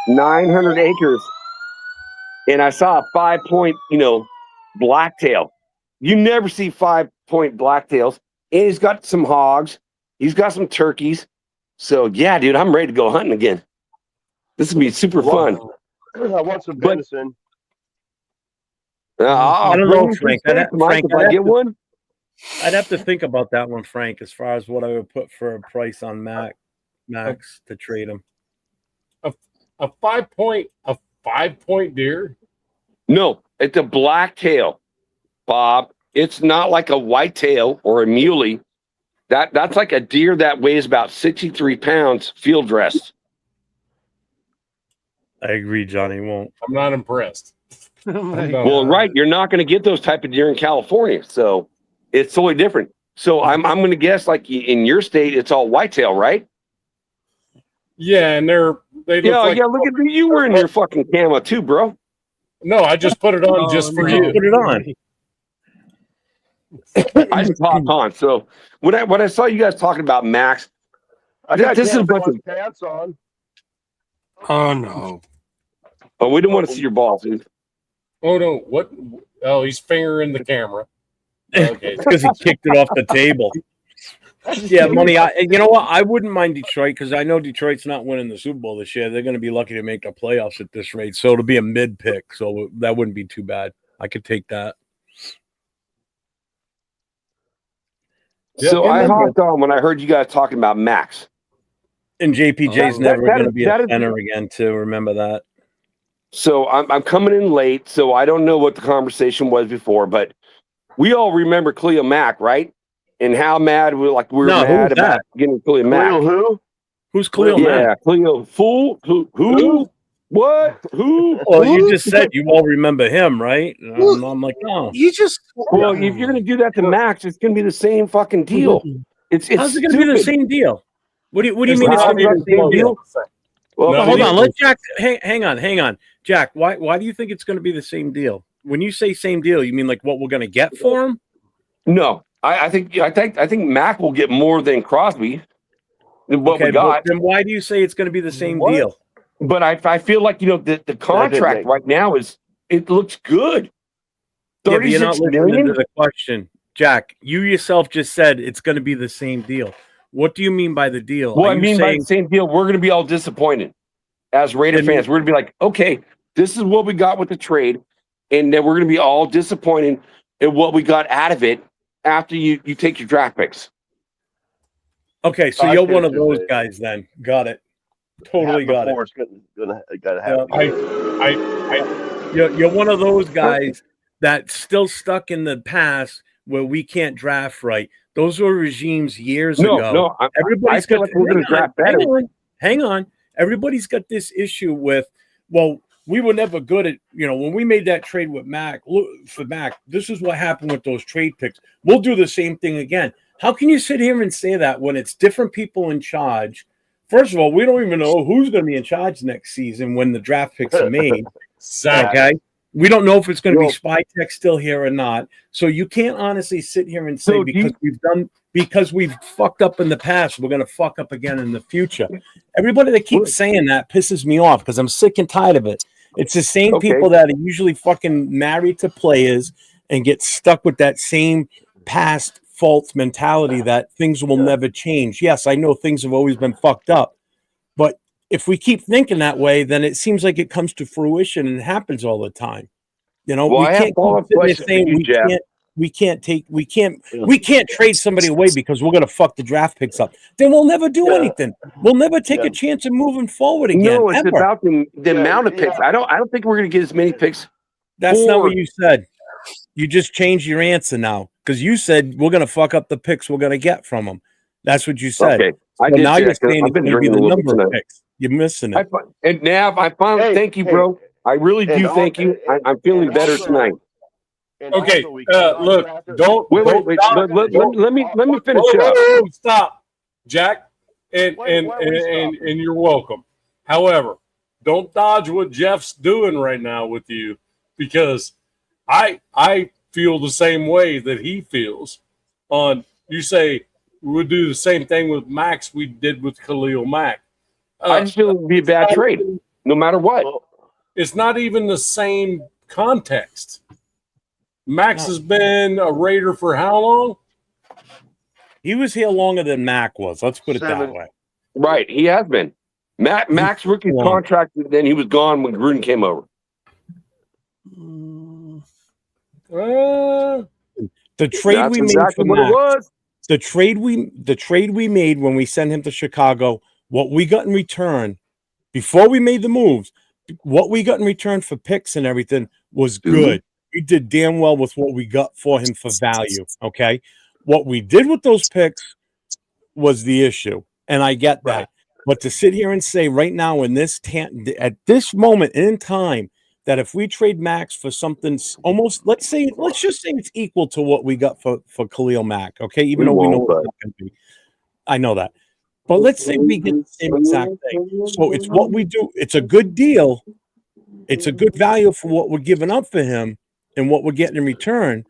Speaker 7: 900 acres, and I saw a 5-point, blacktail. You never see 5-point blacktails, and he's got some hogs. He's got some turkeys. So yeah, dude, I'm ready to go hunting again. This will be super fun.
Speaker 5: I want some
Speaker 7: But-
Speaker 5: venison.
Speaker 7: I'll
Speaker 1: I don't
Speaker 7: bring
Speaker 1: know,
Speaker 7: you some
Speaker 1: Frank.
Speaker 7: steak, Mike, if I get one.
Speaker 1: I'd have to think about that one, Frank, as far as what I would put for a price on Max to trade him.
Speaker 4: A 5-point deer?
Speaker 7: No, it's a blacktail, Bob. It's not like a whitetail or a muley. That's like a deer that weighs about 63 pounds, field dressed.
Speaker 1: I agree, Johnny. Won't.
Speaker 4: I'm not impressed.
Speaker 6: Oh my
Speaker 4: Well,
Speaker 7: Well,
Speaker 6: God.
Speaker 7: right, you're not going to get those type of deer in California, so it's totally different. So I'm going to guess, like in your state, it's all whitetail, right?
Speaker 4: Yeah, and they look like
Speaker 7: Look at you wearing your fucking camo too, bro.
Speaker 4: No, I just put it on
Speaker 6: Oh,
Speaker 4: just for
Speaker 6: no.
Speaker 4: you.
Speaker 1: Put it on.
Speaker 7: I just popped on. So when I saw you guys talking about Max,
Speaker 5: I got
Speaker 7: This is a bunch of-
Speaker 5: pants on.
Speaker 6: Oh no.
Speaker 7: oh, we didn't want to see your balls, dude.
Speaker 4: Oh no, what? Oh, he's fingering the camera. Okay.
Speaker 1: It's because he kicked it off the table. Yeah, money. You know what? I wouldn't mind Detroit because I know Detroit's not winning the Super Bowl this year. They're going to be lucky to make the playoffs at this rate. So it'll be a mid pick. So that wouldn't be too bad. I could take that.
Speaker 7: So I hopped on when I heard you guys talking about Max.
Speaker 1: And JPJ's
Speaker 7: That-
Speaker 1: never
Speaker 7: that
Speaker 1: going to
Speaker 7: is-
Speaker 1: be
Speaker 7: that
Speaker 1: a
Speaker 7: is-
Speaker 1: center again, too. Remember that.
Speaker 7: So I'm coming in late, so I don't know what the conversation was before, but we all remember Cleo Mack, right? And how mad we were
Speaker 1: No, who
Speaker 7: mad
Speaker 1: was
Speaker 7: about
Speaker 1: that?
Speaker 7: getting Cleo Mack.
Speaker 5: Cleo who?
Speaker 1: Who's Khalil
Speaker 7: Yeah,
Speaker 1: Mack?
Speaker 7: Cleo. Fool? Who? What? Who?
Speaker 1: Well, you
Speaker 7: Who?
Speaker 1: just said you all remember him, right? I'm like, no.
Speaker 6: You just
Speaker 7: Well, if you're gonna do that to Max, it's gonna be the same fucking deal. It's
Speaker 1: How's it going to be the
Speaker 7: stupid.
Speaker 1: same deal? What do you mean
Speaker 7: It's
Speaker 1: it's
Speaker 7: not
Speaker 1: going to be
Speaker 7: the
Speaker 1: the
Speaker 7: same
Speaker 1: same deal?
Speaker 7: Well,
Speaker 4: No,
Speaker 1: Hold
Speaker 4: he-
Speaker 1: on, let Jack hang on. Jack, why do you think it's going to be the same deal? When you say same deal, you mean like what we're going to get for him?
Speaker 7: No, I think Mac will get more than Crosby than what we
Speaker 1: But
Speaker 7: got.
Speaker 1: then why do you say it's going to be the same
Speaker 7: What?
Speaker 1: deal?
Speaker 7: But I feel like the contract
Speaker 5: make-
Speaker 7: right now it looks good.
Speaker 1: Yeah, but you're not
Speaker 7: 36
Speaker 1: listening
Speaker 7: million?
Speaker 1: to the question. Jack, you yourself just said it's going to be the same deal. What do you mean by the deal?
Speaker 7: Well,
Speaker 1: Are
Speaker 7: I
Speaker 1: you
Speaker 7: mean by
Speaker 1: saying
Speaker 7: the same deal, we're going to be all disappointed as Raider
Speaker 1: Then-
Speaker 7: fans. We're going to be like, okay, this is what we got with the trade, and then we're going to be all disappointed in what we got out of it after you take your draft picks.
Speaker 1: okay? So
Speaker 5: I
Speaker 1: you're
Speaker 5: see
Speaker 1: one
Speaker 5: what
Speaker 1: of
Speaker 5: you're
Speaker 1: those
Speaker 5: saying.
Speaker 1: guys, then. Got it. Totally got it.
Speaker 5: Before it's gonna happen.
Speaker 1: You're one of those guys that's still stuck in the past where we can't draft right. Those were regimes years ago.
Speaker 7: No, I
Speaker 1: Everybody's
Speaker 7: feel
Speaker 1: got
Speaker 7: like we're going to draft better.
Speaker 1: Hang on. Everybody's got this issue with, well, we were never good at, when we made that trade with Mac, for Mac, this is what happened with those trade picks. We'll do the same thing again. How can you sit here and say that when it's different people in charge? First of all, we don't even know who's going to be in charge next season when the draft picks are made.
Speaker 4: Exactly.
Speaker 1: Okay. We don't know if it's going to be
Speaker 7: Well-
Speaker 1: Spytech still here or not. So you can't honestly sit here and say
Speaker 7: So do
Speaker 1: because we've fucked up in the past, we're going to fuck up again in the future. Everybody that keeps saying that pisses me off because I'm sick and tired of it. It's the same
Speaker 7: Okay.
Speaker 1: people that are usually fucking married to players and get stuck with that same past false mentality that things will never change. Yes, I know things have always been fucked up, but if we keep thinking that way, then it seems like it comes to fruition and it happens all the time.
Speaker 7: Well,
Speaker 1: we
Speaker 7: I have
Speaker 1: can't
Speaker 7: follow-up
Speaker 1: keep
Speaker 7: questions for
Speaker 1: saying
Speaker 7: you, Jeff.
Speaker 1: we can't trade somebody away because we're going to fuck the draft picks up. Then we'll never do anything. We'll never take a chance of moving forward again.
Speaker 7: No, it's
Speaker 1: ever.
Speaker 7: about the amount of picks. I don't think we're going to get as many picks.
Speaker 1: That's not
Speaker 7: Or-
Speaker 1: what you said. You just changed your answer now. because you said we're going to fuck up the picks we're going to get from them. That's what you said.
Speaker 7: Okay, I
Speaker 1: So
Speaker 7: did
Speaker 1: now
Speaker 7: say
Speaker 1: you're
Speaker 7: that 'cause
Speaker 1: saying
Speaker 7: I've
Speaker 1: it's
Speaker 7: been
Speaker 1: going to be
Speaker 7: drinking
Speaker 1: the
Speaker 7: a little
Speaker 1: number
Speaker 7: bit
Speaker 1: of
Speaker 7: tonight.
Speaker 1: picks. You're missing it.
Speaker 7: And Nav, I finally thank you, bro. I really do thank you. I'm feeling better tonight.
Speaker 5: And
Speaker 4: Okay,
Speaker 5: also we cannot
Speaker 4: look,
Speaker 5: draft it.
Speaker 4: don't
Speaker 7: Wait.
Speaker 4: dodge-
Speaker 7: Let me finish
Speaker 4: whoa,
Speaker 7: up.
Speaker 4: whoa, stop, Jack, and
Speaker 5: Why are we stopping?
Speaker 4: and you're welcome. However, don't dodge what Jeff's doing right now with you, because I feel the same way that he feels. On you say we'll do the same thing with Max we did with Khalil Mack.
Speaker 7: I just feel it would be a bad trade, no matter what.
Speaker 5: Well,
Speaker 4: It's not even the same context. Max has been a Raider for how long?
Speaker 1: He was here longer than Mac was. Let's put it that
Speaker 5: 7.
Speaker 1: way.
Speaker 7: Right, he has been. Max rookie
Speaker 1: Hold on.
Speaker 7: contract, then he was gone when Gruden came over.
Speaker 1: The trade
Speaker 7: That's
Speaker 1: we made
Speaker 7: exactly
Speaker 1: for
Speaker 7: what it
Speaker 1: Max,
Speaker 7: was.
Speaker 1: the trade we made when we sent him to Chicago, what we got in return before we made the moves, what we got in return for picks and everything was good. We did damn well with what we got for him for value. Okay. What we did with those picks was the issue. And I get that.
Speaker 4: Right.
Speaker 1: But to sit here and say right now in this at this moment in time that if we trade Max for something almost, let's just say it's equal to what we got for Khalil Mack. Okay. Even
Speaker 7: We
Speaker 1: though we know
Speaker 7: won't,
Speaker 1: it's not going to be. I know that. But let's say we get the same exact thing. So it's what we do. It's a good deal. It's a good value for what we're giving up for him and what we're getting in return.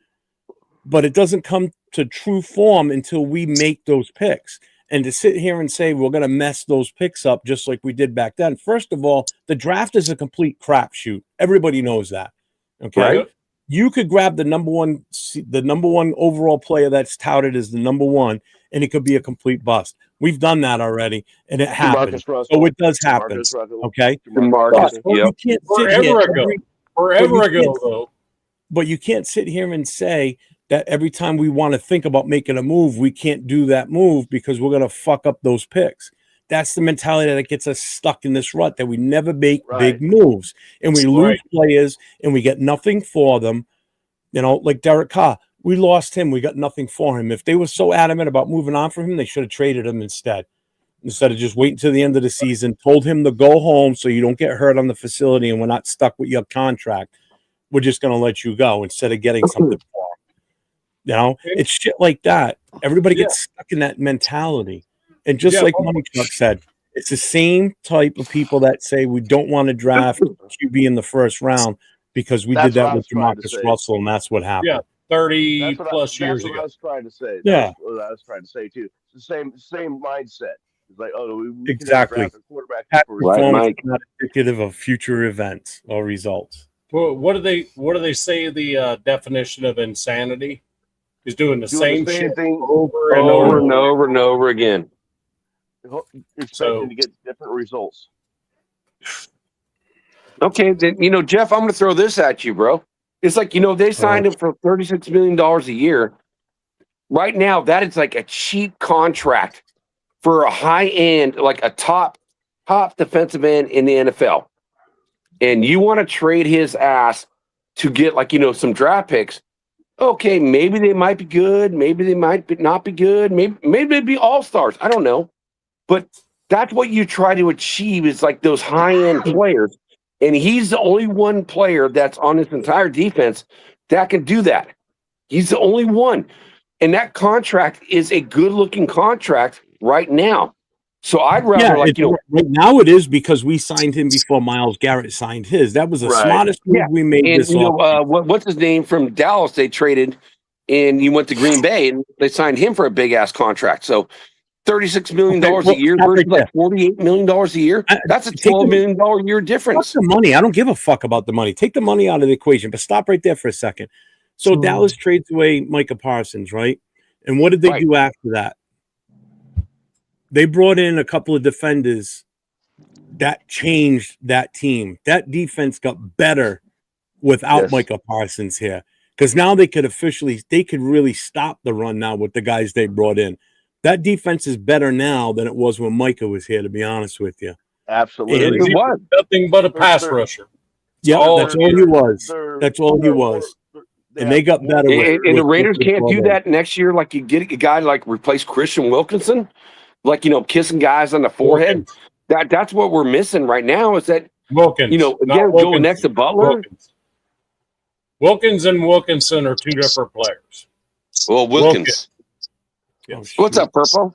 Speaker 1: But it doesn't come to true form until we make those picks. And to sit here and say we're going to mess those picks up just like we did back then. First of all, the draft is a complete crapshoot. Everybody knows that. Okay.
Speaker 7: Right.
Speaker 1: You could grab the number one overall player that's touted as the number one, and it could be a complete bust. We've done that already, and it happened. So it does happen. Okay.
Speaker 7: Marcus,
Speaker 1: But you can't sit here
Speaker 4: Forever ago, though.
Speaker 1: But you can't sit here and say that every time we want to think about making a move, we can't do that move because we're going to fuck up those picks. That's the mentality that gets us stuck in this rut, that we never make big moves and we lose players and we get nothing for them. You know, like Derek Carr, we lost him. We got nothing for him. If they were so adamant about moving on from him, they should have traded him instead of just waiting till the end of the season, told him to go home so you don't get hurt on the facility and we're not stuck with your contract. We're just going to let you go instead of getting something for him. You know, it's shit like that. Everybody gets stuck in that mentality. And just like Money Truck said, it's the same type of people that say we don't want to draft QB in the first round because we did that with Demarcus Russell, and that's what happened.
Speaker 4: Yeah, 30 plus years ago.
Speaker 5: That's what I was trying to say.
Speaker 1: Yeah.
Speaker 5: That's what I was trying to say, too. It's the same mindset. It's like, we
Speaker 1: exactly.
Speaker 5: Can quarterback
Speaker 1: Past performance is not indicative of future events or results.
Speaker 4: Well, what do they say the definition of insanity is? Doing the same shit
Speaker 5: thing
Speaker 7: over and over again.
Speaker 5: Expecting to get different results.
Speaker 7: Okay, then Jeff, I'm going to throw this at you, bro. It's like they signed him for $36 million a year. Right now, that is like a cheap contract for a high end, like a top defensive end in the NFL. And you want to trade his ass to get some draft picks. Okay, maybe they might be good, maybe they might not be good, maybe they'd be all-stars. I don't know. But that's what you try to achieve is like those high-end players. And he's the only one player that's on this entire defense that can do that. He's the only one. And that contract is a good-looking contract right now. So I'd rather
Speaker 1: right now it is because we signed him before Myles Garrett signed his. That was the smartest move we made.
Speaker 7: And
Speaker 1: this
Speaker 7: what's his name from Dallas? They traded, and he went to Green Bay, and they signed him for a big ass contract. So $36 million a year versus like $48 million a year. That's a $12 million a year difference.
Speaker 1: Fuck the money. I don't give a fuck about the money. Take the money out of the equation. But stop right there for a second. So Dallas trades away Micah Parsons, right? And what did they do after that? They brought in a couple of defenders that changed that team. That defense got better without Micah Parsons here. Because now they could really stop the run now with the guys they brought in. That defense is better now than it was when Micah was here, to be honest with you.
Speaker 5: Absolutely.
Speaker 4: It was nothing but a pass rusher.
Speaker 1: Yeah, that's all he was. That's all he was. And they got better
Speaker 7: And the Raiders
Speaker 1: with
Speaker 7: can't do that next year. Like you get a guy like replace Christian Wilkinson, like kissing guys on the forehead. That's what we're missing right now. Is that
Speaker 4: Wilkins?
Speaker 7: Again, going next to Butler.
Speaker 4: Wilkins and Wilkinson are two different players.
Speaker 7: Well, Wilkins. What's up, Purple?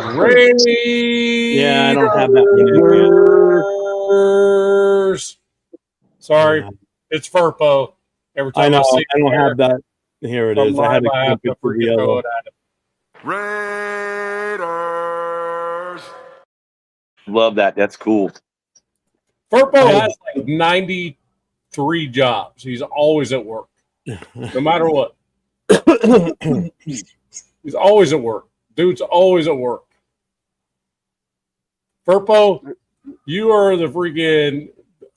Speaker 4: Raiders.
Speaker 1: Yeah, I don't have that one.
Speaker 4: Sorry, it's Furpo. Every time
Speaker 1: I know.
Speaker 4: see
Speaker 1: I don't have that. Here it is. I had to
Speaker 4: have to freaking throw it at him.
Speaker 2: Raiders.
Speaker 7: Love that. That's cool.
Speaker 4: Furpo has like 93 jobs. He's always at work, no matter what. He's always at work. Dude's always at work. Furpo, you are the freaking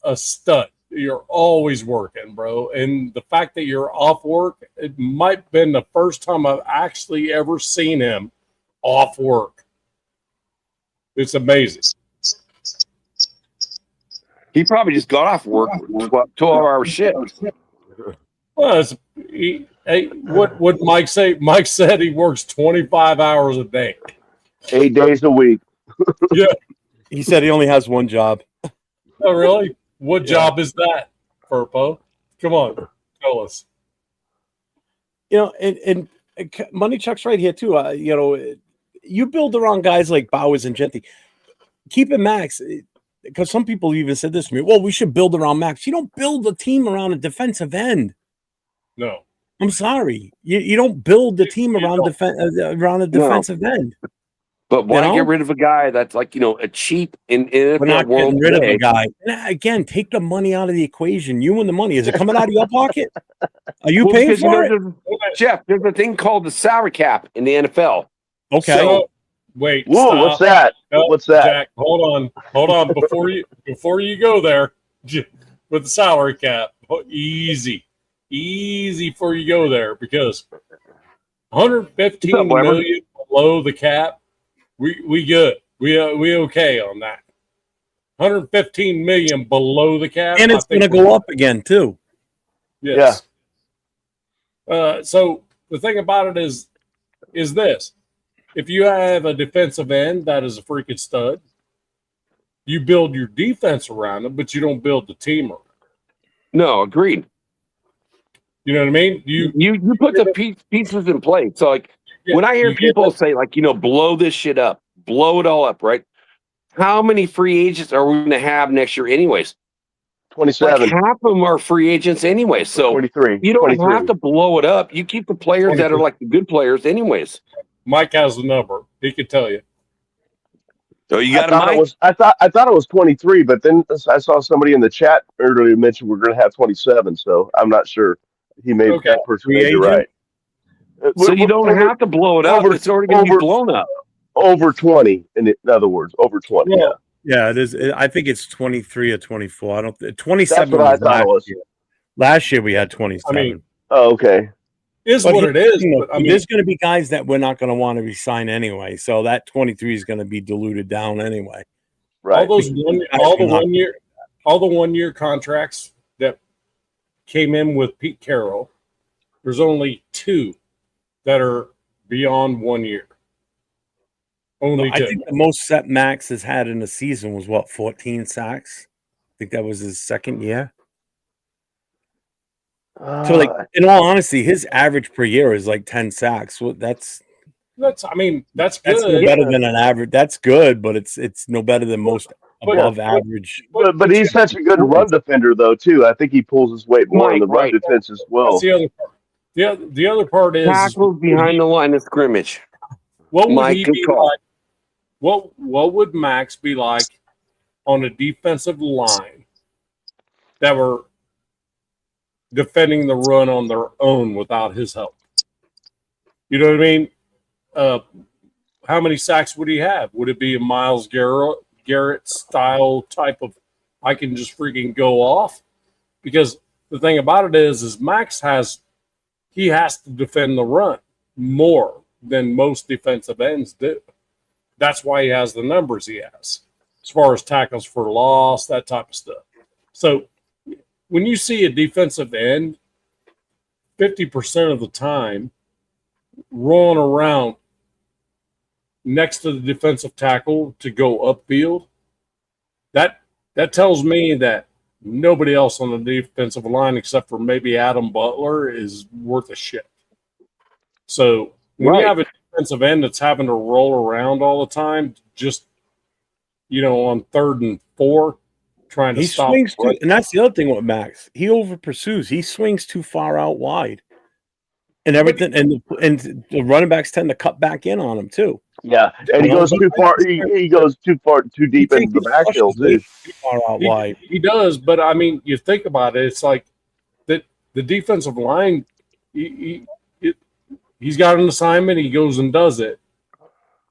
Speaker 4: a stud. You're always working, bro. And the fact that you're off work, it might have been the first time I've actually ever seen him off work. It's amazing.
Speaker 7: He probably just got off work, 12-hour shift.
Speaker 4: Well, what Mike say? Mike said he works 25 hours a day.
Speaker 5: 8 days a week.
Speaker 4: Yeah.
Speaker 1: He said he only has one job.
Speaker 4: Oh, really? What job is that, Furpo? Come on, tell us.
Speaker 1: And Money Chuck's right here too. You build around guys like Bowers and Genty. Keep it Max, because some people even said this to me. Well, we should build around Max. You don't build a team around a defensive end.
Speaker 4: No,
Speaker 1: I'm sorry. You don't build the team around a defensive end.
Speaker 7: But why get rid of a guy that's like a cheap in
Speaker 1: We're not
Speaker 7: world
Speaker 1: getting rid
Speaker 7: today?
Speaker 1: of a guy. Again, take the money out of the equation. You and the money. Is it coming out of your pocket? Are you paying for it?
Speaker 7: Jeff, there's a thing called the salary cap in the NFL.
Speaker 1: Okay.
Speaker 4: So, wait.
Speaker 5: Whoa,
Speaker 4: stop.
Speaker 5: what's that?
Speaker 4: No,
Speaker 5: What's that?
Speaker 4: Jack, hold on. Before you go there with the salary cap, easy before you go there, because 115 million below the cap. We good. We okay on that. 115 million below the cap,
Speaker 1: And it's going to go up again too.
Speaker 4: Yes. Yeah. So the thing about it is this: if you have a defensive end that is a freaking stud, you build your defense around it, but you don't build the team around it.
Speaker 7: No, agreed.
Speaker 4: You know what I mean?
Speaker 7: You put the pieces in place. So like when I hear people say like blow this shit up, blow it all up, right? How many free agents are we going to have next year, anyways?
Speaker 5: 27.
Speaker 7: Like half of them are free agents anyway. So
Speaker 5: 23.
Speaker 7: You don't
Speaker 5: 23.
Speaker 7: have to blow it up. You keep the players
Speaker 4: 23.
Speaker 7: that are like the good players, anyways.
Speaker 4: Mike has the number. He can tell you.
Speaker 7: So you got
Speaker 5: I thought it was 23, but then I saw somebody in the chat earlier mention we're going to have 27. So I'm not sure. He made that person made it right.
Speaker 7: So you don't have to blow it up. It's already going to be blown up.
Speaker 5: Over 20, in other words, over 20. Yeah.
Speaker 1: Yeah, it is. I think it's 23 or 24. I don't. 27.
Speaker 5: That's what I thought it was.
Speaker 1: Last year we had 27.
Speaker 4: I mean,
Speaker 5: okay.
Speaker 4: Is what it is. But,
Speaker 1: there's going to be guys that we're not going to want to resign anyway. So that 23 is going to be diluted down anyway.
Speaker 5: Right.
Speaker 4: All the 1 year contracts that came in with Pete Carroll, there's only 2 that are beyond 1 year. Only 2.
Speaker 1: I think the most that Max has had in a season was 14 sacks. I think that was his second year. So, in all honesty, his average per year is like 10 sacks. Well, that's good.
Speaker 4: That's
Speaker 1: no better than an average. That's good, but it's no better than most above average.
Speaker 5: But he's such a good run defender, though, too. I think he pulls his weight more in the run defense as well.
Speaker 4: That's the other part. The other part is
Speaker 7: tackles behind the line of scrimmage.
Speaker 4: What would he be like? What would Max be like on a defensive line that were defending the run on their own without his help? You know what I mean? How many sacks would he have? Would it be a Myles Garrett style type of I can just freaking go off? Because the thing about it is Max has to defend the run more than most defensive ends do. That's why he has the numbers he has as far as tackles for loss, that type of stuff. So when you see a defensive end 50% of the time rolling around next to the defensive tackle to go upfield, that tells me that nobody else on the defensive line except for maybe Adam Butler is worth a shit. So when you have a defensive end that's having to roll around all the time, just on 3rd and 4, trying to stop.
Speaker 1: Swings too, and that's the other thing with Max. He over pursues. He swings too far out wide, and everything. And the running backs tend to cut back in on him too.
Speaker 5: Yeah, and he goes too far. He goes too deep into the backfield too.
Speaker 1: Too far out wide.
Speaker 4: He does, but I mean, you think about it. It's like that. The defensive line, he's got an assignment. He goes and does it,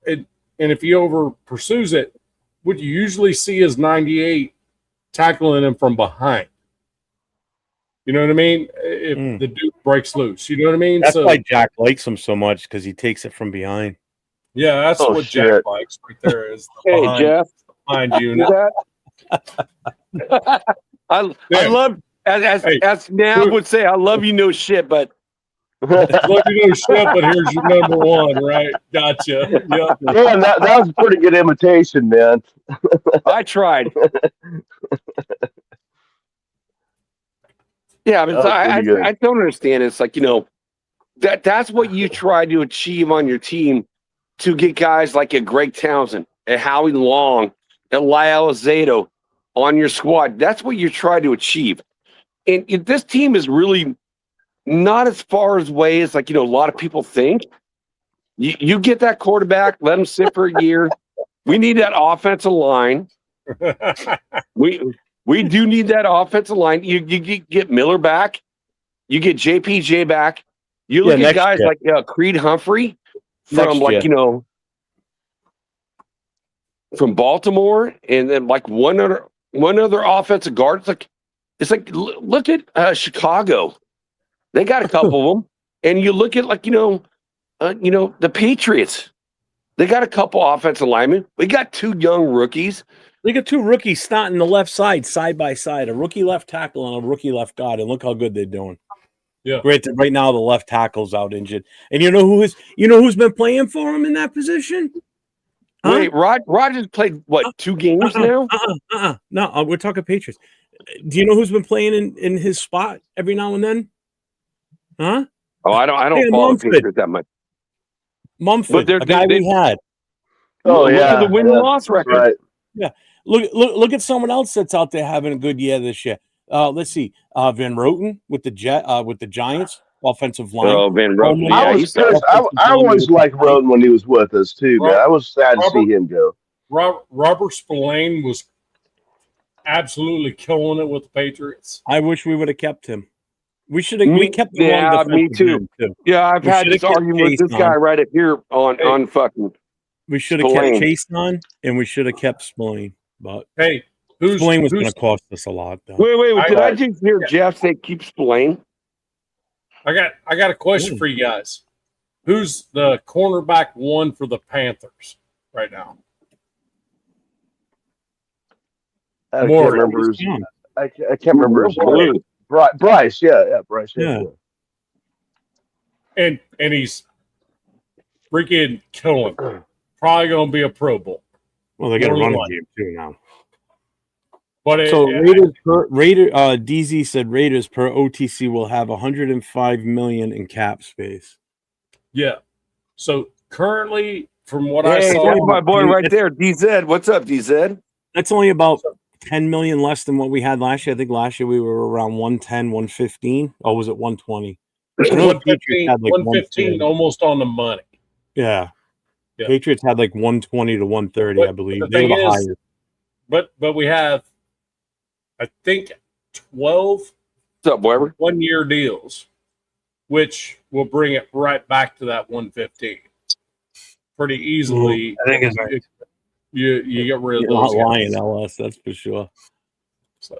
Speaker 4: and if he over pursues it, what you usually see is 98 tackling him from behind. You know what I mean? If the dude breaks loose, you know what I mean?
Speaker 1: That's why Jack likes him so much, because he takes it from behind.
Speaker 4: Yeah, that's what Jack likes right there. Is
Speaker 7: hey, Jeff,
Speaker 4: behind you.
Speaker 7: I love, as Nav would say, I love you no shit, but
Speaker 4: love you no shit, but here's your number one, right? Gotcha. Yep.
Speaker 5: Man, that was a pretty good imitation, man.
Speaker 7: I tried. Yeah, but I don't understand. It's like, that's what you try to achieve on your team, to get guys like a Greg Townsend, a Howie Long, a Lyle Azedo on your squad. That's what you try to achieve. And this team is really not as far away as a lot of people think. You get that quarterback, let him sit for a year. We need that offensive line. We do need that offensive line. You get Miller back. You get JPJ back. You look at guys like Creed Humphrey from from Baltimore, and then one other offensive guard. It's like look at Chicago. They got a couple of them, and you look at the Patriots. They got a couple offensive linemen. We got 2 young rookies.
Speaker 1: They got 2 rookies starting the left side by side, a rookie left tackle and a rookie left guard, and look how good they're doing.
Speaker 4: Yeah.
Speaker 1: Great. Right now the left tackle's out injured, and who's been playing for him in that position? Huh?
Speaker 7: Wait, Rogers played 2 games now?
Speaker 1: No, we're talking Patriots. Do you know who's been playing in his spot every now and then? Huh?
Speaker 7: Oh, I don't follow the Patriots that much.
Speaker 1: Mumford, the guy we had.
Speaker 5: Oh, yeah.
Speaker 7: Look at the win-loss record.
Speaker 5: Right.
Speaker 1: Yeah. Look at someone else that's out there having a good year this year. Let's see. Van Roten with the Giants offensive line.
Speaker 7: Oh, Van Roten.
Speaker 5: Yeah, I always liked Roten when he was with us too, man. I was sad to see him go.
Speaker 4: Robert Spillane was absolutely killing it with the Patriots.
Speaker 1: I wish we would have kept him. We should have. We kept the one.
Speaker 7: Me too. Yeah, I've had this argument with this guy right up here on fucking.
Speaker 1: We should have kept Chase on, and we should have kept Spillane. But Spillane was going to cost us a lot, though.
Speaker 7: Wait! Did I just hear Jeff say keep Spillane?
Speaker 4: I got a question for you guys. Who's the cornerback 1 for the Panthers right now?
Speaker 5: I can't remember his name. Bryce, yeah, Bryce. Yeah.
Speaker 4: And he's freaking killing. Probably going to be a Pro Bowl.
Speaker 1: Well, they got a running game too now.
Speaker 4: But
Speaker 1: DZ said Raiders per OTC will have 105 million in cap space.
Speaker 4: Yeah. So currently, from what I saw,
Speaker 7: that's my boy right there, DZ. What's up, DZ?
Speaker 1: That's only about 10 million less than what we had last year. I think last year we were around 110, 115. Or was it 120?
Speaker 4: 115, almost on the money.
Speaker 1: Yeah. Patriots had 120 to 130, I believe.
Speaker 4: They were the highest. But we have, I think, 12 1-year deals, which will bring it right back to that 115 pretty easily.
Speaker 1: I think it's right.
Speaker 4: You get rid of those
Speaker 1: guys. Lying, LS, that's for sure.
Speaker 4: So.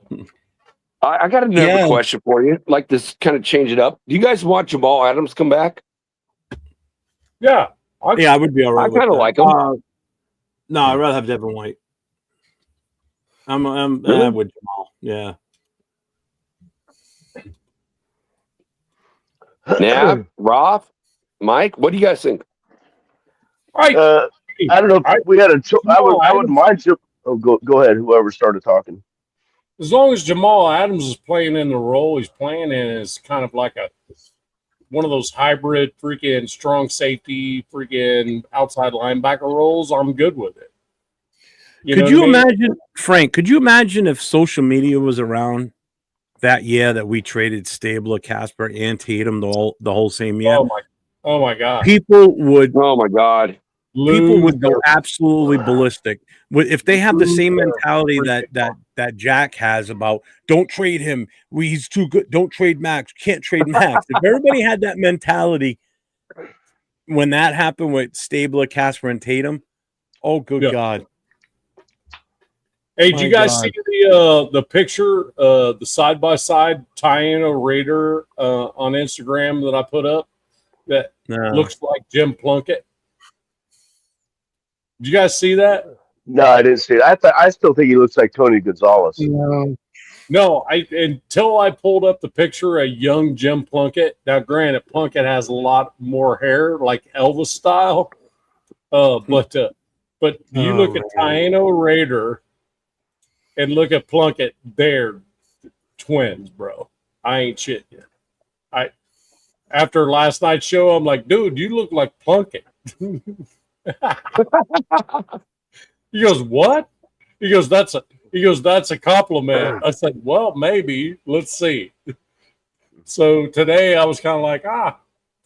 Speaker 7: I got another question for you. Like this, kind of change it up. Do you guys want Jamal Adams come back?
Speaker 4: Yeah.
Speaker 1: I would be all right.
Speaker 7: I kind of like him.
Speaker 1: No, I'd rather have Devin White. I'm really? With Jamal. Yeah.
Speaker 7: Nav, Roth, Mike, what do you guys think?
Speaker 4: Right.
Speaker 5: I don't know if we had a. I wouldn't mind. Oh, go ahead. Whoever started talking.
Speaker 4: As long as Jamal Adams is playing in the role he's playing in, is kind of like one of those hybrid freaking strong safety, freaking outside linebacker roles, I'm good with it.
Speaker 1: Could you imagine, Frank? Could you imagine if social media was around that year that we traded Stabler, Casper, and Tatum the whole same year?
Speaker 4: Oh my God!
Speaker 1: People would.
Speaker 7: Oh my God!
Speaker 1: People would go absolutely ballistic if they have the same mentality that Jack has about don't trade him. He's too good. Don't trade Max. Can't trade Max. If everybody had that mentality when that happened with Stabler, Casper, and Tatum, oh good God!
Speaker 4: Hey, did you guys see the picture, the side by side Timeouts Raider on Instagram that I put up? That looks like Jim Plunkett. Did you guys see that?
Speaker 5: No, I didn't see it. I still think he looks like Tony Gonzalez.
Speaker 4: No, until I pulled up the picture of young Jim Plunkett. Now, granted, Plunkett has a lot more hair, like Elvis style. But you look at Timeouts Raider and look at Plunkett. They're twins, bro. I ain't shitting you. After last night's show, I'm like, dude, you look like Plunkett. He goes, what? He goes, that's a compliment. I said, well, maybe. Let's see. So today I was kind of like,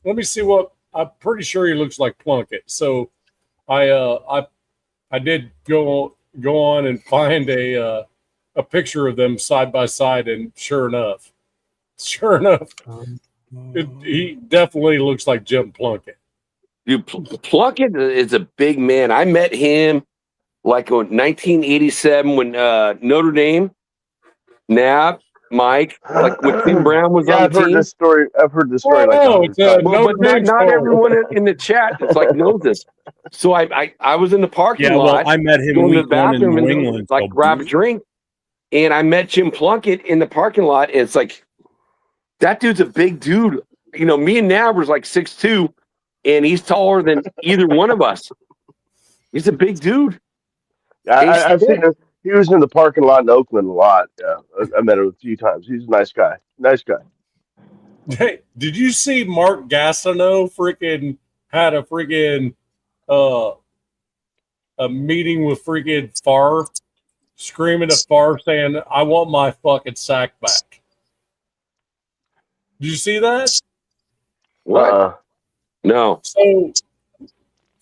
Speaker 4: let me see what. I'm pretty sure he looks like Plunkett. So I did go on and find a picture of them side by side, and sure enough, he definitely looks like Jim Plunkett.
Speaker 7: Dude, Plunkett is a big man. I met him like in 1987 when Notre Dame, Nab, Mike, like when Tim Brown was on the team.
Speaker 5: I've heard this story.
Speaker 7: But not everyone in the chat is like knows this. So I was in the parking lot.
Speaker 1: Well, I met him
Speaker 7: going to the bathroom
Speaker 1: in New
Speaker 7: and
Speaker 1: England,
Speaker 7: like grab a drink, and I met Jim Plunkett in the parking lot. And it's like that dude's a big dude. You know, me and Nab was like 6'2", and he's taller than either one of us. He's a big dude.
Speaker 5: I've seen him. He was in the parking lot in Oakland a lot. Yeah, I met him a few times. He's a nice guy.
Speaker 4: Hey, did you see Mark Gastineau freaking had a freaking a meeting with freaking Favre, screaming at Favre saying, I want my fucking sack back. Did you see that?
Speaker 7: What? No.
Speaker 4: So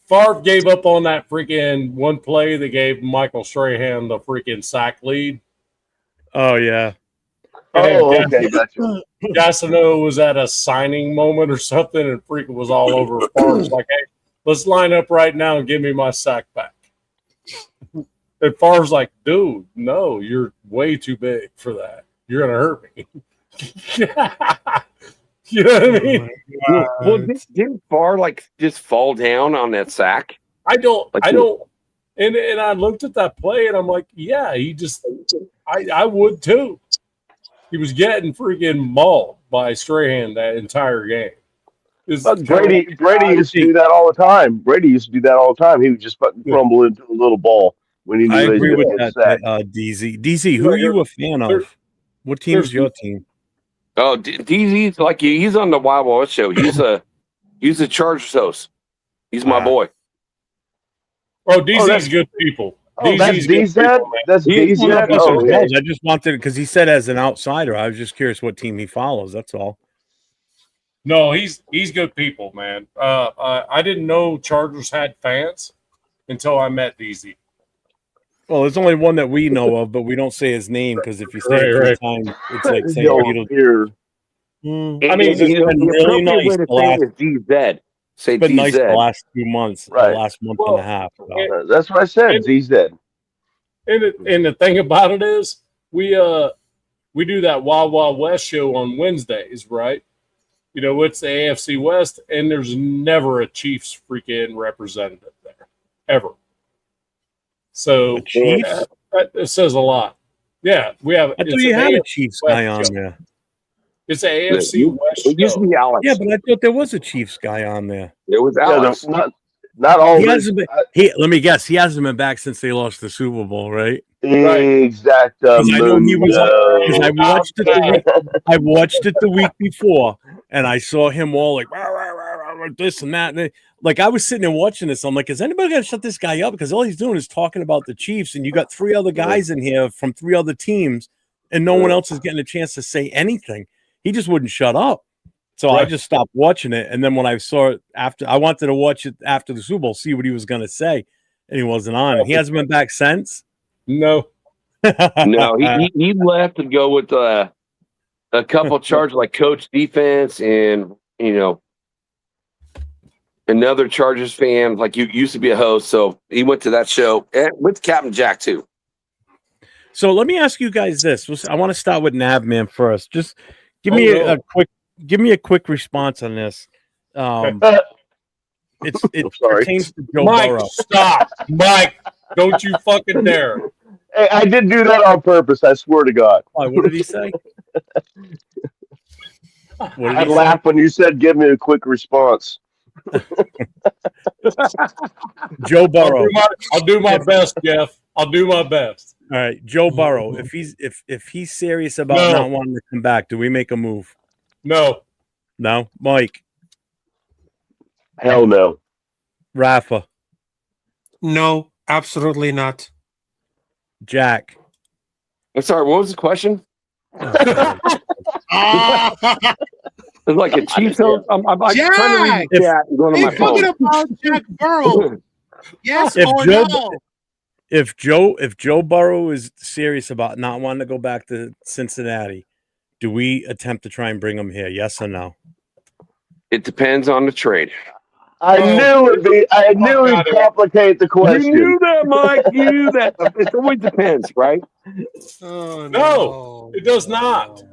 Speaker 4: Favre gave up on that freaking one play that gave Michael Strahan the freaking sack lead.
Speaker 1: Oh, yeah.
Speaker 5: Okay, gotcha.
Speaker 4: Gastineau was at a signing moment or something, and freaking was all over Favre's like, hey, let's line up right now and give me my sack back. And Favre's like, dude, no, you're way too big for that. You're going to hurt me. You know what I mean?
Speaker 7: Well, didn't Favre like just fall down on that sack?
Speaker 4: I don't. And I looked at that play and I'm like, yeah, I would too. He was getting freaking mauled by Strahan that entire game.
Speaker 5: Brady used to do that all the time. He would just crumble into a little ball when he knew
Speaker 1: I
Speaker 5: he was
Speaker 1: agree with
Speaker 5: going to get
Speaker 1: that,
Speaker 5: sacked.
Speaker 1: DZ, who are you a fan of? What team is your team?
Speaker 7: Oh, DZ's like he's on the Wild Wild West show. He's a Chargers host. He's my boy.
Speaker 4: Oh, DZ's good people.
Speaker 5: That's DZ? That's DZ?
Speaker 1: Oh, yeah. I just wanted, because he said as an outsider, I was just curious what team he follows. That's all.
Speaker 4: No, he's good people, man. I didn't know Chargers had fans until I met DZ.
Speaker 1: Well, there's only one that we know of, but we don't say his name because if you say it 3 times, it's like saying
Speaker 5: here.
Speaker 1: I mean, it's been really nice the last
Speaker 7: DZ. Say
Speaker 1: it's been
Speaker 7: DZ.
Speaker 1: nice the last 2 months,
Speaker 5: Right.
Speaker 1: the last month and a half. So.
Speaker 5: That's what I said. DZ.
Speaker 4: And the thing about it is, we do that Wild Wild West show on Wednesdays, right? You know, it's the AFC West, and there's never a Chiefs freaking representative there, ever. So that says a lot. Yeah, we have.
Speaker 1: I thought you had a Chiefs guy on there.
Speaker 4: It's an AFC West
Speaker 7: It used to
Speaker 4: show.
Speaker 7: be Alex.
Speaker 1: Yeah, but I thought there was a Chiefs guy on there.
Speaker 7: It was
Speaker 5: Yeah,
Speaker 7: Alex.
Speaker 5: not all.
Speaker 1: He hasn't been. Let me guess. He hasn't been back since they lost the Super Bowl, right?
Speaker 5: Exact.
Speaker 1: Because I know he was. Because I watched it the week before, and I saw him all like "Rah, rah, rah, rah, this and that. And like I was sitting there watching this, I'm like, is anybody gonna shut this guy up? Because all he's doing is talking about the Chiefs, and you got 3 other guys in here from 3 other teams, and no one else is getting a chance to say anything. He just wouldn't shut up. So I just stopped watching it, and then when I saw it after, I wanted to watch it after the Super Bowl, see what he was going to say, and he wasn't on. He hasn't been back since.
Speaker 4: No,
Speaker 7: No, he left to go with a couple charges like coach defense and another Chargers fan. Like you used to be a host, so he went to that show with Captain Jack too.
Speaker 1: So let me ask you guys this. I want to start with Navman first. Just give me a quick response on this. It pertains to Joe
Speaker 4: Mike,
Speaker 1: Burrow.
Speaker 4: stop. Mike, don't you fucking dare.
Speaker 5: Hey, I didn't do that on purpose. I swear to God.
Speaker 1: What did he say?
Speaker 5: I laughed when you said, "Give me a quick response."
Speaker 1: Joe Burrow.
Speaker 4: I'll do my best, Jeff. I'll do my best.
Speaker 1: All right, Joe Burrow. If he's serious about not wanting to come back, do we make a move?
Speaker 4: No.
Speaker 1: No, Mike.
Speaker 5: Hell no.
Speaker 1: Rafa.
Speaker 6: No, absolutely not.
Speaker 1: Jack.
Speaker 7: I'm sorry. What was the question? It's like a Chiefs. I'm trying to read the chat and going on my phone.
Speaker 6: About Jack Burrow. Yes
Speaker 1: If
Speaker 6: or
Speaker 1: Joe,
Speaker 6: no?
Speaker 1: If Joe Burrow is serious about not wanting to go back to Cincinnati, do we attempt to try and bring him here? Yes or no?
Speaker 7: It depends on the trade.
Speaker 5: I knew he'd complicate the question.
Speaker 7: You knew that, Mike. You knew that. It always depends, right?
Speaker 6: Oh,
Speaker 4: No, it does not.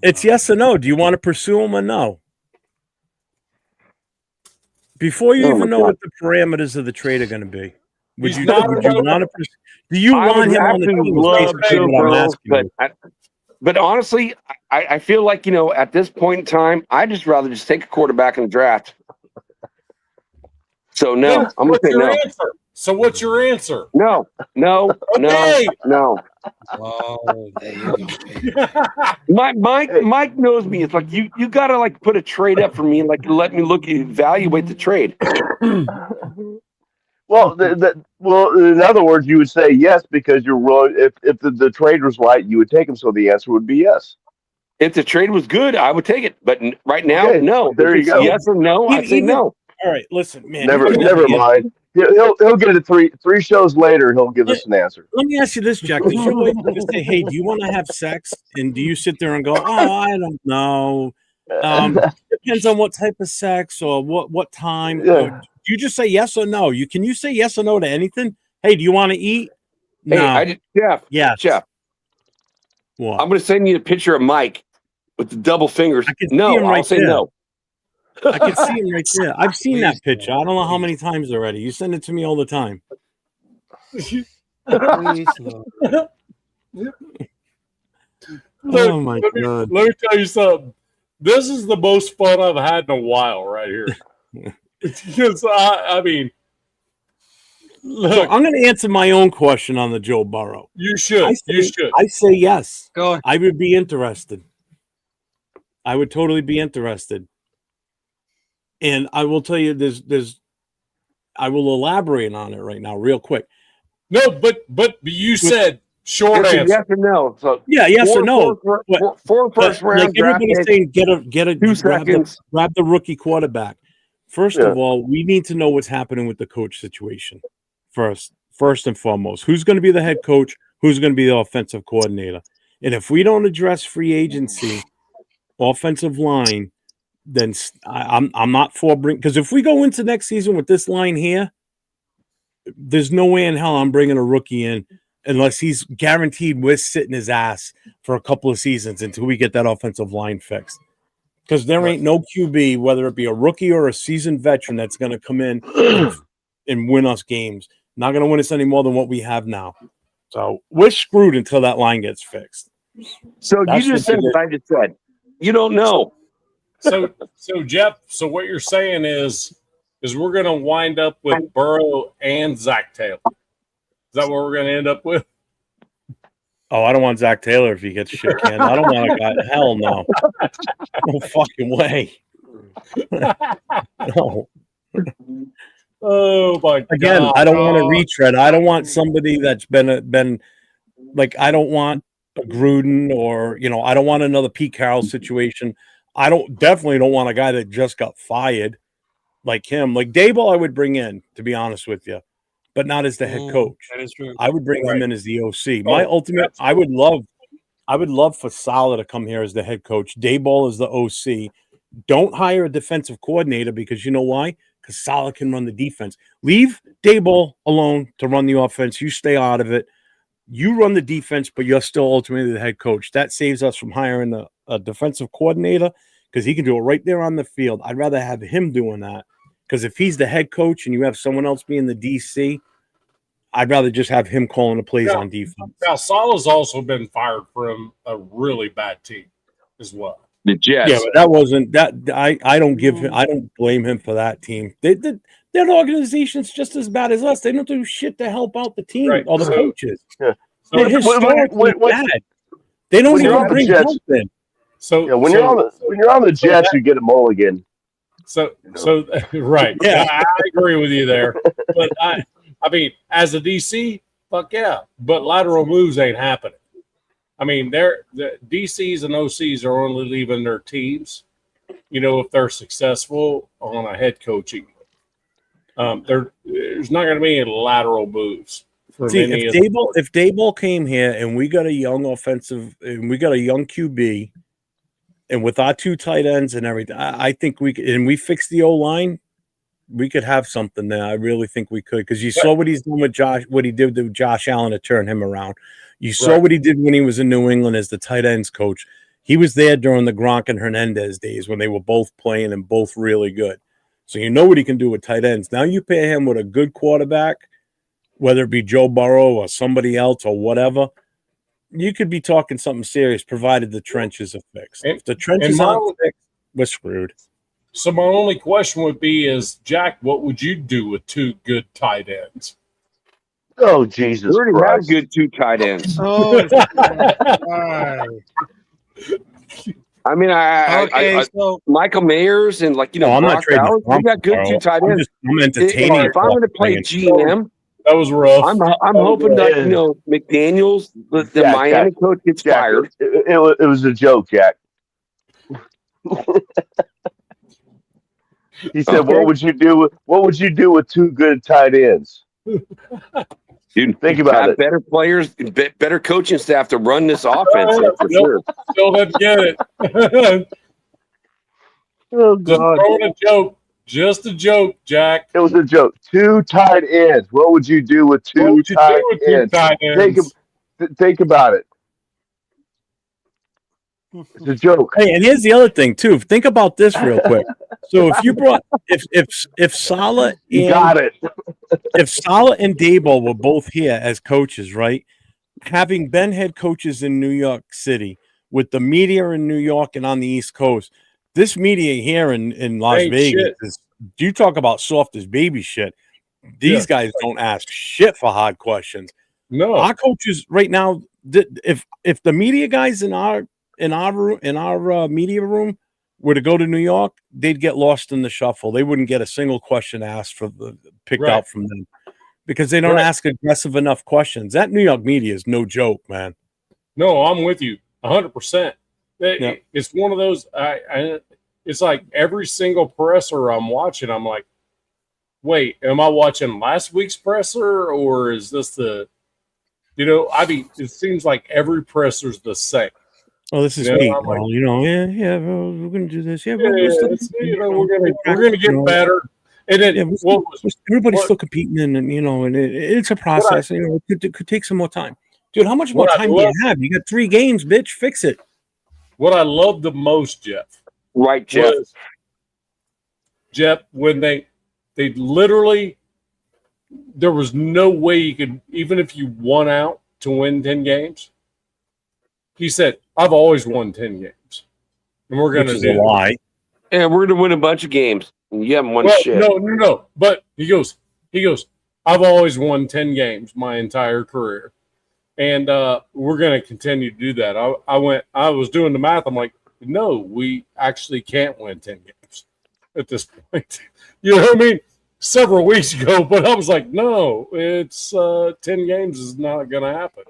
Speaker 1: It's yes or no. Do you want to pursue him or no? Before you even know what the parameters of the trade are going to be, would you want to? Do you want him on the team?
Speaker 7: But honestly, I feel like at this point in time, I just rather just take a quarterback in the draft. So no, I'm going to say no.
Speaker 4: Answer? So what's your answer?
Speaker 7: No.
Speaker 4: Okay.
Speaker 7: No.
Speaker 6: Oh,
Speaker 7: Mike knows me. It's like you got to like put a trade up for me and like let me evaluate the trade.
Speaker 5: Well, in other words, you would say yes because you're willing. If the trade was right, you would take him. So the answer would be yes.
Speaker 7: If the trade was good, I would take it. But right now, no.
Speaker 5: There you go.
Speaker 7: Yes or no, I'd say no.
Speaker 1: All right, listen, man.
Speaker 5: Never mind. He'll get it three shows later. He'll give us an answer.
Speaker 1: Let me ask you this, Jack. Did your wife just say, "Hey, do you want to have sex?" And do you sit there and go, "Oh, I don't know. Depends on what type of sex or what time."
Speaker 5: Yeah.
Speaker 1: Do you just say yes or no? Can you say yes or no to anything? Hey, do you want to eat?
Speaker 7: Hey,
Speaker 1: No.
Speaker 7: Jeff.
Speaker 1: Yes.
Speaker 7: Jeff.
Speaker 1: What?
Speaker 7: I'm going to send you a picture of Mike with the double fingers.
Speaker 1: I can see him right
Speaker 7: I'll say
Speaker 1: there.
Speaker 7: no.
Speaker 1: I can see him right there. I've seen that picture. I don't know how many times already. You send it to me all the time.
Speaker 6: please no.
Speaker 1: Oh my God.
Speaker 4: Let me tell you something. This is the most fun I've had in a while right here. Because I mean, look,
Speaker 1: So I'm going to answer my own question on the Joe Burrow.
Speaker 4: you should.
Speaker 1: I say yes.
Speaker 6: Go ahead.
Speaker 1: I would be interested. I would totally be interested. And I will tell you, I will elaborate on it right now, real quick.
Speaker 4: No, but you said short
Speaker 7: It's a
Speaker 4: answer.
Speaker 7: yes or no. So
Speaker 1: Yeah, yes or no.
Speaker 7: Four first round
Speaker 1: like
Speaker 7: draft
Speaker 1: everybody's
Speaker 7: picks,
Speaker 1: saying, get a
Speaker 7: 2 seconds.
Speaker 1: grab the rookie quarterback. First
Speaker 5: Yeah.
Speaker 1: of all, we need to know what's happening with the coach situation. First and foremost, who's going to be the head coach? Who's going to be the offensive coordinator? And if we don't address free agency, offensive line, then I'm not for because if we go into next season with this line here, there's no way in hell I'm bringing a rookie in unless he's guaranteed we're sitting his ass for a couple of seasons until we get that offensive line fixed. Because there ain't no QB, whether it be a rookie or a seasoned veteran, that's going to come in and win us games. Not going to win us any more than what we have now. So we're screwed until that line gets fixed.
Speaker 7: So
Speaker 1: That's
Speaker 7: you just
Speaker 1: what
Speaker 7: said
Speaker 1: you
Speaker 7: what I just said. You don't know.
Speaker 4: So Jeff, so what you're saying is we're going to wind up with Burrow and Zach Taylor. Is that what we're going to end up with?
Speaker 1: Oh, I don't want Zach Taylor if he gets shit canned. I don't want a guy. Hell no. No fucking way. No.
Speaker 4: Oh my
Speaker 1: Again,
Speaker 4: God.
Speaker 1: I don't want a retread. I don't want somebody that's been like, I don't want a Gruden or, I don't want another Pete Carroll situation. I definitely don't want a guy that just got fired like him. Like Daboll I would bring in, to be honest with you, but not as the head coach.
Speaker 6: That is true.
Speaker 1: I would bring him in as the OC. My ultimate,
Speaker 4: absolutely.
Speaker 1: I would love for Saleh to come here as the head coach. Daboll is the OC. Don't hire a defensive coordinator because you know why? Because Saleh can run the defense. Leave Daboll alone to run the offense. You stay out of it. You run the defense, but you're still ultimately the head coach. That saves us from hiring a defensive coordinator because he can do it right there on the field. I'd rather have him doing that because if he's the head coach and you have someone else being the DC, I'd rather just have him calling the plays on defense.
Speaker 4: Now, Saleh's also been fired from a really bad team as well.
Speaker 7: The Jets.
Speaker 1: Yeah, but that wasn't that. I don't give him. I don't blame him for that team. Their organization's just as bad as us. They don't do shit to help out the team or the coaches.
Speaker 5: Yeah.
Speaker 1: They're historically bad. They don't even bring help in.
Speaker 4: So
Speaker 5: when you're on the Jets, you get a mulligan.
Speaker 4: So right. Yeah, I agree with you there. But I mean, as a DC, fuck yeah. But lateral moves ain't happening. I mean, the DCs and OCs are only leaving their teams, if they're successful on a head coaching. There's not going to be any lateral moves.
Speaker 1: If Daboll came here and we got a young offensive and we got a young QB, and with our two tight ends and everything, I think we could, and we fixed the O-line, we could have something there. I really think we could because you saw what he's doing with what he did with Josh Allen to turn him around. You saw what he did when he was in New England as the tight ends coach. He was there during the Gronk and Hernandez days when they were both playing and both really good. So you know what he can do with tight ends. Now you pair him with a good quarterback, whether it be Joe Burrow or somebody else or whatever, you could be talking something serious provided the trenches are fixed. If the trenches aren't fixed, we're screwed.
Speaker 4: So my only question would be is, Jack, what would you do with two good tight ends?
Speaker 5: Oh, Jesus
Speaker 7: We already
Speaker 5: Christ.
Speaker 7: have good two tight ends.
Speaker 6: Oh,
Speaker 7: I mean,
Speaker 6: so
Speaker 7: Michael Mayers and
Speaker 1: I'm
Speaker 7: Brock
Speaker 1: not trading.
Speaker 7: Bowers, we got good two tight ends.
Speaker 1: I'm entertaining.
Speaker 7: If I'm going to play GM,
Speaker 4: that was rough.
Speaker 7: I'm hoping that McDaniels, the Miami coach, gets fired.
Speaker 5: It was a joke, Jack. He said, "What would you do with two good tight ends?"
Speaker 7: Dude,
Speaker 5: think about it.
Speaker 7: Better players, better coaching staff to run this offense for sure.
Speaker 4: Still didn't get it.
Speaker 5: Oh God!
Speaker 4: Just a joke, Jack.
Speaker 5: It was a joke. Two tight ends. What would you do with two tight ends? Think about it. It's a joke.
Speaker 1: Hey, and here's the other thing too. Think about this real quick. So if you brought if Saleh if Saleh and Daboll were both here as coaches, right? Having been head coaches in New York City with the media in New York and on the East Coast, this media here in Las Vegas is, you talk about soft as baby shit. These guys don't ask shit for hard questions.
Speaker 4: No,
Speaker 1: our coaches right now, if the media guys in our media room were to go to New York, they'd get lost in the shuffle. They wouldn't get a single question asked picked out from them because they don't ask aggressive enough questions. That New York media is no joke, man.
Speaker 4: No, I'm with you 100%. It's one of those. It's like every single presser I'm watching, I'm like, wait, am I watching last week's presser or is this the? It seems like every presser's the same.
Speaker 1: Oh, this is Pete. Like, we're going to do this. Yeah,
Speaker 4: we're going to get better. And then
Speaker 1: everybody's still competing, and it's a process. It could take some more time, dude. How much more time do you have? You got 3 games, bitch. Fix it.
Speaker 4: What I love the most, Jeff.
Speaker 7: Right, Jeff.
Speaker 4: Jeff, when they literally, there was no way you could, even if you won out to win 10 games. He said, I've always won 10 games. and we're going
Speaker 1: which
Speaker 4: to
Speaker 1: is
Speaker 4: do
Speaker 1: a lie.
Speaker 7: And we're going to win a bunch of games. And you haven't won shit.
Speaker 4: No. But he goes, I've always won 10 games my entire career. And we're going to continue to do that. I was doing the math. I'm like, no, we actually can't win 10 games at this point. You know what I mean? Several weeks ago, but I was like, no, it's 10 games is not going to happen.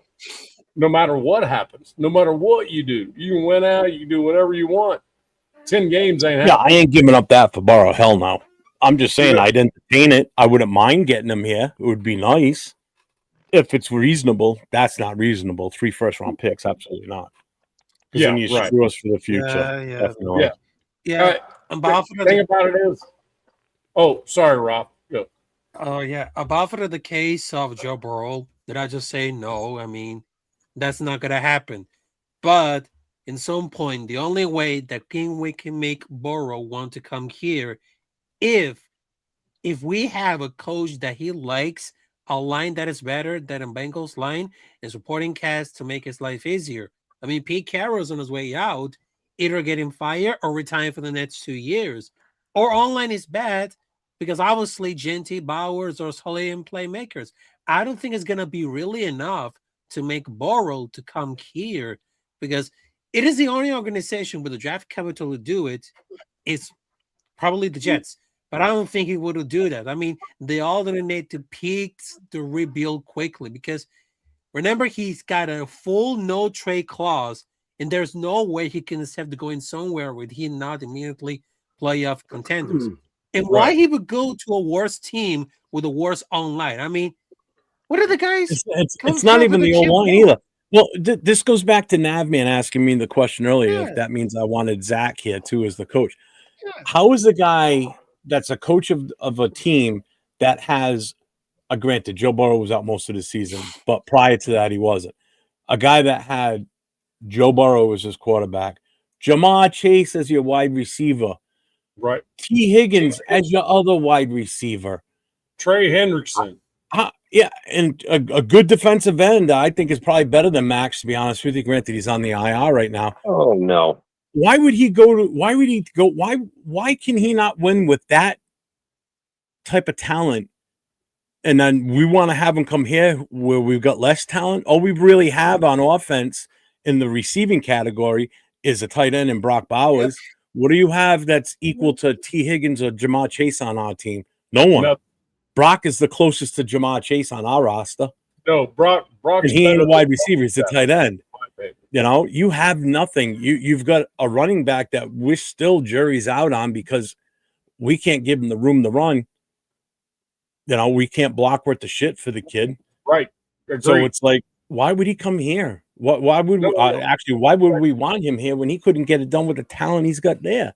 Speaker 4: No matter what happens, no matter what you do, you can win out, you can do whatever you want. 10 games ain't
Speaker 1: Yeah,
Speaker 4: happening.
Speaker 1: I ain't giving up that for Burrow. Hell no. I'm just saying
Speaker 4: Yeah.
Speaker 1: I'd entertain it. I wouldn't mind getting him here. It would be nice. If it's reasonable, that's not reasonable. 3 first-round picks, absolutely not. Because then you screw us for the future.
Speaker 6: Yeah.
Speaker 1: Definitely.
Speaker 6: Yeah.
Speaker 4: The thing about it is, oh, sorry, Rob. Go.
Speaker 6: Oh, yeah. About for the case of Joe Burrow, did I just say no? I mean, that's not going to happen. But in some point, the only way that we can make Burrow want to come here, if we have a coach that he likes, a line that is better than a Bengals line, and supporting cast to make his life easier. I mean, Pete Carroll's on his way out, either getting fired or retiring for the next 2 years. Or online is bad because obviously Genty, Bowers, or Solian playmakers. I don't think it's going to be really enough to make Burrow to come here because it is the only organization with the draft capital to do it. It's probably the Jets. But I don't think he would do that. I mean, they all need to peak to rebuild quickly because remember, he's got a full no trade clause, and there's no way he can accept to go in somewhere where he not immediately playoff contenders. And why he would go to a worse team with a worse online? I mean, what are the guys?
Speaker 1: It's not even the online either. Well, this goes back to Navman asking me the question earlier. If that means I wanted Zach here too as the coach. How is a guy that's a coach of a team that has granted Joe Burrow was out most of the season, but prior to that he wasn't. A guy that had Joe Burrow as his quarterback, Jamar Chase as your wide receiver,
Speaker 4: right?
Speaker 1: T. Higgins as your other wide receiver,
Speaker 4: Trey Hendrickson.
Speaker 1: Yeah, and a good defensive end, I think, is probably better than Max, to be honest with you. Granted, he's on the IR right now.
Speaker 7: Oh no.
Speaker 1: Why would he go? Why can he not win with that type of talent? And then we want to have him come here where we've got less talent. All we really have on offense in the receiving category is a tight end and Brock Bowers. What do you have that's equal to T. Higgins or Jamar Chase on our team? No one.
Speaker 4: No.
Speaker 1: Brock is the closest to Jamar Chase on our roster.
Speaker 4: No, Brock's
Speaker 1: and he ain't a wide receiver. He's a tight end. You know, you have nothing. You've got a running back that we're still jury's out on because we can't give him the room to run. You know, we can't block worth the shit for the kid.
Speaker 4: Right. Agreed.
Speaker 1: So it's like, why would he come here? Why would why would we want him here when he couldn't get it done with the talent he's got there?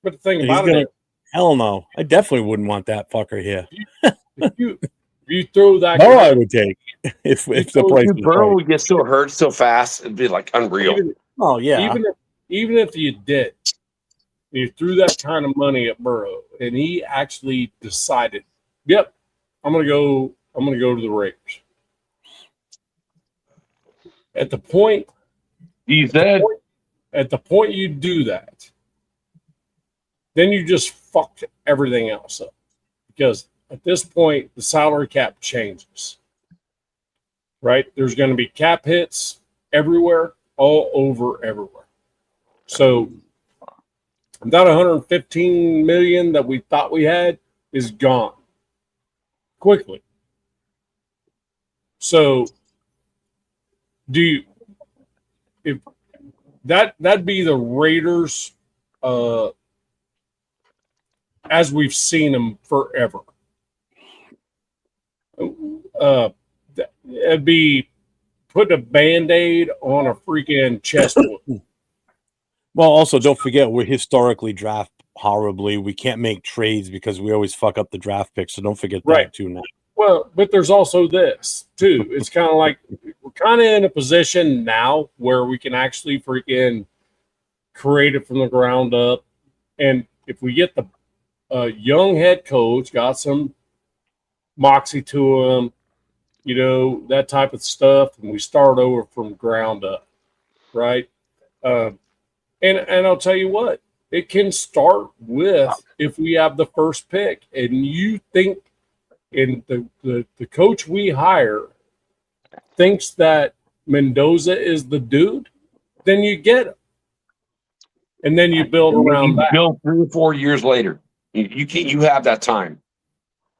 Speaker 4: But the thing about it is,
Speaker 1: hell no. I definitely wouldn't want that fucker here.
Speaker 4: If you throw that
Speaker 1: guy, I would take if the price was
Speaker 7: Burrow
Speaker 1: right.
Speaker 7: would get so hurt so fast, it'd be like unreal.
Speaker 4: Even if you did, you threw that kind of money at Burrow, and he actually decided, "Yep, I'm gonna go to the Raiders." At the point you do that, then you just fucked everything else up because at this point the salary cap changes. Right? There's going to be cap hits everywhere, all over everywhere. So that 115 million that we thought we had is gone quickly. So if that'd be the Raiders as we've seen them forever. It'd be putting a Band-Aid on a freaking chest wound.
Speaker 1: Well, also don't forget we're historically draft horribly. We can't make trades because we always fuck up the draft picks. So don't forget that too now.
Speaker 4: Well, but there's also this too. It's kind of like we're kind of in a position now where we can actually freaking create it from the ground up. And if we get the young head coach, got some moxie to him, you know, that type of stuff, and we start over from ground up, right? And I'll tell you what, it can start with if we have the first pick and you think, and the coach we hire thinks that Mendoza is the dude, then you get him. And then you build around that.
Speaker 7: Build 3 or 4 years later. You can't. You have that time.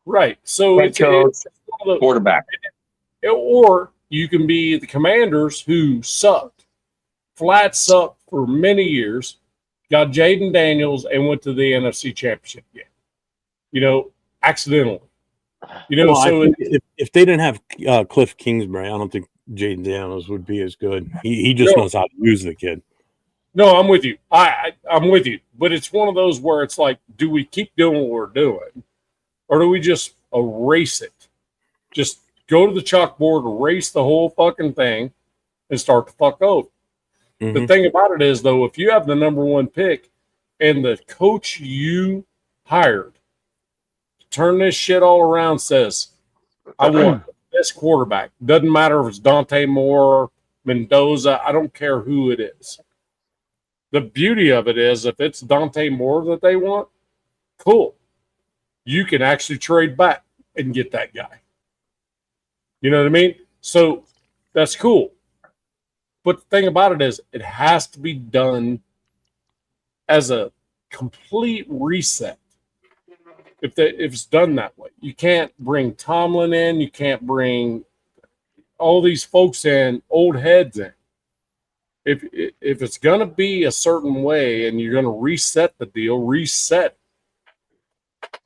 Speaker 4: Right. So
Speaker 7: Head coach, quarterback.
Speaker 4: Or you can be the Commanders who sucked, flat sucked for many years, got Jaden Daniels and went to the NFC Championship game. You know, accidentally. You know,
Speaker 1: Well,
Speaker 4: so
Speaker 1: I think if they didn't have Cliff Kingsbury, I don't think Jaden Daniels would be as good. He just knows how to use the kid.
Speaker 4: No, I'm with you. I'm with you. But it's one of those where it's like, do we keep doing what we're doing? Or do we just erase it? Just go to the chalkboard, erase the whole fucking thing, and start to fuck over.
Speaker 1: Mm-hmm.
Speaker 4: The thing about it is, though, if you have the number one pick and the coach you hired to turn this shit all around says, I want this quarterback. Doesn't matter if it's Dante Moore, Mendoza, I don't care who it is. The beauty of it is if it's Dante Moore that they want, cool. You can actually trade back and get that guy. You know what I mean? So that's cool. But the thing about it is it has to be done as a complete reset. If it's done that way. You can't bring Tomlin in. You can't bring all these folks in, old heads in. If it's going to be a certain way and you're going to reset the deal, reset.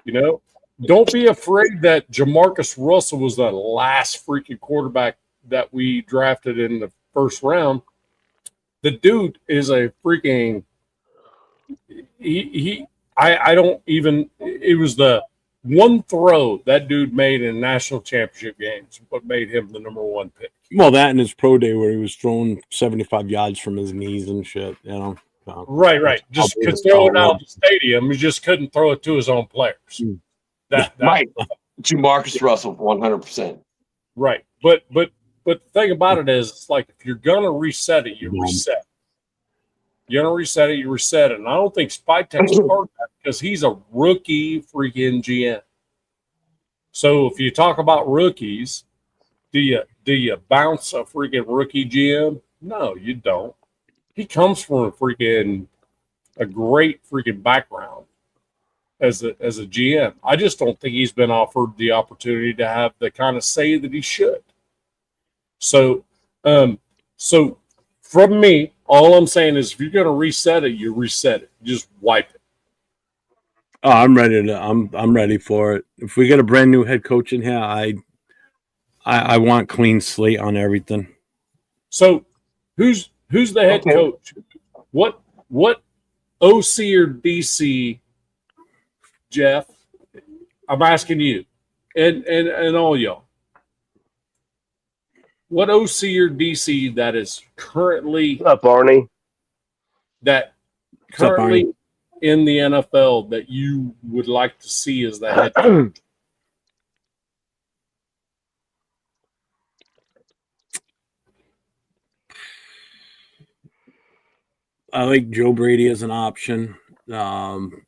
Speaker 4: You know, don't be afraid that Jamarcus Russell was the last freaking quarterback that we drafted in the first round. The dude is a freaking I don't even, it was the one throw that dude made in national championship games, what made him the number one pick.
Speaker 1: Well, that and his pro day where he was throwing 75 yards from his knees and shit, you know.
Speaker 4: Right. Just could throw it out of the stadium. He just couldn't throw it to his own players.
Speaker 7: Right. Jamarcus Russell, 100%.
Speaker 4: Right. But the thing about it is, it's like if you're gonna reset it, you reset. You're gonna reset it, you reset it. And I don't think Spytek's part of that because he's a rookie freaking GM. So if you talk about rookies, do you bounce a freaking rookie GM? No, you don't. He comes from a great freaking background as a GM. I just don't think he's been offered the opportunity to have the kind of say that he should. So from me, all I'm saying is if you're going to reset it, you reset it. Just wipe it.
Speaker 1: Oh, I'm ready for it. If we get a brand new head coach in here, I want clean slate on everything.
Speaker 4: So who's the head coach? What OC or DC, Jeff? I'm asking you and all y'all. What OC or DC that is currently
Speaker 5: What's up, Barney?
Speaker 4: In the NFL that you would like to see as the head coach?
Speaker 1: I like Joe Brady as an option. LaFleur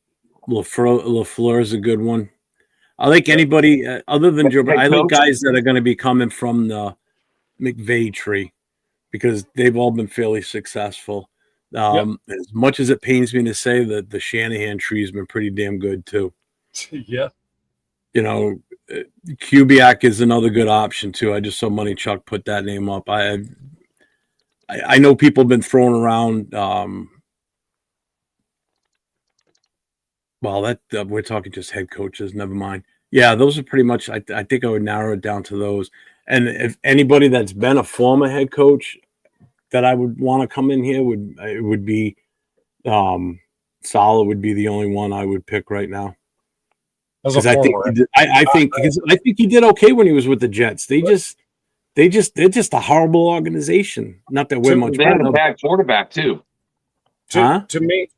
Speaker 1: is a good one. I like anybody other than Joe Brady. I like guys that are going to be coming from the McVay tree because they've all been fairly successful. As much as it pains me to say that the Shanahan tree has been pretty damn good too.
Speaker 4: Yeah.
Speaker 1: You know, Kubiak is another good option too. I just saw Money Chuck put that name up. I know people have been throwing around. We're talking just head coaches. Never mind. Yeah, those are pretty much. I think I would narrow it down to those. And if anybody that's been a former head coach that I would want to come in here would be Saleh would be the only one I would pick right now. Because I think he did okay when he was with the Jets. They're just a horrible organization. Not that we're much better.
Speaker 7: They had a bad quarterback too.
Speaker 4: To me,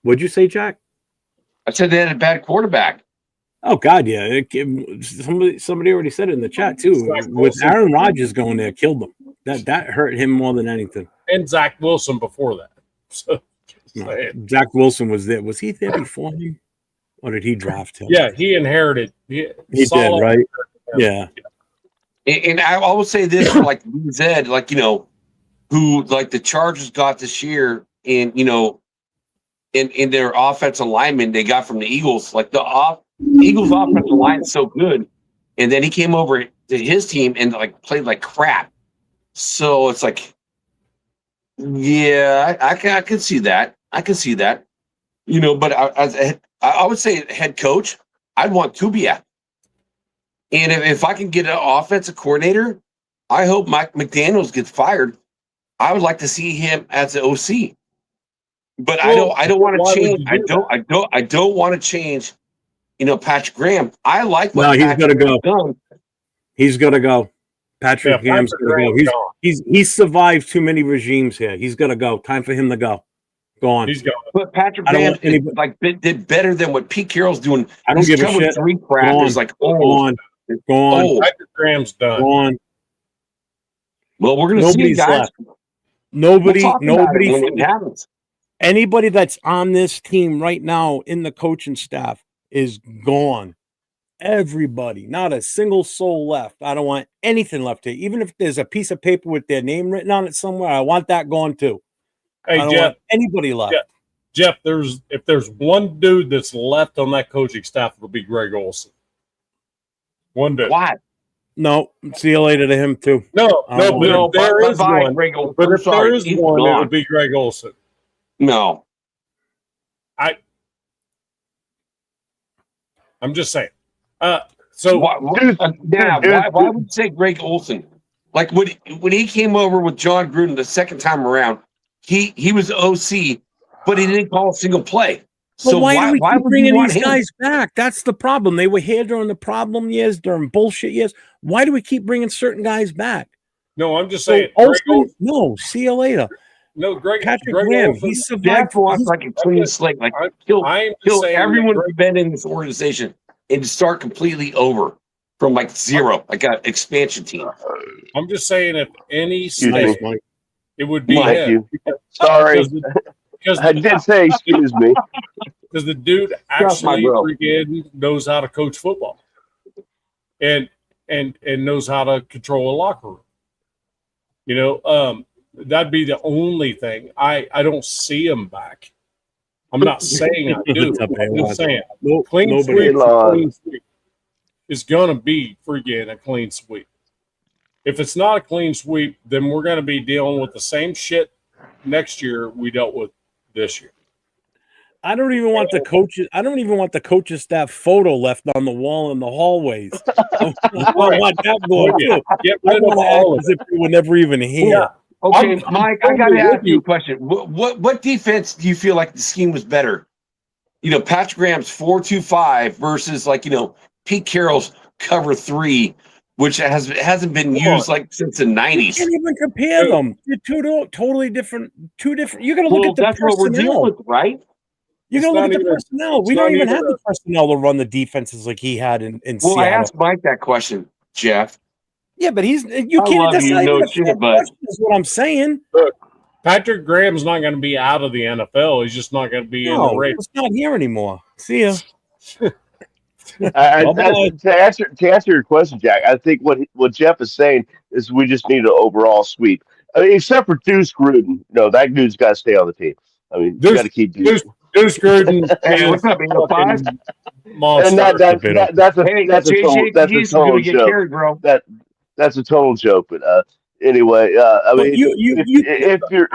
Speaker 1: what'd you say, Jack?
Speaker 7: I said they had a bad quarterback.
Speaker 1: Oh God, yeah. Somebody already said it in the chat too. With Aaron Rodgers going there, killed them. That hurt him more than anything.
Speaker 4: And Zach Wilson before that. So,
Speaker 1: No, Zach Wilson was there. Was he there before him? Or did he draft him?
Speaker 4: yeah, he inherited.
Speaker 1: He did, right? Yeah.
Speaker 7: And I would say this for like Zed, like, who like the Chargers got this year, and in their offensive lineman they got from the Eagles. Like the Eagles offensive line is so good, and then he came over to his team and like played like crap. So it's like, yeah, I can see that. I can see that. But I would say head coach, I'd want Kubiak. And if I can get an offensive coordinator, I hope Mike McDaniels gets fired. I would like to see him as an OC. But
Speaker 4: Well,
Speaker 7: I don't want
Speaker 4: why
Speaker 7: to
Speaker 4: would
Speaker 7: change.
Speaker 4: you do
Speaker 7: I don't want to change. Patrick Graham. I like what
Speaker 1: No, he's
Speaker 7: Patrick
Speaker 1: got to go.
Speaker 7: done.
Speaker 1: He's got to go. Patrick Graham's got to go.
Speaker 4: Graham's gone.
Speaker 1: He's survived too many regimes here. He's got to go. Time for him to go. Go on.
Speaker 4: He's gone.
Speaker 7: But Patrick
Speaker 1: I don't
Speaker 7: Graham
Speaker 1: want
Speaker 7: did better than what Pete Carroll's doing.
Speaker 1: I don't
Speaker 7: He's
Speaker 1: give a
Speaker 7: covered
Speaker 1: shit.
Speaker 7: 3 crap.
Speaker 1: Go on.
Speaker 7: It's like,
Speaker 1: Go on. Go on.
Speaker 7: oh.
Speaker 4: Patrick Graham's done.
Speaker 1: Go on.
Speaker 7: Well, we're gonna see,
Speaker 1: Nobody's
Speaker 7: guys.
Speaker 1: left. Nobody.
Speaker 7: We'll talk about it when
Speaker 1: Nobody.
Speaker 7: it happens.
Speaker 1: Anybody that's on this team right now in the coaching staff is gone. Everybody, not a single soul left. I don't want anything left here. Even if there's a piece of paper with their name written on it somewhere, I want that gone too.
Speaker 4: Hey,
Speaker 1: I don't
Speaker 4: Jeff.
Speaker 1: want anybody left.
Speaker 4: Jeff, if there's one dude that's left on that coaching staff, it'll be Greg Olson. One dude.
Speaker 7: Why?
Speaker 1: No, see you later to him too.
Speaker 4: No,
Speaker 1: Oh,
Speaker 4: but
Speaker 1: no,
Speaker 4: if there is one,
Speaker 7: Greg Olson.
Speaker 4: but
Speaker 7: I'm
Speaker 4: if
Speaker 7: sorry,
Speaker 4: there is
Speaker 7: he's
Speaker 4: one, it
Speaker 7: gone.
Speaker 4: would be Greg Olson.
Speaker 7: No.
Speaker 4: I'm just saying. So
Speaker 7: Why would you say Greg Olson? Like when he came over with John Gruden the second time around, he was OC, but he didn't call a single play.
Speaker 1: But
Speaker 7: So
Speaker 1: why do we keep
Speaker 7: would you
Speaker 1: bringing
Speaker 7: want
Speaker 1: these
Speaker 7: him?
Speaker 1: guys back? That's the problem. They were here during the problem years, during bullshit years. Why do we keep bringing certain guys back?
Speaker 4: no, I'm just
Speaker 1: So
Speaker 4: saying.
Speaker 1: Olsen, no, see you later.
Speaker 4: Greg
Speaker 1: Patrick
Speaker 4: Greg
Speaker 1: Graham,
Speaker 4: Olson,
Speaker 1: he survived.
Speaker 7: Jeff wants like a clean slate, like kill everyone who's been in this organization and start completely over from like zero, like an expansion team.
Speaker 4: I'm just saying, if any
Speaker 5: Excuse
Speaker 4: state,
Speaker 5: me.
Speaker 4: it would be
Speaker 5: Thank
Speaker 4: him.
Speaker 5: you. Sorry.
Speaker 4: Because
Speaker 5: I did say excuse me.
Speaker 4: the dude
Speaker 7: Trust my
Speaker 4: actually
Speaker 7: bro.
Speaker 4: freaking knows how to coach football, and knows how to control a locker room. That'd be the only thing. I don't see him back. I'm not saying I do. I'm just saying clean sweep is gonna be freaking a clean sweep. If it's not a clean sweep, then we're gonna be dealing with the same shit next year we dealt with this year.
Speaker 1: I don't even want the coaches. I don't even want the coaches staff photo left on the wall in the hallways. I want that going too.
Speaker 4: Get
Speaker 1: I
Speaker 4: rid of
Speaker 1: want to
Speaker 4: all
Speaker 1: act
Speaker 4: of
Speaker 1: as if they were never even here.
Speaker 4: Yeah.
Speaker 7: Okay,
Speaker 4: I'm
Speaker 7: Mike, I got to
Speaker 4: totally
Speaker 7: ask
Speaker 4: with
Speaker 7: you
Speaker 4: you.
Speaker 7: a question. What defense do you feel like the scheme was better? Patrick Graham's 4-2-5 versus Pete Carroll's cover 3, which hasn't been used like since the 90s.
Speaker 1: You can't even compare them. They're totally different. Two different. You're going to look at the
Speaker 7: that's what we're dealing
Speaker 1: personnel.
Speaker 7: with, right?
Speaker 1: You're
Speaker 4: It's
Speaker 1: going to look
Speaker 4: not
Speaker 1: at the
Speaker 4: even-
Speaker 1: personnel. We
Speaker 4: it's
Speaker 1: don't
Speaker 4: not
Speaker 1: even
Speaker 4: even
Speaker 1: have the personnel to run the defenses like he had in
Speaker 7: Well,
Speaker 1: Seattle.
Speaker 7: I asked Mike that question, Jeff.
Speaker 1: Yeah, but you
Speaker 7: I
Speaker 1: can't.
Speaker 7: love
Speaker 1: That's
Speaker 7: you,
Speaker 1: not
Speaker 7: no
Speaker 1: even a
Speaker 7: shit,
Speaker 1: fair
Speaker 7: but-
Speaker 1: question, is what I'm saying.
Speaker 4: Patrick Graham's not going to be out of the NFL. He's just not going to be in the
Speaker 1: No,
Speaker 4: race.
Speaker 1: it's not here anymore. See ya.
Speaker 5: To answer your question, Jack, I think what Jeff is saying is we just need an overall sweep. I mean, except for Deuce Gruden. No, that dude's got to stay on the team. I mean, you got to keep Deuce.
Speaker 4: Deuce Gruden
Speaker 7: Hey,
Speaker 4: is
Speaker 7: what's up, 805?
Speaker 4: fucking monster.
Speaker 5: And that's
Speaker 7: Hey,
Speaker 5: a total
Speaker 7: gonna get
Speaker 5: joke.
Speaker 7: carried, bro.
Speaker 5: That's a total joke. But anyway, I
Speaker 1: But
Speaker 5: mean, if you're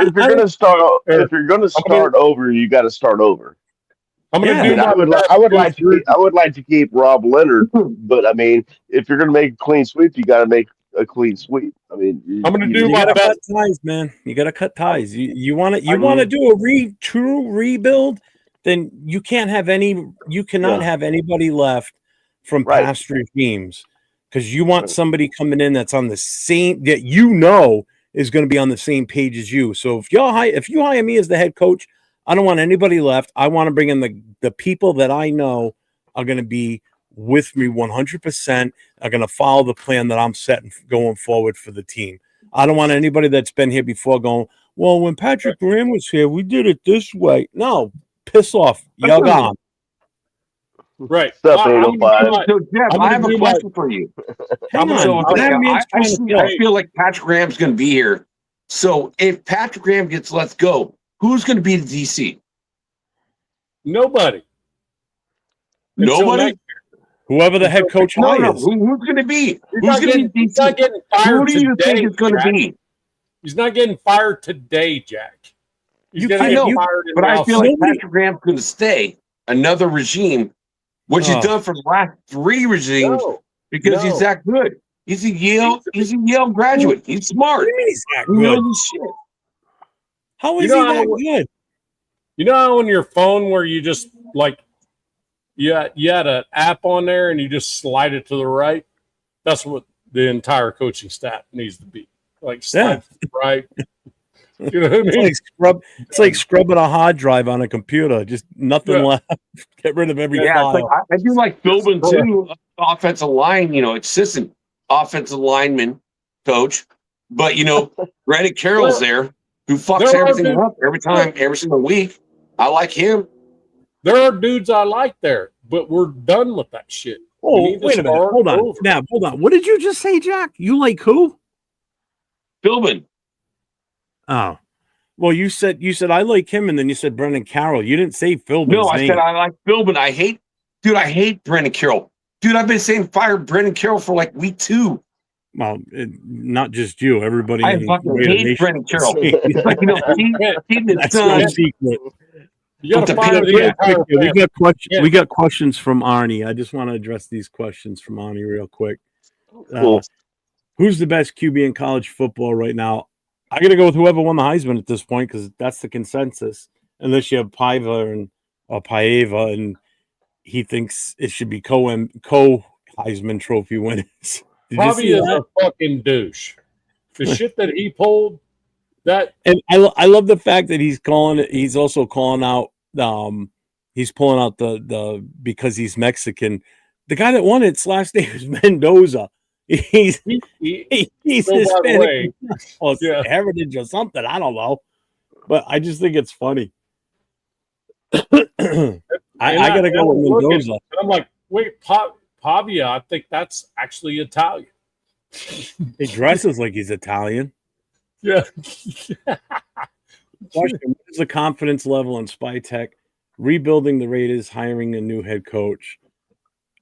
Speaker 5: gonna start over, you got to start over.
Speaker 4: I'm going to
Speaker 1: Yeah.
Speaker 5: I
Speaker 4: do
Speaker 5: mean,
Speaker 4: my
Speaker 5: I would like to keep Rob Leonard, but I mean, if you're gonna make a clean sweep, you got to make a clean sweep. I mean,
Speaker 4: I'm gonna do
Speaker 1: You
Speaker 4: my
Speaker 1: gotta cut
Speaker 4: best.
Speaker 1: ties, man. You gotta cut ties. You want to do a true rebuild, then you can't have any. You cannot have anybody left from
Speaker 5: Right.
Speaker 1: past regimes because you want somebody coming in that's on the same that is going to be on the same page as you. So if you hire me as the head coach, I don't want anybody left. I want to bring in the people that I know are going to be with me 100%, are going to follow the plan that I'm setting going forward for the team. I don't want anybody that's been here before going, well, when Patrick Graham was here, we did it this way. No, piss off. You're gone.
Speaker 4: Right.
Speaker 5: Sup,
Speaker 4: I'm gonna
Speaker 5: 805?
Speaker 4: do my-
Speaker 7: So, Jeff,
Speaker 4: I'm
Speaker 7: I
Speaker 4: gonna
Speaker 7: have a
Speaker 4: do my-
Speaker 7: question for you.
Speaker 1: Hang on.
Speaker 7: So,
Speaker 1: that man's
Speaker 7: I
Speaker 1: trying to talk.
Speaker 7: feel like Patrick Graham's going to be here. So, if Patrick Graham gets let go, who's going to be the DC?
Speaker 4: Nobody. Until
Speaker 7: Nobody?
Speaker 4: next-
Speaker 1: Whoever the head coach
Speaker 7: No.
Speaker 1: hires.
Speaker 7: Who's going to be?
Speaker 4: He's
Speaker 7: Who's
Speaker 4: not
Speaker 7: going to
Speaker 4: getting,
Speaker 7: be
Speaker 4: he's not
Speaker 7: DC?
Speaker 4: getting fired
Speaker 7: Who do you
Speaker 4: today.
Speaker 7: think it's going to
Speaker 4: Jack.
Speaker 7: be?
Speaker 4: He's not getting fired today, Jack. He's going to
Speaker 7: I
Speaker 4: get
Speaker 7: know,
Speaker 4: fired in
Speaker 7: but I
Speaker 4: now
Speaker 7: feel like
Speaker 4: soon.
Speaker 7: Patrick Graham's going to stay another regime, which he's done for the last 3 regimes because he's that good. He's a Yale graduate. He's smart.
Speaker 1: What do you mean he's that
Speaker 7: He knows
Speaker 1: good?
Speaker 7: his shit.
Speaker 1: How is
Speaker 4: You know
Speaker 1: he that
Speaker 4: how-
Speaker 1: good?
Speaker 4: You know how on your phone where you just like you had an app on there and you just slide it to the right? That's what the entire coaching staff needs to be. Like slide to the right. You know what I mean?
Speaker 1: It's like scrubbing a hard drive on a computer. Just nothing left. Get rid of every
Speaker 7: Yeah, it's
Speaker 1: file.
Speaker 7: like I do like Philbin too, offensive line, assistant offensive lineman coach. But Brandon Carroll's there who fucks
Speaker 4: there are
Speaker 7: everything
Speaker 4: dudes-
Speaker 7: up every single week. I like him.
Speaker 4: There are dudes I like there, but we're done with that shit. We
Speaker 1: Oh,
Speaker 4: need to
Speaker 1: wait a minute.
Speaker 4: start
Speaker 1: Hold on.
Speaker 4: over.
Speaker 1: Now, hold on. What did you just say, Jack? You like who?
Speaker 7: Philbin.
Speaker 1: Oh. Well, you said I like him, and then you said Brendan Carroll. You didn't say Philbin's
Speaker 7: No, I
Speaker 1: name.
Speaker 7: said I like Philbin. I hate Brandon Carroll. Dude, I've been saying fire Brandon Carroll for like week 2.
Speaker 1: Well, not just you. Everybody.
Speaker 7: I
Speaker 1: in
Speaker 7: fucking
Speaker 1: Raider
Speaker 7: hate
Speaker 1: Nation
Speaker 7: Brandon Carroll.
Speaker 1: is-
Speaker 7: It's like, Steve the
Speaker 1: That's no
Speaker 7: son.
Speaker 1: secret.
Speaker 4: You got to
Speaker 7: But
Speaker 4: fire
Speaker 7: the
Speaker 4: the
Speaker 7: Patriots-
Speaker 4: entire
Speaker 1: We
Speaker 4: family.
Speaker 1: got questions.
Speaker 4: Yeah.
Speaker 1: We got questions from Arnie. I just want to address these questions from Arnie real quick.
Speaker 5: Cool.
Speaker 1: Who's the best QB in college football right now? I got to go with whoever won the Heisman at this point because that's the consensus. Unless you have Paiva and he thinks it should be co Heisman Trophy winners. Did you
Speaker 4: Probably
Speaker 1: see
Speaker 4: is
Speaker 1: that?
Speaker 4: a fucking douche. The shit that he pulled, that
Speaker 1: And I love the fact that he's also calling out he's pulling out the because he's Mexican. The guy that won it's last name is Mendoza. He's
Speaker 4: he so by the
Speaker 1: Hispanic
Speaker 4: way,
Speaker 1: or
Speaker 4: yeah.
Speaker 1: heritage or something. I don't know. But I just think it's funny. I gotta go with Mendoza.
Speaker 4: And I'm like, wait, Pavia, I think that's actually Italian.
Speaker 1: He dresses like he's Italian.
Speaker 4: Yeah.
Speaker 1: Question: what is the confidence level in Spy Tech rebuilding the Raiders, hiring a new head coach?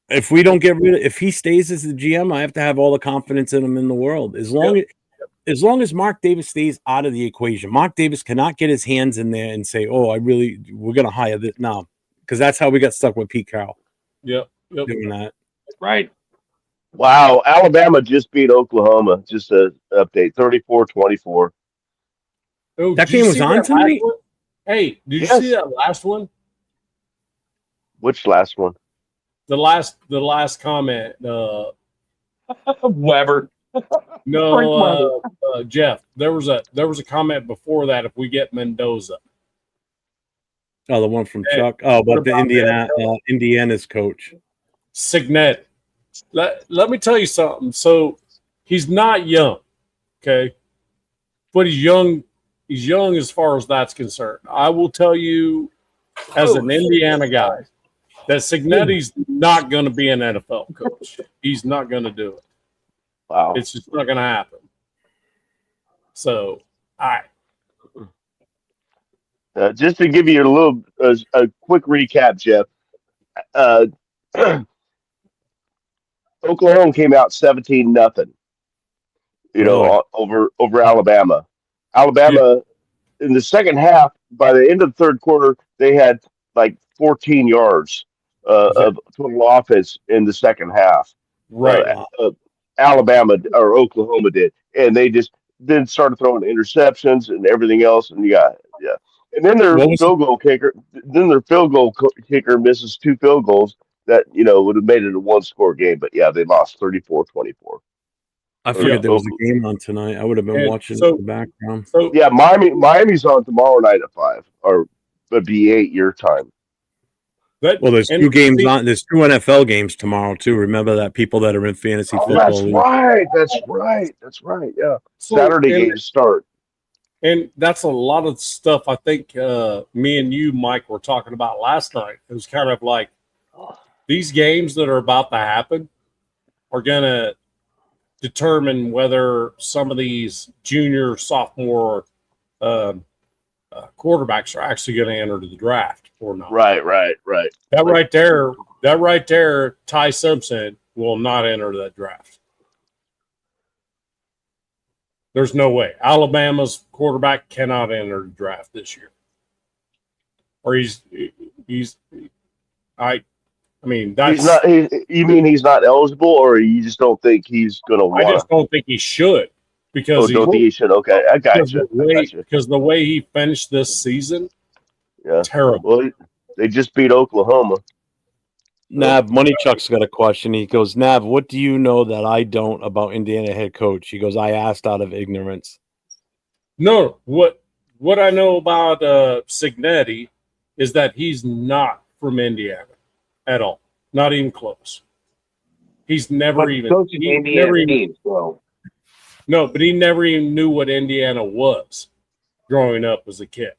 Speaker 1: If we don't get rid of, if he stays as the GM, I have to have all the confidence in him in the world. As long as Mark Davis stays out of the equation, Mark Davis cannot get his hands in there and say, "Oh, we're going to hire this now," because that's how we got stuck with Pete Carroll.
Speaker 4: Yep.
Speaker 1: Doing that.
Speaker 7: Right.
Speaker 5: Wow, Alabama just beat Oklahoma. Just a update, 34-24.
Speaker 4: Oh,
Speaker 1: That
Speaker 4: did you
Speaker 1: game was
Speaker 4: see
Speaker 1: on
Speaker 4: that
Speaker 1: tonight?
Speaker 4: last one? Hey, did you
Speaker 5: Yes.
Speaker 4: see that last one?
Speaker 5: Which last one?
Speaker 4: The last comment.
Speaker 7: Weber.
Speaker 4: No, Jeff. There was a comment before that. If we get Mendoza,
Speaker 1: Oh, the one from
Speaker 4: Hey,
Speaker 1: Chuck. Oh,
Speaker 4: what
Speaker 1: but the
Speaker 4: about
Speaker 1: Indiana's coach.
Speaker 4: Signet. Let me tell you something. So he's not young, okay, but he's young. He's young as far as that's concerned. I will tell you, as an Indiana guy, that Signetti's not going to be an NFL coach. He's not going to do it.
Speaker 5: Wow.
Speaker 4: It's just not going to happen. So,
Speaker 5: Just to give you a quick recap, Jeff. Oklahoma came out 17-0.
Speaker 1: Really?
Speaker 5: Over Alabama. Alabama in the second half. By the end of the third quarter, they had like 14 yards of total offense in the second half.
Speaker 4: right.
Speaker 5: Alabama or Oklahoma did, and they just then started throwing interceptions and everything else, and and then their field goal kicker misses 2 field goals that would have made it a 1-score game, but they lost 34-24.
Speaker 1: I forget there was a game on tonight. I would have been watching in the background.
Speaker 4: So
Speaker 5: Miami's on tomorrow night at 5, or it'd be 8 your time.
Speaker 1: Well, there's 2 games on. There's 2 NFL games tomorrow too. Remember that, people that are in fantasy football.
Speaker 5: That's right. Yeah.
Speaker 4: So,
Speaker 5: Saturday games start.
Speaker 4: And that's a lot of stuff I think me and you, Mike, were talking about last night. It was kind of like these games that are about to happen are going to determine whether some of these junior, sophomore quarterbacks are actually going to enter the draft or not.
Speaker 5: Right.
Speaker 4: That right there, Ty Simpson will not enter that draft. There's no way. Alabama's quarterback cannot enter the draft this year. Or I mean, that's
Speaker 5: He's not. You mean he's not eligible, or you just don't think he's going to want?
Speaker 4: I just don't think he should because
Speaker 5: don't think he should. Okay, I got you.
Speaker 4: Because the way he finished this season,
Speaker 5: yeah,
Speaker 4: terrible.
Speaker 5: Well, they just beat Oklahoma.
Speaker 1: Nav, Money Chuck's got a question. He goes, Nav, what do you know that I don't about Indiana head coach? He goes, I asked out of ignorance.
Speaker 4: No, what I know about Cignetti is that he's not from Indiana at all. Not even close. He's never
Speaker 7: But
Speaker 4: even
Speaker 7: coaching
Speaker 4: he
Speaker 7: Indiana
Speaker 4: never even,
Speaker 7: teams, so.
Speaker 4: No, but he never even knew what Indiana was growing up as a kid.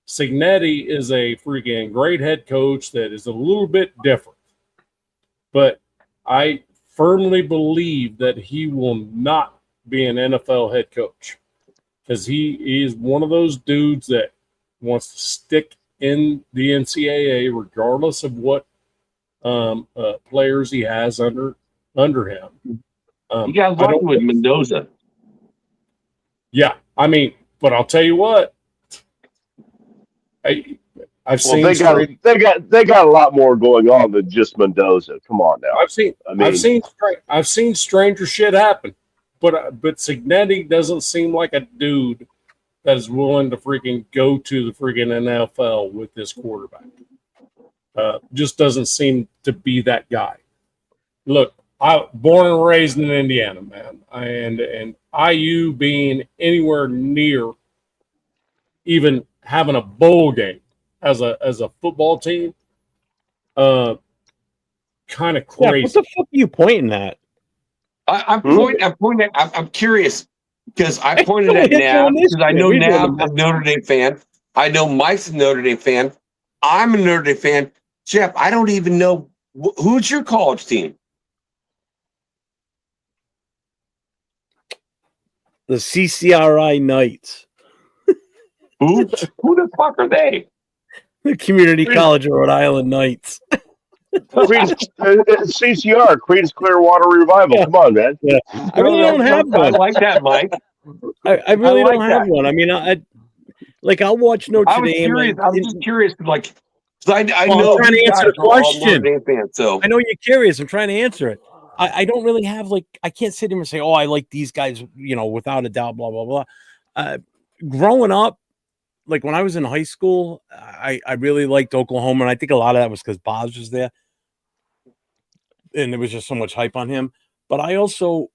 Speaker 4: Cignetti is a freaking great head coach that is a little bit different. But I firmly believe that he will not be an NFL head coach because he is one of those dudes that wants to stick in the NCAA regardless of what players he has under him.
Speaker 7: You guys lucky with Mendoza.
Speaker 4: Yeah, I mean, but I'll tell you what. I've seen
Speaker 5: they got a lot more going on than just Mendoza. Come on now.
Speaker 4: I've seen stranger shit happen, but Cignetti doesn't seem like a dude that is willing to freaking go to the freaking NFL with this quarterback. Just doesn't seem to be that guy. Look, I born and raised in Indiana, man, and IU being anywhere near even having a bowl game as a football team, kind of crazy.
Speaker 1: Yeah, what the fuck are you pointing at?
Speaker 7: I'm pointing. I'm curious because I pointed at Nav because I know Nav is a Notre Dame fan. I know Mike's a Notre Dame fan. I'm a Notre Dame fan. Jeff, I don't even know who's your college team.
Speaker 1: The CCRI Knights.
Speaker 7: Who the fuck are they?
Speaker 1: The Community College of Rhode Island Knights.
Speaker 5: CCR, Queens Clearwater Revival. Come on, man.
Speaker 1: Yeah. I really don't have one.
Speaker 7: I like that, Mike.
Speaker 1: I really don't have one. I mean, I'll watch Notre Dame.
Speaker 7: I'm just curious, like, I know
Speaker 1: I'm trying to answer the question.
Speaker 7: Fan, so.
Speaker 1: I know you're curious. I'm trying to answer it. I don't really have, like, I can't sit here and say, oh, I like these guys, without a doubt, blah, blah, blah. Growing up, like when I was in high school, I really liked Oklahoma, and I think a lot of that was because Boz was there, and there was just so much hype on him. But I also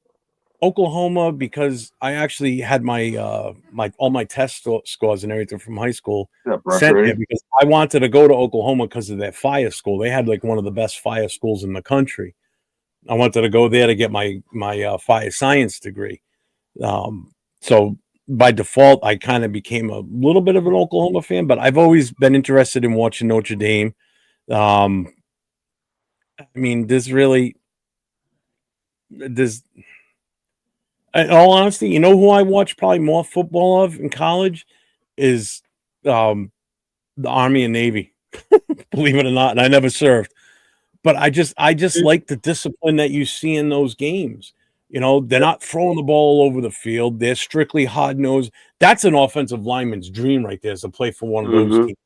Speaker 1: Oklahoma because I actually had my all my test scores and everything from high school sent there because I wanted to go to Oklahoma because of their fire school. They had like one of the best fire schools in the country. I wanted to go there to get my fire science degree. So by default, I kind of became a little bit of an Oklahoma fan, but I've always been interested in watching Notre Dame. I mean, in all honesty, who I watched probably more football of in college is the Army and Navy, believe it or not. And I never served, but I just like the discipline that you see in those games. They're not throwing the ball all over the field. They're strictly hard-nosed. That's an offensive lineman's dream right there, is to play for one of those teams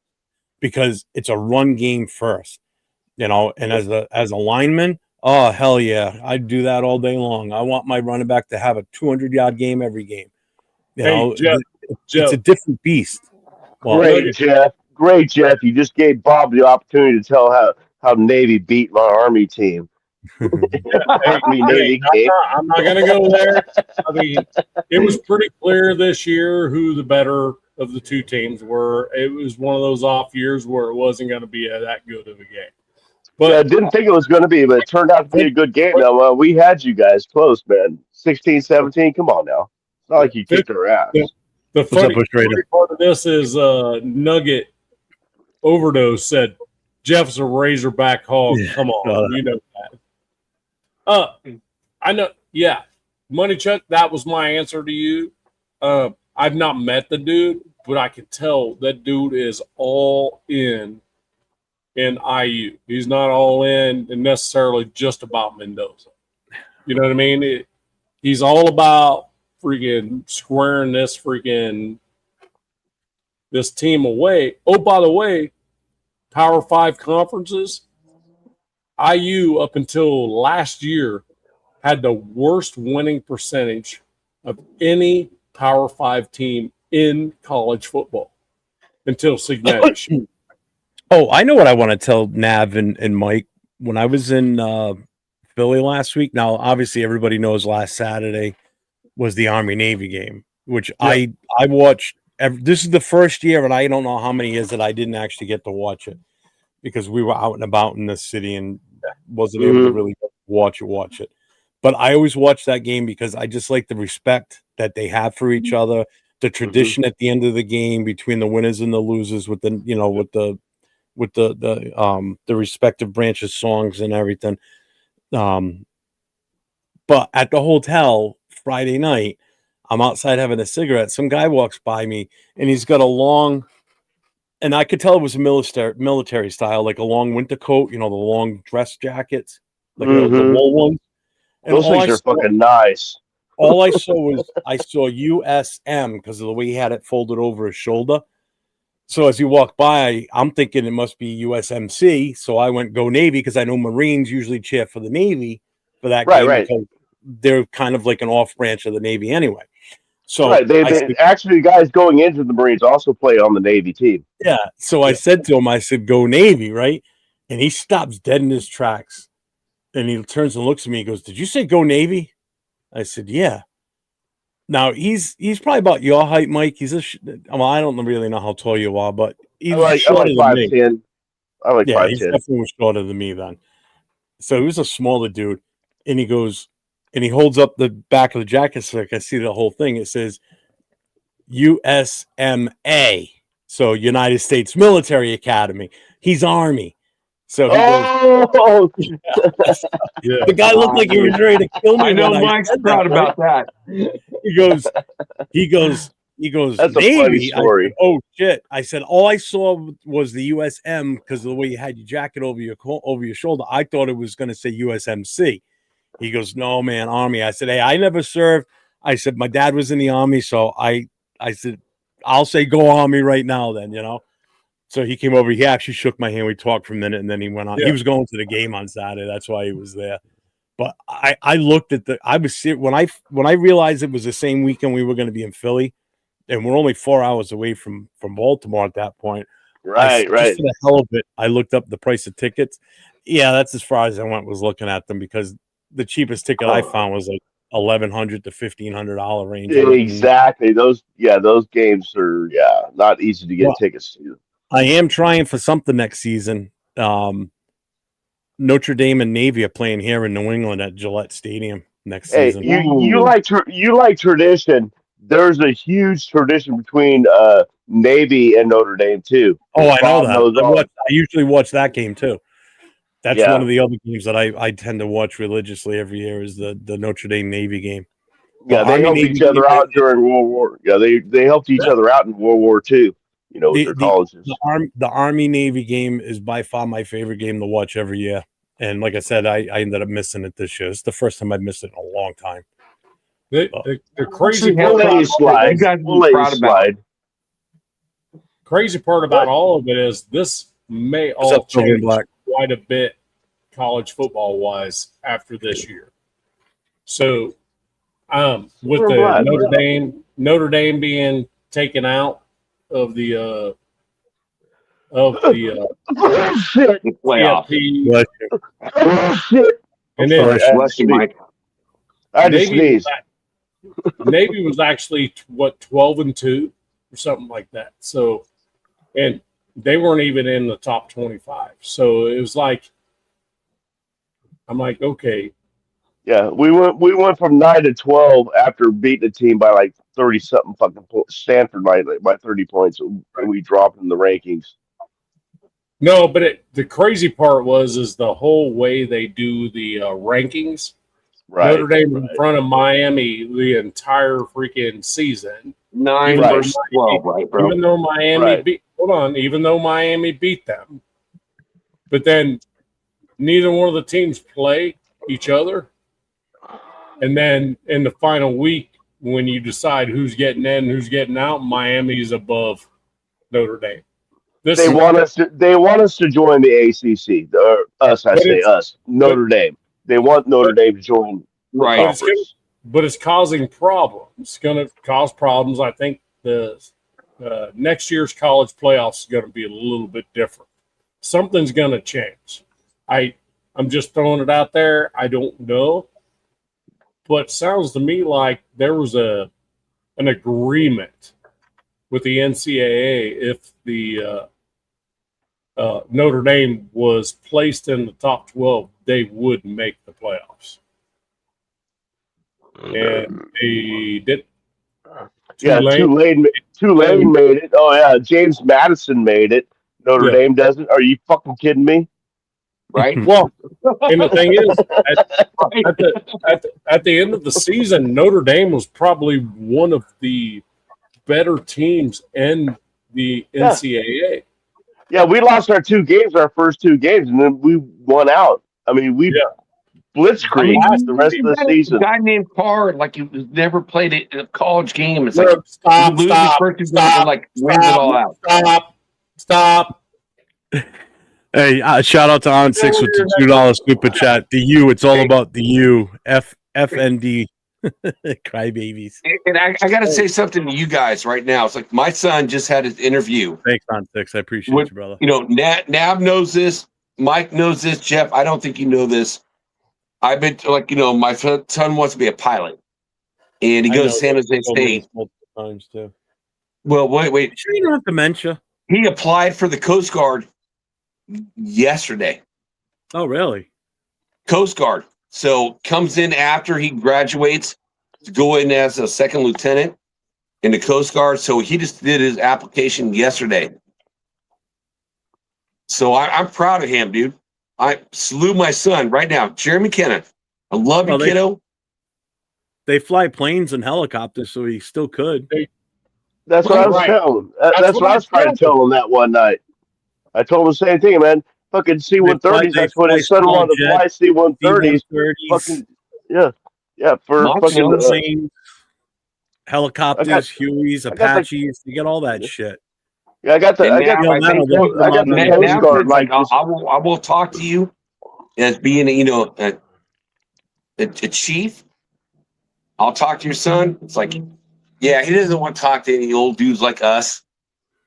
Speaker 1: because it's a run game first, and as a lineman, oh, hell yeah, I'd do that all day long. I want my running back to have a 200-yard game every game.
Speaker 4: Jeff,
Speaker 1: it's a different beast.
Speaker 5: Well, Great, Jeff. You just gave Bob the opportunity to tell how Navy beat my Army team.
Speaker 4: I'm not going to go there. I mean, it was pretty clear this year who the better of the two teams were. It was one of those off years where it wasn't going to be that good of a game. But
Speaker 5: I didn't think it was going to be, but it turned out to be a good game. Now, we had you guys close, man. 16-17. Come on now. It's not like you kicked our ass.
Speaker 4: The
Speaker 1: What's up,
Speaker 4: funny
Speaker 1: Bush Raider?
Speaker 4: part of this is Nugget Overdose said Jeff's a Razorback hog.
Speaker 1: Yeah.
Speaker 4: Come on, you know that. I know. Yeah, Money Chuck. That was my answer to you. I've not met the dude, but I can tell that dude is all in IU. He's not all in and necessarily just about Mendoza. You know what I mean? He's all about freaking squaring this team away. Oh, by the way, Power 5 conferences, IU up until last year had the worst winning percentage of any Power 5 team in college football until Signetti.
Speaker 1: Oh, I know what I want to tell Nav and Mike. When I was in Philly last week, now obviously everybody knows last Saturday was the Army-Navy game, which I watched. This is the first year, and I don't know how many years that I didn't actually get to watch it because we were out and about in the city and wasn't able to really watch it. But I always watch that game because I just like the respect that they have for each other, the tradition at the end of the game between the winners and the losers, with the respective branches songs and everything. But at the hotel Friday night, I'm outside having a cigarette. Some guy walks by me and he's got a long, and I could tell it was a military style, like a long winter coat, the long dress jackets, like the wool ones. And
Speaker 5: those things are fucking nice.
Speaker 1: All I saw was USM because of the way he had it folded over his shoulder. So as you walk by, I'm thinking it must be USMC. So I went Go Navy because I know Marines usually cheer for the Navy for that game because they're kind of like an off branch of the Navy anyway. So
Speaker 5: they actually, guys going into the Marines also play on the Navy team.
Speaker 1: Yeah. So I said to him, I said, Go Navy, right? And he stops dead in his tracks. And he turns and looks at me. He goes, "Did you say Go Navy?" I said, "Yeah." Now he's probably about your height, Mike. He's I don't really know how tall you are, but he's shorter than me.
Speaker 5: 5'10". I like 5'10".
Speaker 1: He's definitely shorter than me then. So he was a smaller dude, and he goes, and he holds up the back of the jacket so I can see the whole thing. It says USMA, so United States Military Academy. He's Army. So he goes, the guy looked like he was ready to kill me.
Speaker 7: I know Mike's proud about that.
Speaker 1: He goes,
Speaker 5: That's
Speaker 1: Navy.
Speaker 5: a funny story.
Speaker 1: I said, oh shit. I said, all I saw was the USM because of the way you had your jacket over your shoulder. I thought it was going to say USMC. He goes, no, man, Army. I said, hey, I never served. I said, my dad was in the Army. So I said, I'll say go Army right now then, So he came over. He actually shook my hand. We talked for a minute, and then he went on. Yeah. He was going to the game on Saturday. That's why he was there. But I looked at when I realized it was the same weekend we were going to be in Philly, and we're only 4 hours away from Baltimore at that point.
Speaker 5: Right.
Speaker 1: Just for the hell of it, I looked up the price of tickets. Yeah, that's as far as I went, was looking at them, because the cheapest ticket I found was like $1,100 to $1,500 range.
Speaker 5: Exactly. Those games are not easy to get tickets to.
Speaker 1: I am trying for something next season. Notre Dame and Navy are playing here in New England at Gillette Stadium next season.
Speaker 5: You like tradition. There's a huge tradition between Navy and Notre Dame too.
Speaker 1: Oh, I know that. I usually watch that game too. That's one of the other games that I tend to watch religiously every year, is the Notre Dame Navy game.
Speaker 5: Yeah, they helped each other out during World War. Yeah, they helped each other out in World War II. With their colleges.
Speaker 1: The Army Navy game is by far my favorite game to watch every year. And like I said, I ended up missing it this year. It's the first time I've missed it in a long time.
Speaker 4: The crazy part about all of it is this may all change quite a bit college football wise after this year. So with the Notre Dame being taken out of the
Speaker 7: playoff.
Speaker 4: And then
Speaker 5: I just sneezed.
Speaker 4: Navy was actually 12-2 or something like that. So, and they weren't even in the top 25. So it was like, I'm like, okay,
Speaker 5: Yeah, we went from 9 to 12 after beating a team by like 30 something fucking Stanford by 30 points, and we dropped in the rankings.
Speaker 4: No, but the crazy part is the whole way they do the rankings.
Speaker 5: Right.
Speaker 4: Notre Dame in front of Miami the entire freaking season.
Speaker 7: 9
Speaker 5: Right.
Speaker 7: versus 12, right, bro?
Speaker 4: Even though Miami even though Miami beat them, but then neither one of the teams play each other. And then in the final week, when you decide who's getting in, who's getting out, Miami is above Notre Dame.
Speaker 5: They want us to join the ACC. Us, Notre Dame. They want Notre Dame to join.
Speaker 7: Right.
Speaker 4: But it's causing problems. It's going to cause problems. I think the next year's college playoffs is going to be a little bit different. Something's going to change. I'm just throwing it out there. I don't know. But it sounds to me like there was an agreement with the NCAA if the Notre Dame was placed in the top 12, they would make the playoffs. And they did.
Speaker 5: Tulane made it. Oh yeah, James Madison made it. Notre Dame doesn't. Are you fucking kidding me?
Speaker 7: Right.
Speaker 4: Well, and the thing is, at the end of the season, Notre Dame was probably one of the better teams in the NCAA.
Speaker 5: Yeah, we lost our first two games, and then we won out. I mean, we blitzkrieg the rest of the season.
Speaker 7: A guy named Carr, like he never played a college game. It's
Speaker 4: like stop,
Speaker 7: wins it all out.
Speaker 4: Stop.
Speaker 1: Hey, shout out to On Six with the $2 super chat. The U, it's all about the U. FND. Crybabies.
Speaker 7: And I got to say something to you guys right now. It's like my son just had his interview.
Speaker 1: Thanks, On Six. I appreciate you, brother.
Speaker 7: You know, Nab knows this. Mike knows this. Jeff, I don't think you know this. I've been my son wants to be a pilot, and he goes to San Jose State
Speaker 1: multiple times too.
Speaker 7: Well, wait.
Speaker 1: Sure, you don't have dementia.
Speaker 7: He applied for the Coast Guard yesterday.
Speaker 1: Oh, really?
Speaker 7: Coast Guard. So comes in after he graduates to go in as a second lieutenant in the Coast Guard. So he just did his application yesterday. So I'm proud of him, dude. I salute my son right now, Jeremy Kennan. I love you, kiddo.
Speaker 1: They fly planes and helicopters, so he still could.
Speaker 5: That's what I was telling him. That's what I was trying to tell him that one night. I told him the same thing, man. Fucking C-130s. That's what his son wanted to fly C-130s. Fucking yeah. For fucking
Speaker 1: planes, helicopters, Hueys, Apaches. You get all that shit.
Speaker 5: Yeah, I got the Coast Guard. Like
Speaker 7: I will talk to you as being a chief. I'll talk to your son. It's like, yeah, he doesn't want to talk to any old dudes like us,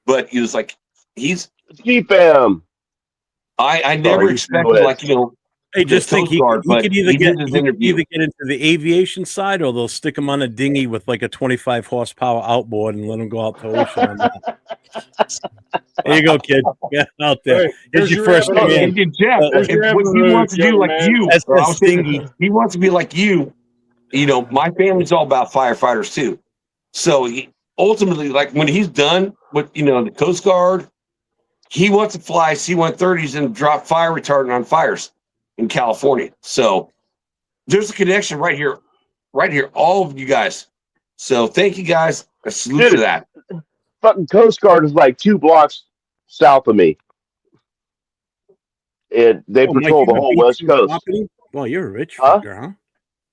Speaker 7: but he was like, he's
Speaker 5: keep him.
Speaker 7: I never expected
Speaker 1: Hey, just think he could either get into the aviation side, or they'll stick him on a dinghy with like a 25 horsepower outboard and let him go out to the ocean on that. There you go, kid. Get out there.
Speaker 4: Hey,
Speaker 1: here's your first command.
Speaker 7: Jeff, what he wants to do like you. He wants to be like you. You know, my family's all about firefighters too. So he ultimately, like when he's done with the Coast Guard, he wants to fly C-130s and drop fire retardant on fires in California. So there's a connection right here, all of you guys. So thank you guys. I salute to that.
Speaker 5: Fucking Coast Guard is like 2 blocks south of me, and they patrol the whole West Coast.
Speaker 1: Property? Well, you're a rich fucker, huh?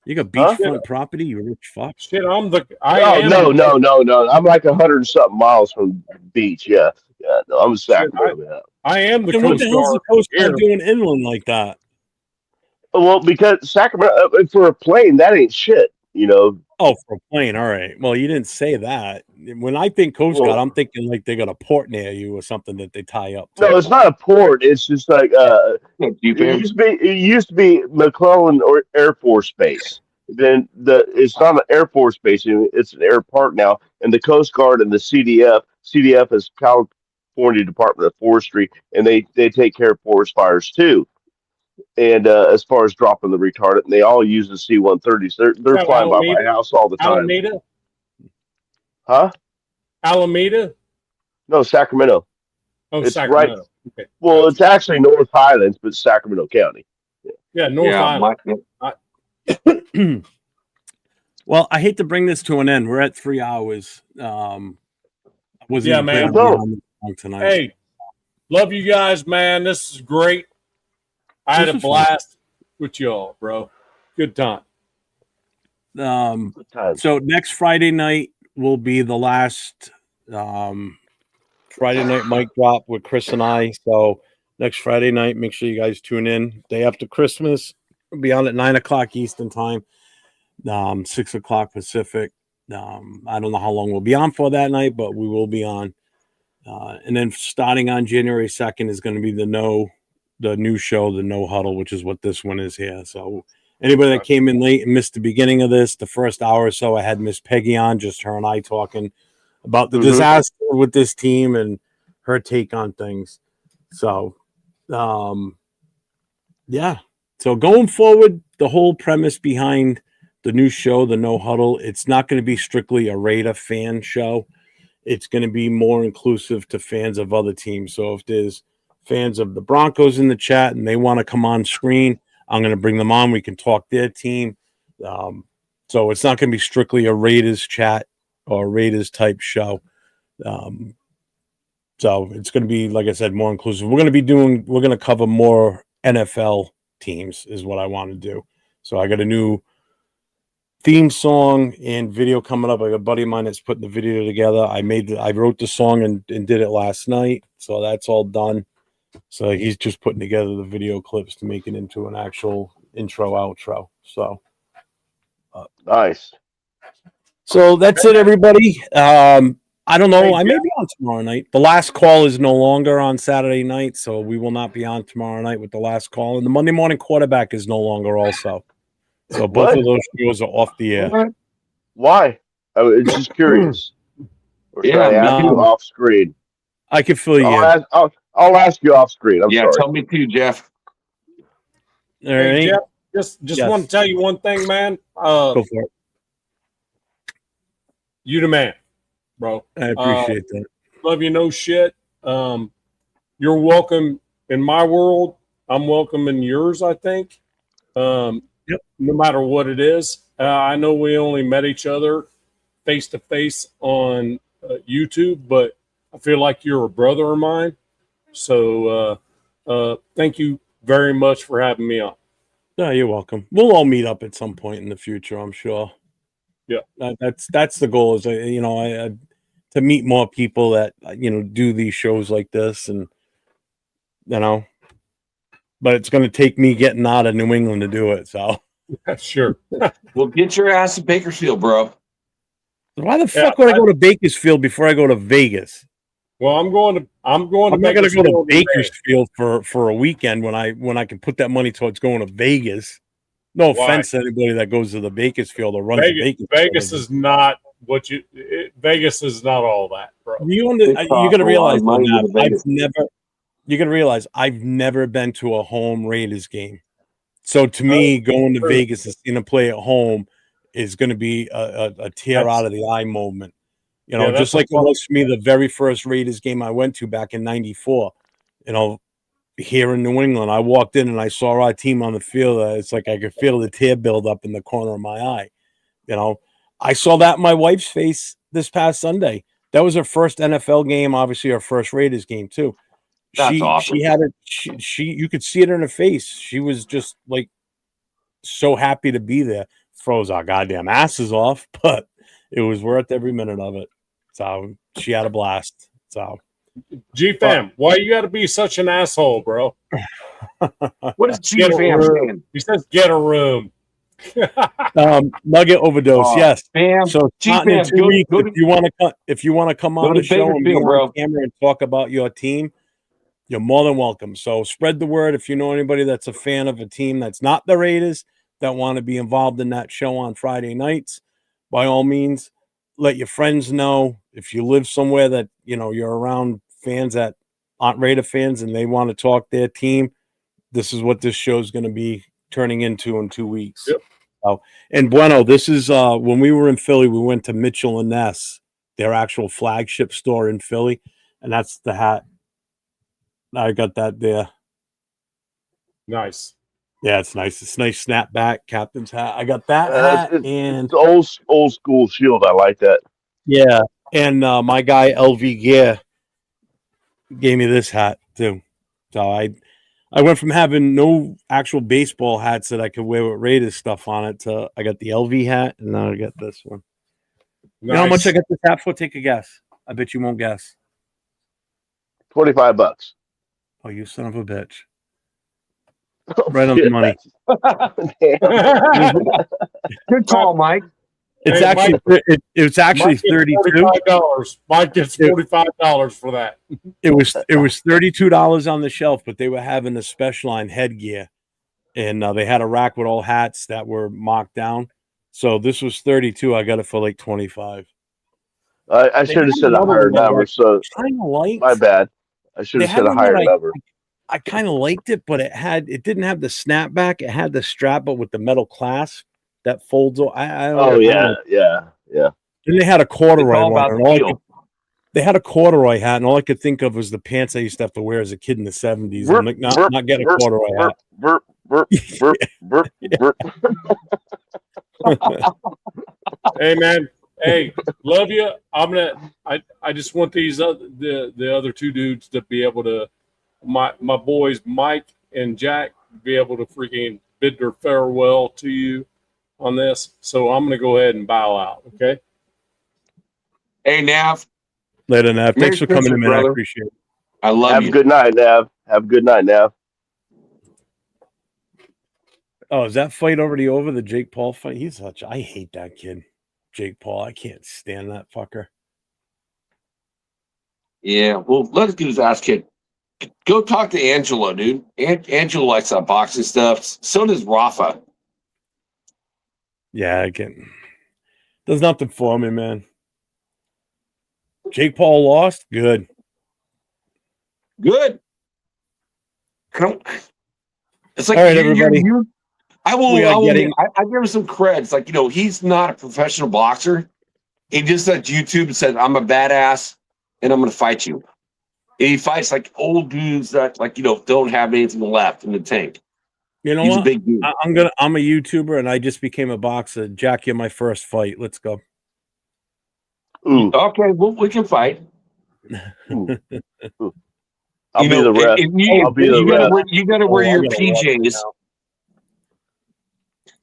Speaker 1: You got beachfront property. You rich fuck.
Speaker 4: Shit, no.
Speaker 5: I'm like 100 and something miles from the beach. Yeah. No, I'm a Sacramento.
Speaker 4: I am the Coast Guard.
Speaker 1: What the hell's the Coast Guard doing inland like that?
Speaker 5: Well, because Sacramento for a plane, that ain't shit.
Speaker 1: Oh, for a plane, all right. Well, you didn't say that. When I think Coast Guard, I'm thinking like they got a port near you or something that they tie up to.
Speaker 5: No, it's not a port. It's just like it used to be McClellan Air Force Base. Then it's not an Air Force Base; it's an air park now. And the Coast Guard and the CDF. CDF is California Department of Forestry, and they take care of forest fires too. And as far as dropping the retardant, and they all use the C-130s. They're
Speaker 4: Oh,
Speaker 5: flying by my house all the time.
Speaker 4: Alameda?
Speaker 5: Huh?
Speaker 4: Alameda?
Speaker 5: No, Sacramento.
Speaker 4: Oh,
Speaker 5: It's right.
Speaker 4: Sacramento. Okay.
Speaker 5: Well,
Speaker 4: Gotcha.
Speaker 5: it's actually North Highlands, but Sacramento County.
Speaker 4: Yeah, North Island.
Speaker 1: Well, I hate to bring this to an end. We're at 3 hours. I wasn't
Speaker 4: Yeah,
Speaker 1: even planning
Speaker 4: man.
Speaker 1: on being on this long tonight.
Speaker 4: Hey, love you guys, man. This is great. I had a blast with y'all, bro. Good time.
Speaker 1: So next Friday night will be the last Friday night mic drop with Chris and I. So next Friday night, make sure you guys tune in. Day after Christmas, we'll be on at 9 o'clock Eastern time, 6 o'clock Pacific. I don't know how long we'll be on for that night, but we will be on. And then starting on January 2nd is going to be the new show, the No Huddle, which is what this one is here. So anybody that came in late and missed the beginning of this, the first hour or so, I had Miss Peggy on, just her and I talking about the disaster with this team and her take on things. So, yeah. So going forward, the whole premise behind the new show, the No Huddle, it's not going to be strictly a Raider fan show. It's going to be more inclusive to fans of other teams. So if there's fans of the Broncos in the chat and they want to come on screen, I'm going to bring them on. We can talk their team. So it's not going to be strictly a Raiders chat or Raiders type show. So it's going to be, like I said, more inclusive. We're going to cover more NFL teams is what I want to do. So I got a new theme song and video coming up. I got a buddy of mine that's putting the video together. I wrote the song and did it last night. So that's all done. So he's just putting together the video clips to make it into an actual intro outro. So
Speaker 5: nice.
Speaker 1: So that's it, everybody. I don't know. I may be on tomorrow night. The last call is no longer on Saturday night, so we will not be on tomorrow night with the last call. And the Monday morning quarterback is no longer also. So both of those shows are off the air.
Speaker 5: Why? I was just curious. Or should I ask you off screen?
Speaker 1: I can fill you in.
Speaker 5: I'll ask you off screen. I'm sorry.
Speaker 7: Tell me too, Jeff.
Speaker 1: All right.
Speaker 4: Hey, Jeff, just want to tell you one thing, man.
Speaker 1: Go for it.
Speaker 4: You the man, bro.
Speaker 1: I appreciate that.
Speaker 4: Love you, no shit. You're welcome in my world. I'm welcome in yours, I think.
Speaker 1: Yep.
Speaker 4: No matter what it is. I know we only met each other face to face on YouTube, but I feel like you're a brother of mine. So thank you very much for having me on.
Speaker 1: No, you're welcome. We'll all meet up at some point in the future, I'm sure.
Speaker 4: Yeah,
Speaker 1: that's the goal. Is to meet more people that do these shows like this, and but it's going to take me getting out of New England to do it. So
Speaker 4: sure.
Speaker 7: Well, get your ass to Bakersfield, bro.
Speaker 1: Why the fuck would I go to Bakersfield before I go to Vegas?
Speaker 4: Well, I'm not going to go
Speaker 1: to Bakersfield for a weekend when I can put that money towards going to Vegas. No offense to anybody that goes to the Bakersfield or runs Vegas.
Speaker 4: Vegas is not what Vegas is not all that, bro.
Speaker 1: You got to realize I've never been to a home Raiders game. So to me, going to Vegas and seeing them play at home is going to be a tear out of the eye moment. Just like it was for me, the very first Raiders game I went to back in '94. Here in New England, I walked in and I saw our team on the field. It's like I could feel the tear build up in the corner of my eye. I saw that in my wife's face this past Sunday. That was her first NFL game, obviously her first Raiders game too.
Speaker 7: That's awesome.
Speaker 1: She had it. You could see it in her face. She was just like so happy to be there. Froze our goddamn asses off, but it was worth every minute of it. So she had a blast. So.
Speaker 4: G-Fam, why you got to be such an asshole, bro?
Speaker 7: What is G-Fam saying?
Speaker 4: He says, get a room.
Speaker 1: Nugget overdose, yes.
Speaker 7: Fam,
Speaker 1: so
Speaker 7: G-Fam,
Speaker 1: if you want to come on the show and be on camera and talk about your team, you're more than welcome. So spread the word if you know anybody that's a fan of a team that's not the Raiders that want to be involved in that show on Friday nights. By all means, let your friends know. If you live somewhere that you're around fans that aren't Raider fans and they want to talk their team, This is what this show is going to be turning into in 2 weeks.
Speaker 4: Yep.
Speaker 1: And Bueno, this is when we were in Philly, we went to Mitchell and Ness, their actual flagship store in Philly, and that's the hat. I got that there.
Speaker 4: Nice.
Speaker 1: Yeah, it's nice. It's nice snapback captain's hat. I got that hat and
Speaker 5: it's old school Shield. I like that.
Speaker 1: yeah, and my guy LV Gear gave me this hat too. So I went from having no actual baseball hats that I could wear with Raiders stuff on it to I got the LV hat, and now I got this one.
Speaker 4: Nice.
Speaker 1: You know how much I got this hat for? Take a guess. I bet you won't guess.
Speaker 5: $25.
Speaker 1: Oh, you son of a bitch! Right on the money.
Speaker 7: Good call, Mike.
Speaker 1: It's
Speaker 4: Hey,
Speaker 1: actually it's actually $32.
Speaker 4: $45. Mike gets $45 for that.
Speaker 1: It was $32 on the shelf, but they were having a special on headgear, and they had a rack with all hats that were marked down. So this was $32. I got it for like $25.
Speaker 5: I should have said a higher number. So
Speaker 1: Kind of liked.
Speaker 5: my bad. I should have said a higher number.
Speaker 1: I kind of liked it, but it didn't have the snapback. It had the strap, but with the metal clasp that folds. I don't know.
Speaker 5: Yeah.
Speaker 1: And they had a corduroy
Speaker 7: all
Speaker 1: one.
Speaker 7: about
Speaker 1: And
Speaker 7: the feel.
Speaker 1: they had a corduroy hat, and all I could think of was the pants I used to have to wear as a kid in the 70s. I'm like, not get a corduroy hat.
Speaker 4: Hey, man. Hey, love you. I just want these the other two dudes to be able to my boys Mike and Jack be able to freaking bid their farewell to you on this. So I'm gonna go ahead and bow out. Okay.
Speaker 7: Hey, Nav.
Speaker 1: Later, Nav. Thanks for coming in, man.
Speaker 7: brother.
Speaker 1: I appreciate it.
Speaker 7: I love
Speaker 5: Have
Speaker 7: you.
Speaker 5: a good night, Nav. Have a good night, Nav.
Speaker 1: Oh, is that fight already over? The Jake Paul fight? I hate that kid. Jake Paul. I can't stand that fucker.
Speaker 7: Yeah, well, let's get his ass kicked. Go talk to Angela, dude. Angela likes that boxing stuff. So does Rafa.
Speaker 1: Yeah, I can. Does nothing for me, man. Jake Paul lost? Good.
Speaker 7: Good. It's like
Speaker 1: all right, everybody.
Speaker 7: I give him some cred. It's like, he's not a professional boxer. He just said YouTube and said, I'm a badass and I'm going to fight you. And he fights like old dudes that don't have anything left in the tank.
Speaker 1: You know
Speaker 7: He's
Speaker 1: what?
Speaker 7: a big dude.
Speaker 1: I'm a YouTuber and I just became a boxer. Jack, you're my first fight. Let's go.
Speaker 5: Ooh.
Speaker 7: Okay, well, we can fight.
Speaker 5: Ooh. I'll be the ref.
Speaker 7: You got to wear your PJs.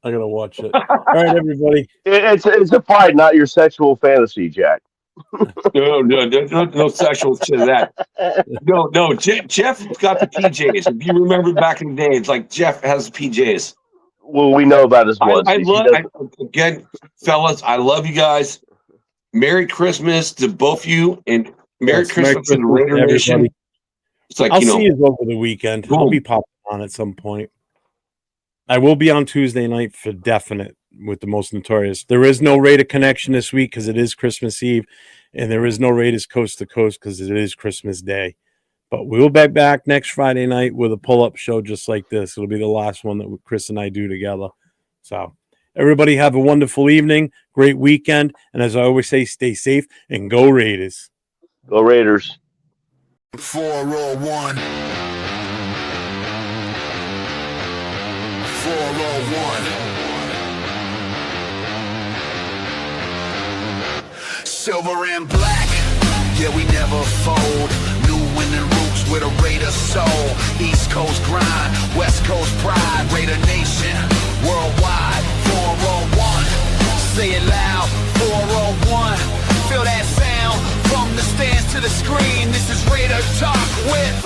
Speaker 1: I gotta watch it. All right, everybody.
Speaker 5: It's a fight, not your sexual fantasy, Jack.
Speaker 7: No sexual shit of that. No. Jeff got the PJs. If you remember back in the day, it's like Jeff has PJs.
Speaker 5: Well, we know about his one.
Speaker 7: Again, fellas, I love you guys. Merry Christmas to both of you, and Merry Christmas to the Raider Nation. It's like,
Speaker 1: I'll see you over the weekend. I'll be popping on at some point. I will be on Tuesday night for definite with the Most Notorious. There is no Raider connection this week because it is Christmas Eve, and there is no Raiders Coast to Coast because it is Christmas Day. But we'll be back next Friday night with a pull-up show just like this. It'll be the last one that Chris and I do together. So everybody have a wonderful evening, great weekend, and as I always say, stay safe and go Raiders.
Speaker 5: Go Raiders.
Speaker 2: 401. 401. Silver and black, yeah, we never fold. New winning roots with a Raider soul. East Coast grind, West Coast pride. Raider Nation, worldwide. 401, say it loud. 401, feel that sound from the stands to the screen. This is Raider Talk with